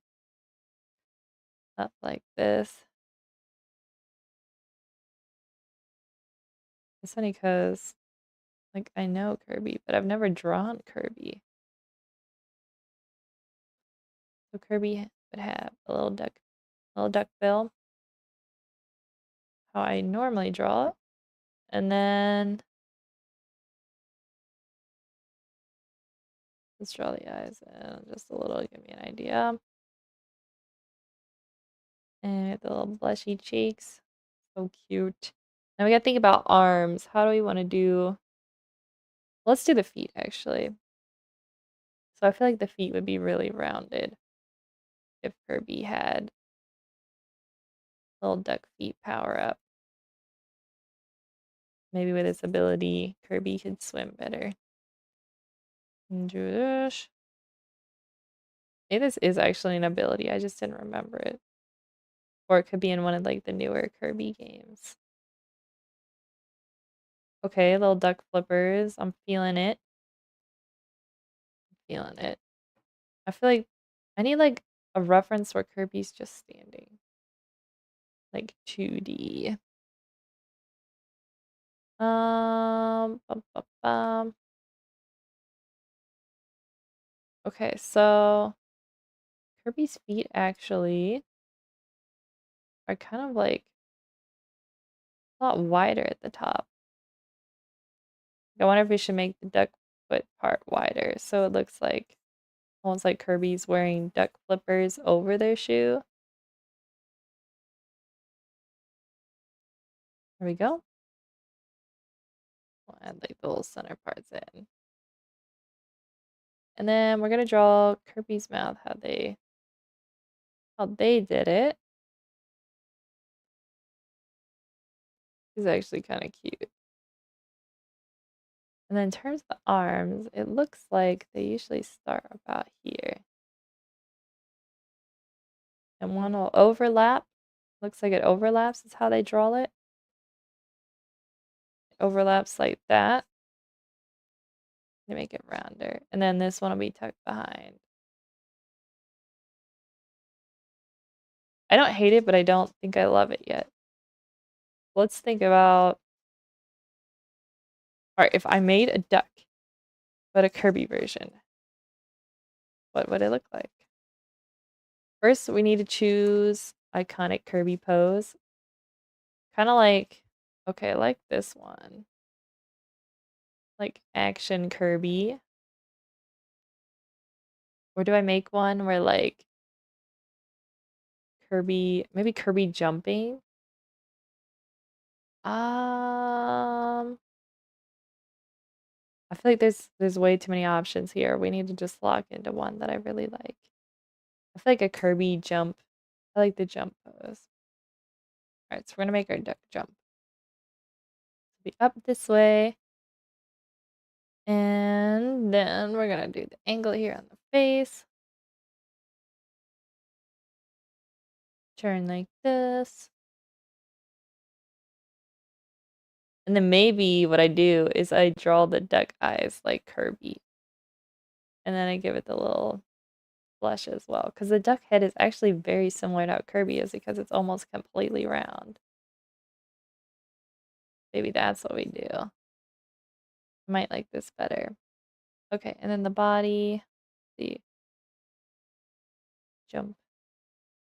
up like this. It's funny because like I know Kirby, but I've never drawn Kirby. So Kirby would have a little duck bill, how I normally draw it. And then let's draw the eyes in just a little, give me an idea. And the little blushy cheeks. So cute. Now we gotta think about arms. How do we want to do? Let's do the feet actually. So I feel like the feet would be really rounded if Kirby had little duck feet power up. Maybe with his ability, Kirby could swim better. And do this. Maybe this is actually an ability. I just didn't remember it. Or it could be in one of like the newer Kirby games. Okay, little duck flippers. I'm feeling it. Feeling it. I feel like I need like a reference where Kirby's just standing. Like 2D. Bum, bum, bum. Okay, so Kirby's feet actually are kind of like a lot wider at the top. I wonder if we should make the duck foot part wider so it looks like almost like Kirby's wearing duck flippers over their shoe. There we go. We'll add like the little center parts in. And then we're gonna draw Kirby's mouth, how they did it. He's actually kind of cute. And then in terms of the arms, it looks like they usually start about here. And one will overlap. Looks like it overlaps is how they draw it. It overlaps like that. To make it rounder. And then this one will be tucked behind. I don't hate it, but I don't think I love it yet. Let's think about, all right, if I made a duck, but a Kirby version, what would it look like? First, we need to choose iconic Kirby pose. Kind of like, okay, I like this one. Like action Kirby. Or do I make one where like Kirby, maybe Kirby jumping? I feel like there's way too many options here. We need to just lock into one that I really like. I feel like a Kirby jump. I like the jump pose. All right, so we're gonna make our duck jump. Be up this way. And then we're gonna do the angle here on the face. Turn like this. And then maybe what I do is I draw the duck eyes like Kirby. And then I give it the little blush as well. Because the duck head is actually very similar to how Kirby is because it's almost completely round. Maybe that's what we do. I might like this better. Okay, and then the body. See. Jump.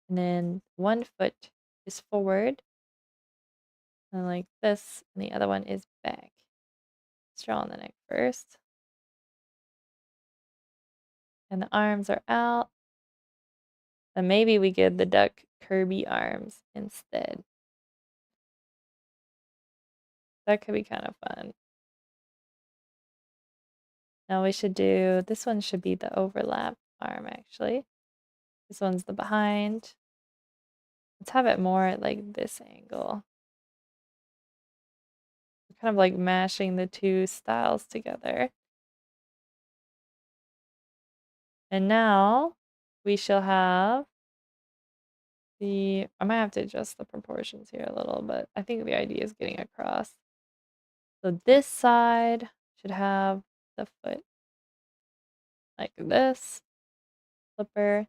And then one foot is forward. And like this. And the other one is back. Let's draw on the neck first. And the arms are out. And maybe we give the duck Kirby arms instead. That could be kind of fun. Now we should do, this one should be the overlap arm actually. This one's the behind. Let's have it more at like this angle. We're kind of like mashing the two styles together. And now we shall have I might have to adjust the proportions here a little, but I think the idea is getting across. So this side should have the foot like this, flipper,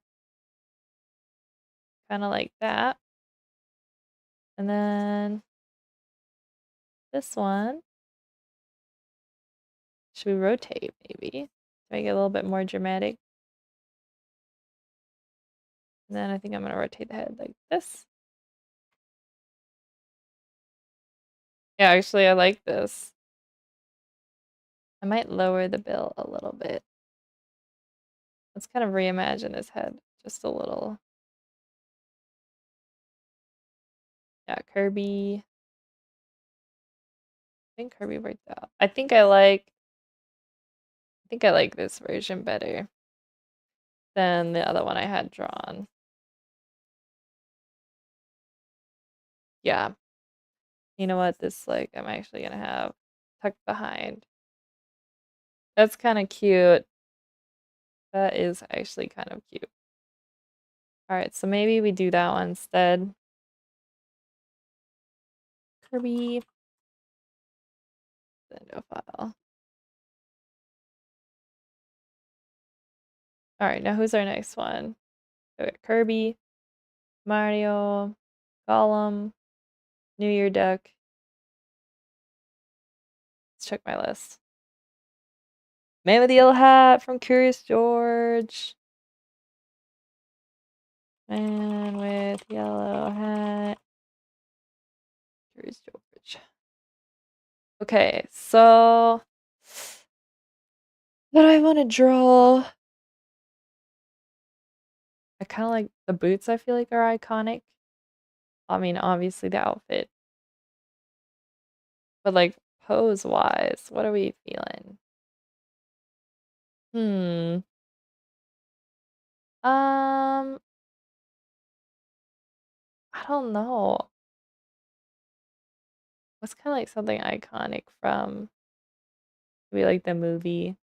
kind of like that. And then this one, should we rotate maybe to make it a little bit more dramatic? And then I think I'm going to rotate the head like this. Yeah, actually, I like this. I might lower the bill a little bit. Let's kind of reimagine his head just a little. Yeah, Kirby. I think Kirby worked out. I think I like this version better than the other one I had drawn. Yeah. You know what? This like I'm actually gonna have tucked behind. That's kind of cute. That is actually kind of cute. All right, so maybe we do that one instead. Kirby. Send file. All right, now who's our next one? Okay, Kirby, Mario, Gollum, New Year Duck. Let's check my list. Man with the Yellow Hat from Curious George. Man with Yellow Hat. Curious George. Okay, so what do I want to draw? I kind of like the boots, I feel like are iconic. I mean, obviously the outfit. But like pose wise, what are we feeling? Hmm. Um, I don't know. What's kind of like something iconic from We like the movie.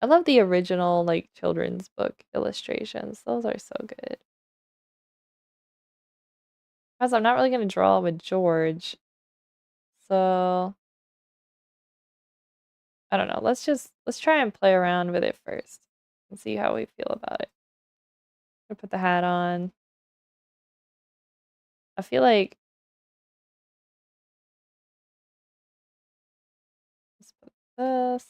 I love the original like children's book illustrations. Those are so good. Because I'm not really gonna draw with George, so I don't know. Let's try and play around with it first and see how we feel about it. I put the hat on. I feel like let's put this.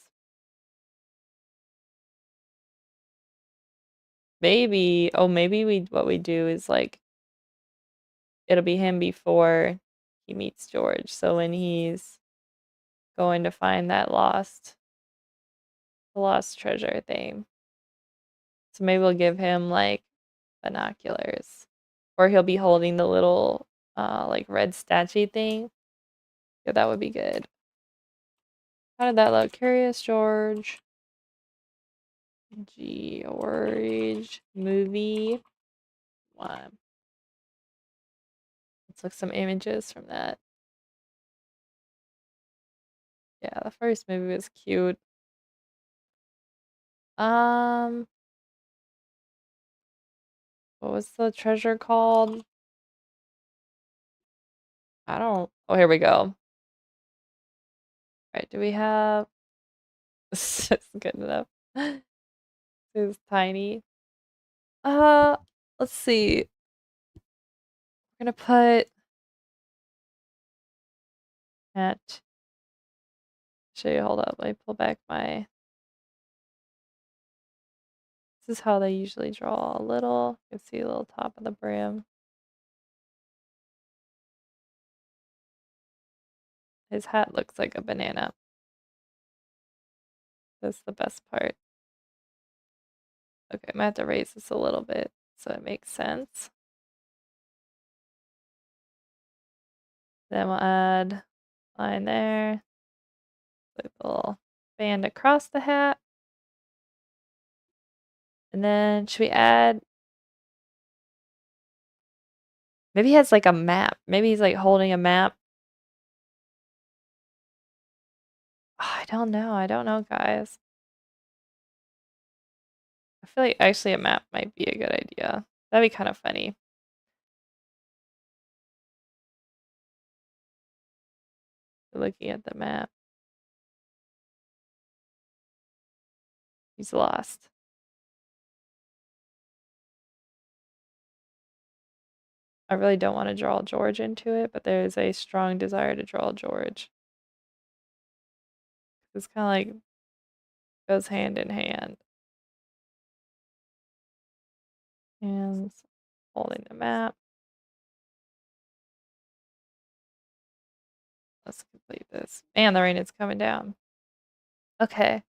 Maybe, oh, maybe what we do is like it'll be him before he meets George. So when he's going to find that lost treasure thing. So maybe we'll give him like binoculars. Or he'll be holding the little like red statue thing. Yeah, that would be good. How did that look? Curious George. George movie 1. Let's look some images from that. Yeah, the first movie was cute. Um, what was the treasure called? I don't. Oh, here we go. All right, do we have? This is good enough. It's tiny. Uh, let's see. We're gonna put at. Show you. Hold up. Let me pull back my. This is how they usually draw a little. You can see a little top of the brim. His hat looks like a banana. That's the best part. Okay, I'm gonna have to raise this a little bit so it makes sense. Then we'll add line there. Like a little band across the hat. And then should we add maybe he has like a map. Maybe he's like holding a map. Oh, I don't know. I don't know, guys. I feel like actually a map might be a good idea. That'd be kind of funny. Looking at the map. He's lost. I really don't want to draw George into it, but there is a strong desire to draw George. It's kind of like goes hand in hand. And holding the map. Let's complete this. And the rain is coming down. Okay.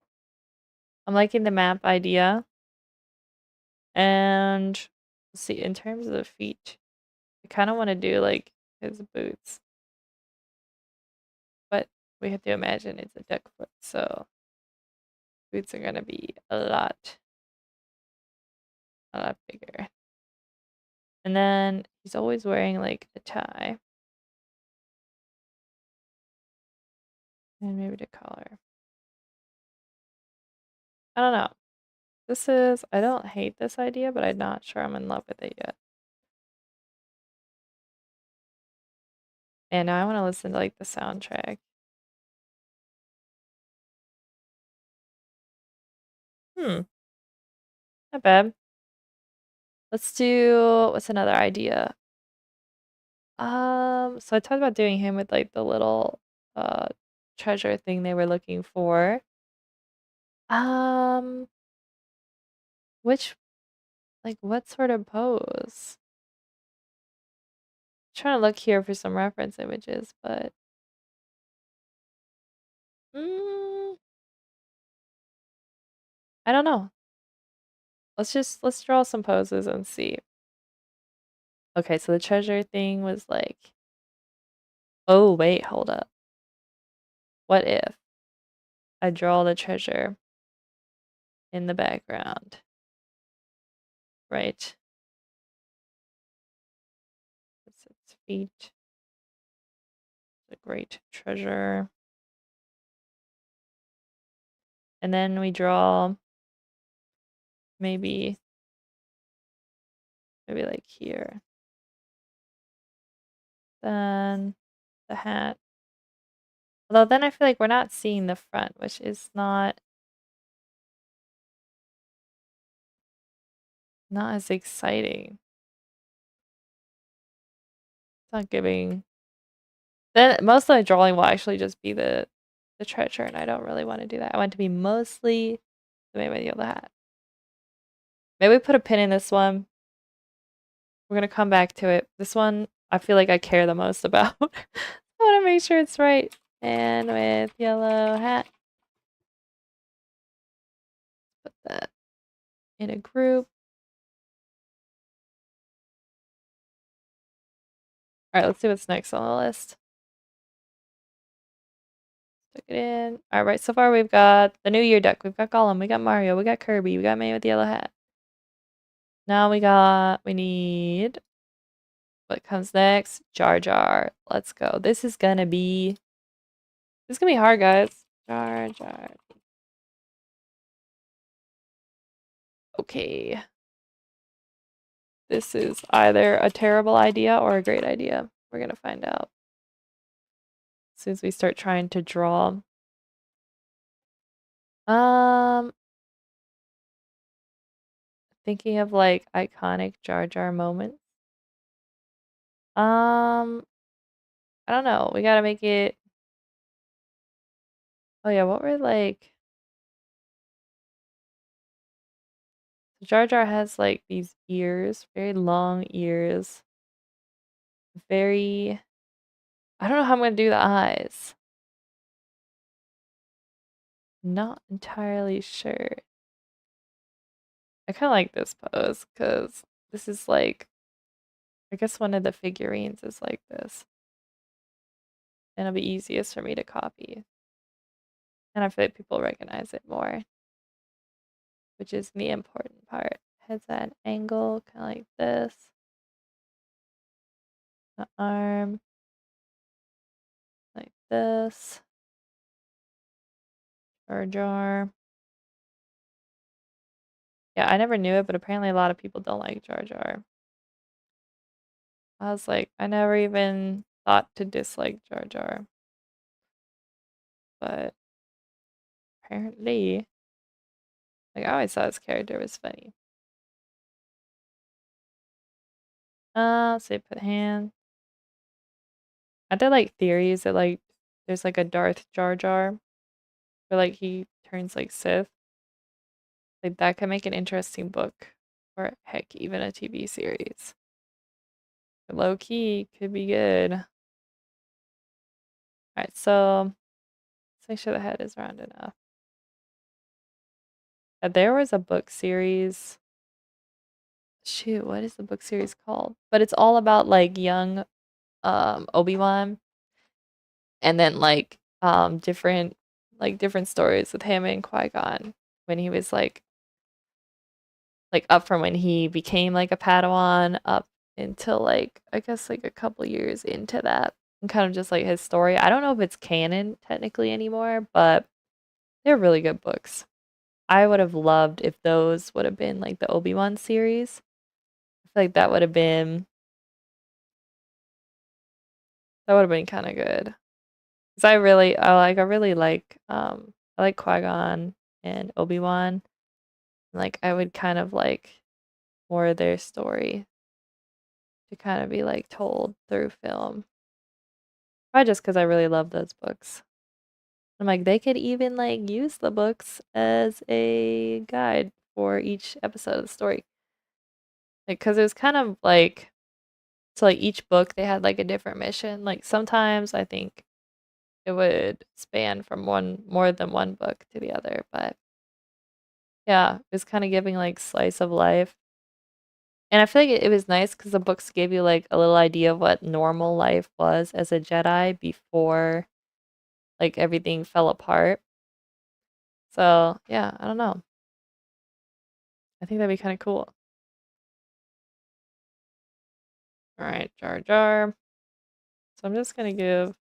I'm liking the map idea. And let's see, in terms of the feet, I kind of want to do like his boots. But we have to imagine it's a duck foot, so boots are gonna be a lot bigger. And then he's always wearing like a tie. And maybe the collar. I don't know. I don't hate this idea, but I'm not sure I'm in love with it yet. And now I want to listen to like the soundtrack. Hmm, not bad. Let's do, what's another idea? So I talked about doing him with like the little uh treasure thing they were looking for. Um, which what sort of pose? Trying to look here for some reference images, but mm, I don't know. Let's draw some poses and see. Okay, so the treasure thing was like, oh wait, hold up. What if I draw the treasure in the background? Right. It's its feet. The great treasure. And then we draw maybe like here. Then the hat. Although then I feel like we're not seeing the front, which is not as exciting. It's not giving. Then most of the drawing will actually just be the treasure, and I don't really want to do that. I want it to be mostly the man with the yellow hat. Maybe we put a pin in this one. We're gonna come back to it. This one I feel like I care the most about. I want to make sure it's right. And with yellow hat, put that in a group. All right, let's see what's next on the list. Stick it in. All right, so far we've got the New Year deck. We've got Gollum. We got Mario. We got Kirby. We got man with the yellow hat. Now we need, what comes next? Jar Jar. Let's go. This is gonna be hard, guys. Jar Jar. Okay. This is either a terrible idea or a great idea. We're gonna find out as soon as we start trying to draw. Thinking of like iconic Jar Jar moments. I don't know. We gotta make it. Oh yeah, what were like? Jar Jar has like these ears, very long ears. Very. I don't know how I'm gonna do the eyes. Not entirely sure. I kind of like this pose because this is like, I guess one of the figurines is like this. And it'll be easiest for me to copy. And I feel like people recognize it more, which is the important part. Head's at an angle, kind of like this. The arm, like this. Jar Jar. Yeah, I never knew it, but apparently a lot of people don't like Jar Jar. I was like, I never even thought to dislike Jar Jar. But apparently, like, I always thought his character was funny. So you put hand. I did like theories that like there's like a Darth Jar Jar, where like he turns like Sith. Like that could make an interesting book, or heck, even a TV series. Low key could be good. All right, so let's make sure the head is round enough. There was a book series. Shoot, what is the book series called? But it's all about like young Obi-Wan, and then different stories with him and Qui-Gon when he was like up from when he became like a Padawan up until like I guess like a couple years into that, and kind of just like his story. I don't know if it's canon technically anymore, but they're really good books. I would have loved if those would have been like the Obi-Wan series. I feel like that would have been kind of good. Cuz I like Qui-Gon and Obi-Wan. Like I would kind of like more of their story to kind of be like told through film. Probably just because I really love those books. I'm like, they could even like use the books as a guide for each episode of the story. Like, because it was kind of like, so like each book they had like a different mission. Like sometimes I think it would span from more than one book to the other, but yeah, it was kind of giving like slice of life. And I feel like it was nice because the books gave you like a little idea of what normal life was as a Jedi before like everything fell apart. So yeah, I don't know. I think that'd be kind of cool. All right, Jar Jar. So I'm just gonna give.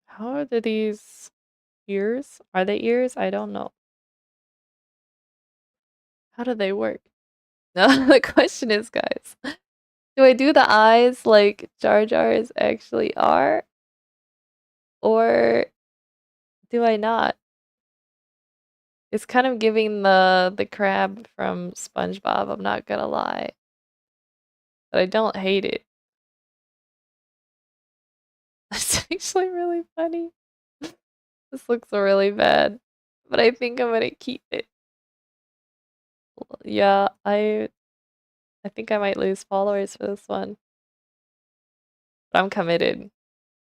How are these? Ears? Are they ears? I don't know. How do they work? No, the question is, guys, do I do the eyes like Jar Jar's actually are? Or do I not? It's kind of giving the crab from SpongeBob, I'm not gonna lie. But I don't hate it. It's actually really funny. This looks really bad. But I think I'm gonna keep it. Yeah, I think I might lose followers for this one. But I'm committed.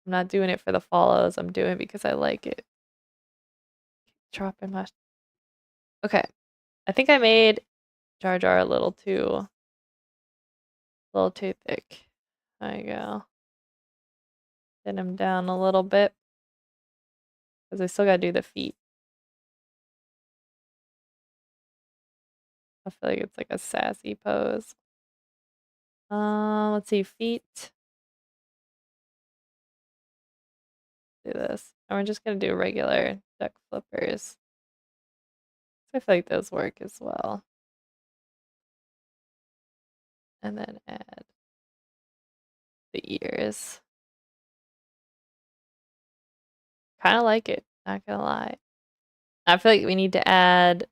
I'm not doing it for the follows. I'm doing it because I like it. Dropping my. Okay. I think I made Jar Jar a little too thick. There you go. Thin him down a little bit. Because I still gotta do the feet. I feel like it's like a sassy pose. Let's see, feet. Do this. And we're just gonna do regular duck flippers. I feel like those work as well. And then add the ears. Kind of like it, not gonna lie. I feel like we need to add,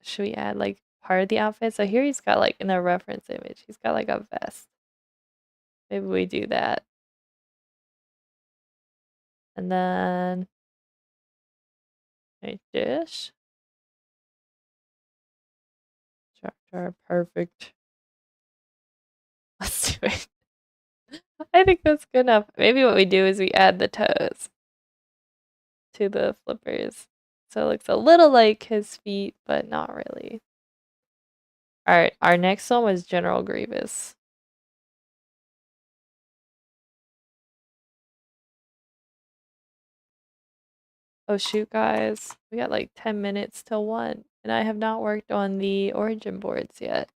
should we add like part of the outfit? So here he's got like in the reference image, he's got like a vest. Maybe we do that. And then a dish. Jar Jar, perfect. Let's do it. I think that's good enough. Maybe what we do is we add the toes to the flippers. So it looks a little like his feet, but not really. Alright, our next one was General Grievous. Oh shoot, guys. We got like 10 minutes till 1, and I have not worked on the origin boards yet.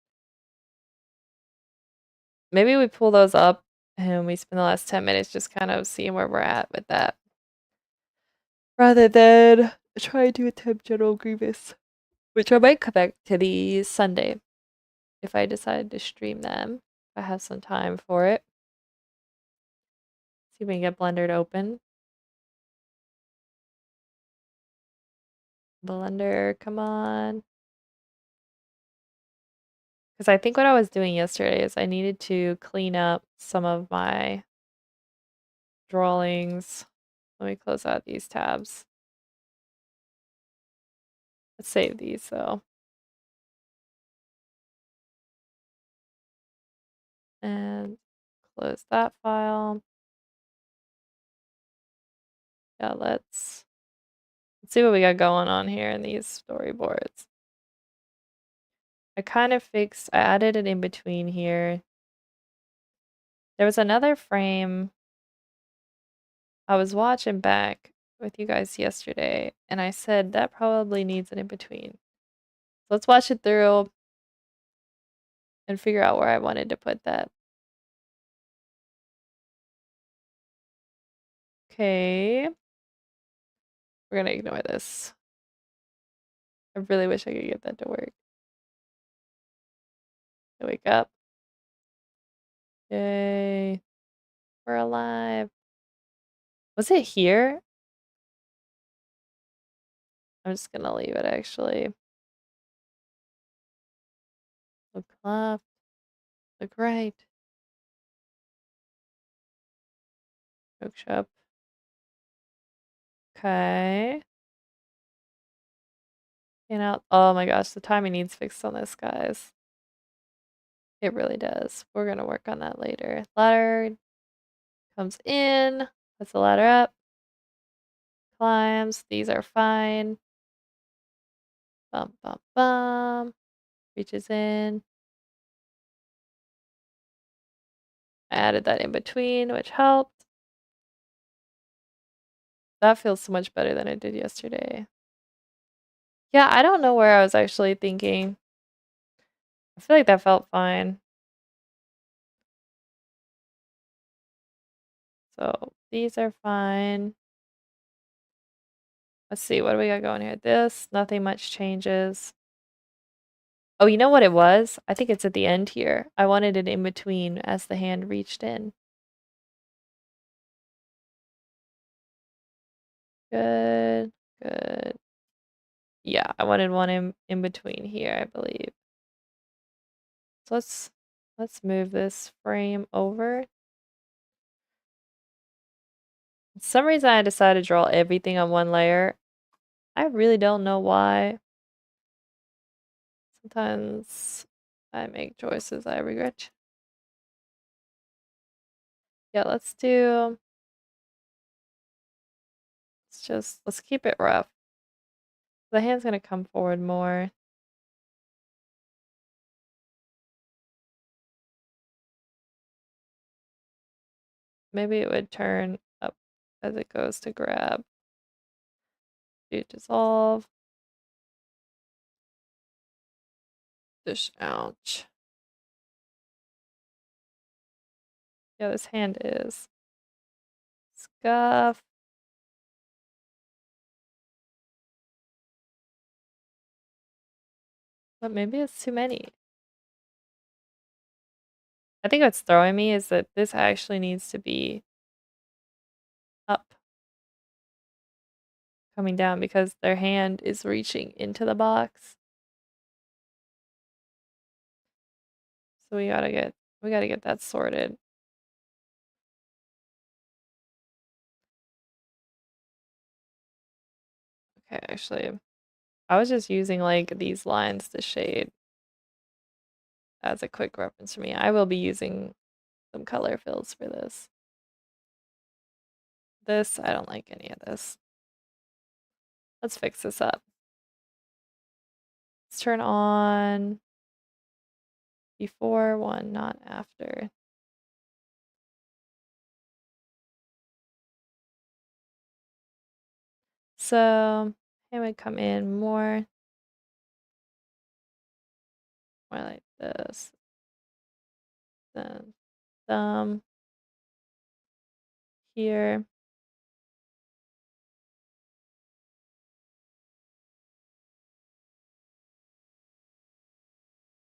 Maybe we pull those up and we spend the last 10 minutes just kind of seeing where we're at with that. Rather than try to attempt General Grievous. Which I might come back to these Sunday if I decide to stream them. If I have some time for it. See if we can get Blender to open. Blender, come on. Because I think what I was doing yesterday is I needed to clean up some of my drawings. Let me close out these tabs. Let's save these though. And close that file. Yeah, let's see what we got going on here in these storyboards. I added an in between here. There was another frame I was watching back with you guys yesterday, and I said that probably needs an in between. So let's watch it through and figure out where I wanted to put that. Okay. We're gonna ignore this. I really wish I could get that to work. I wake up. Yay. We're alive. Was it here? I'm just gonna leave it actually. Look left. Look right. Look up. Okay. Oh my gosh, the timing needs fixed on this, guys. It really does. We're gonna work on that later. Ladder comes in. Puts the ladder up. Climbs. These are fine. Bum, bum, bum. Reaches in. I added that in between, which helped. That feels so much better than it did yesterday. Yeah, I don't know where I was actually thinking. I feel like that felt fine. So these are fine. Let's see, what do we got going here? This, nothing much changes. Oh, you know what it was? I think it's at the end here. I wanted it in between as the hand reached in. Good, good. Yeah, I wanted one in between here, I believe. So let's move this frame over. For some reason I decided to draw everything on one layer. I really don't know why. Sometimes I make choices I regret. Yeah, let's keep it rough. The hand's gonna come forward more. Maybe it would turn up as it goes to grab. Do dissolve. Dish, ouch. Yeah, this hand is scuff. But maybe it's too many. I think what's throwing me is that this actually needs to be up, coming down, because their hand is reaching into the box. So we gotta get that sorted. Okay, actually, I was just using like these lines to shade as a quick reference for me. I will be using some color fills for this. This, I don't like any of this. Let's fix this up. Let's turn on before one, not after. So, it would come in more like this. Then thumb here.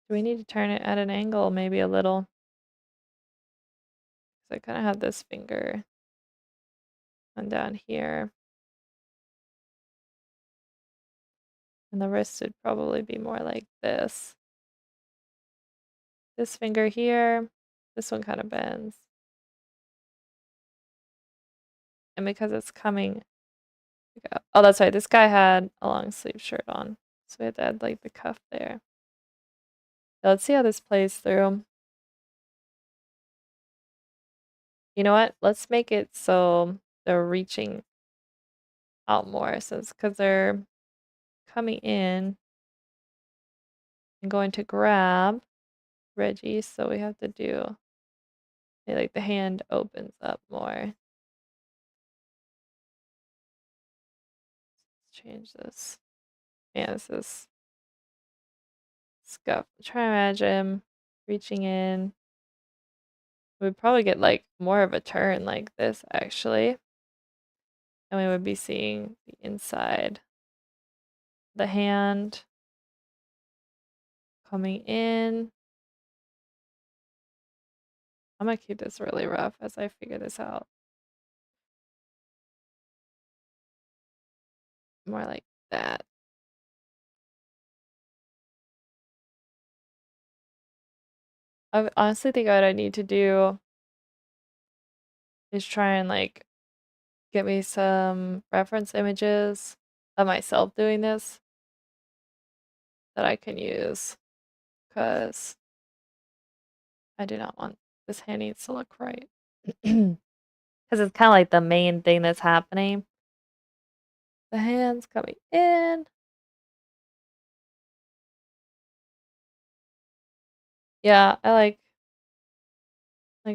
Do we need to turn it at an angle, maybe a little? So I kind of have this finger on down here. And the wrist would probably be more like this. This finger here, this one kind of bends. And because it's coming, oh, that's right, this guy had a long sleeve shirt on. So we had to add like the cuff there. Now let's see how this plays through. You know what? Let's make it so they're reaching out more, since because they're coming in and going to grab Reggie, so we have to do like the hand opens up more. Let's change this. Yeah, this is scuff. Try to imagine reaching in. We'd probably get like more of a turn like this actually. And we would be seeing the inside. The hand coming in. I'm gonna keep this really rough as I figure this out. More like that. I honestly think what I need to do is try and like get me some reference images of myself doing this that I can use, because I do not want this hand needs to look right. Because it's kind of like the main thing that's happening. The hand's coming in. Yeah, I like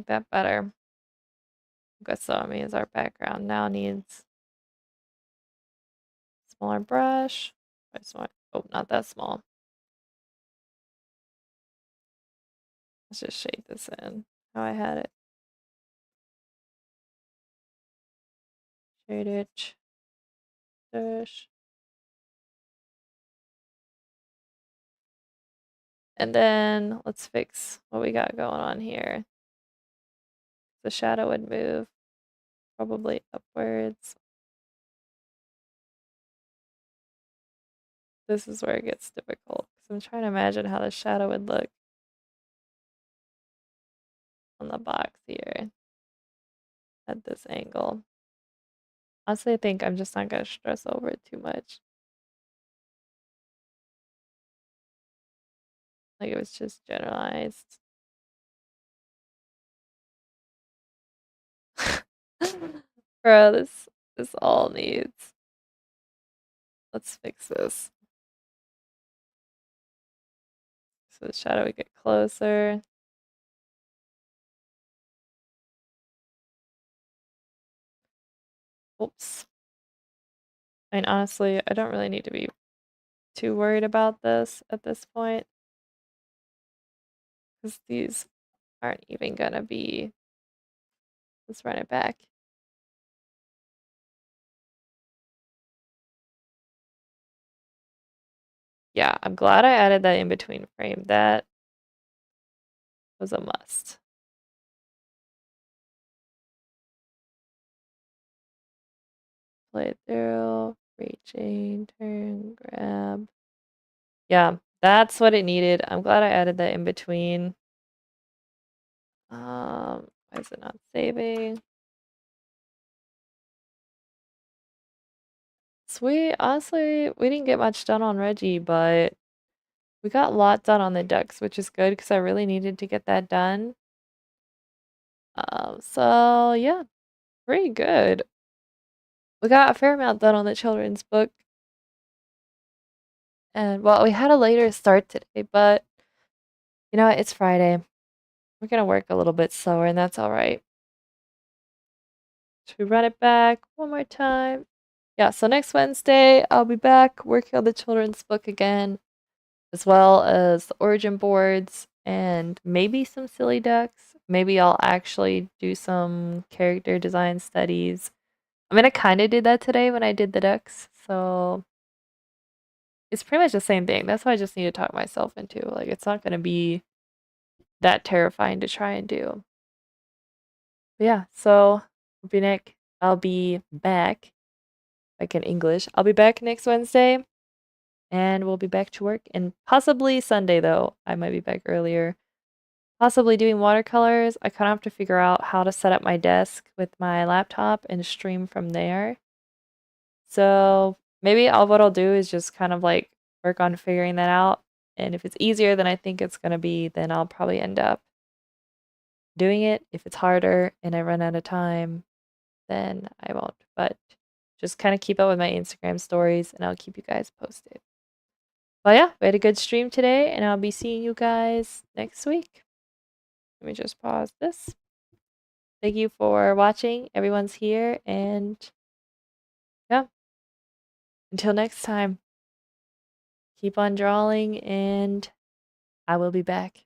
that better. Goswami is our background. Now needs smaller brush. Oh, not that small. Let's just shade this in how I had it. Shade it. Shush. And then let's fix what we got going on here. The shadow would move probably upwards. This is where it gets difficult because I'm trying to imagine how the shadow would look on the box here at this angle. Honestly, I think I'm just not gonna stress over it too much. Like it was just generalized. Bro, this all needs. Let's fix this. So the shadow would get closer. Oops. I mean, honestly, I don't really need to be too worried about this at this point. Because these aren't even gonna be. Let's run it back. Yeah, I'm glad I added that in between frame. That was a must. Play through, reaching, turn, grab. Yeah, that's what it needed. I'm glad I added that in between. Why is it not saving? Sweet. Honestly, we didn't get much done on Reggie, but we got a lot done on the ducks, which is good because I really needed to get that done. So yeah, pretty good. We got a fair amount done on the children's book. And well, we had a later start today, but you know what? It's Friday. We're gonna work a little bit slower, and that's all right. Should we run it back one more time? Yeah, so next Wednesday, I'll be back working on the children's book again, as well as the origin boards and maybe some silly ducks. Maybe I'll actually do some character design studies. I mean, I kind of did that today when I did the ducks, so it's pretty much the same thing. That's why I just need to talk myself into. Like, it's not going to be that terrifying to try and do. But yeah, so I'll be back, like in English. I'll be back next Wednesday, and we'll be back to work. And possibly Sunday, though. I might be back earlier. Possibly doing watercolors. I kind of have to figure out how to set up my desk with my laptop and stream from there. So maybe what I'll do is just kind of like work on figuring that out. And if it's easier than I think it's going to be, then I'll probably end up doing it. If it's harder and I run out of time, then I won't. But just kind of keep up with my Instagram stories and I'll keep you guys posted. But yeah, we had a good stream today and I'll be seeing you guys next week. Let me just pause this. Thank you for watching. Everyone's here and yeah, until next time, keep on drawing and I will be back.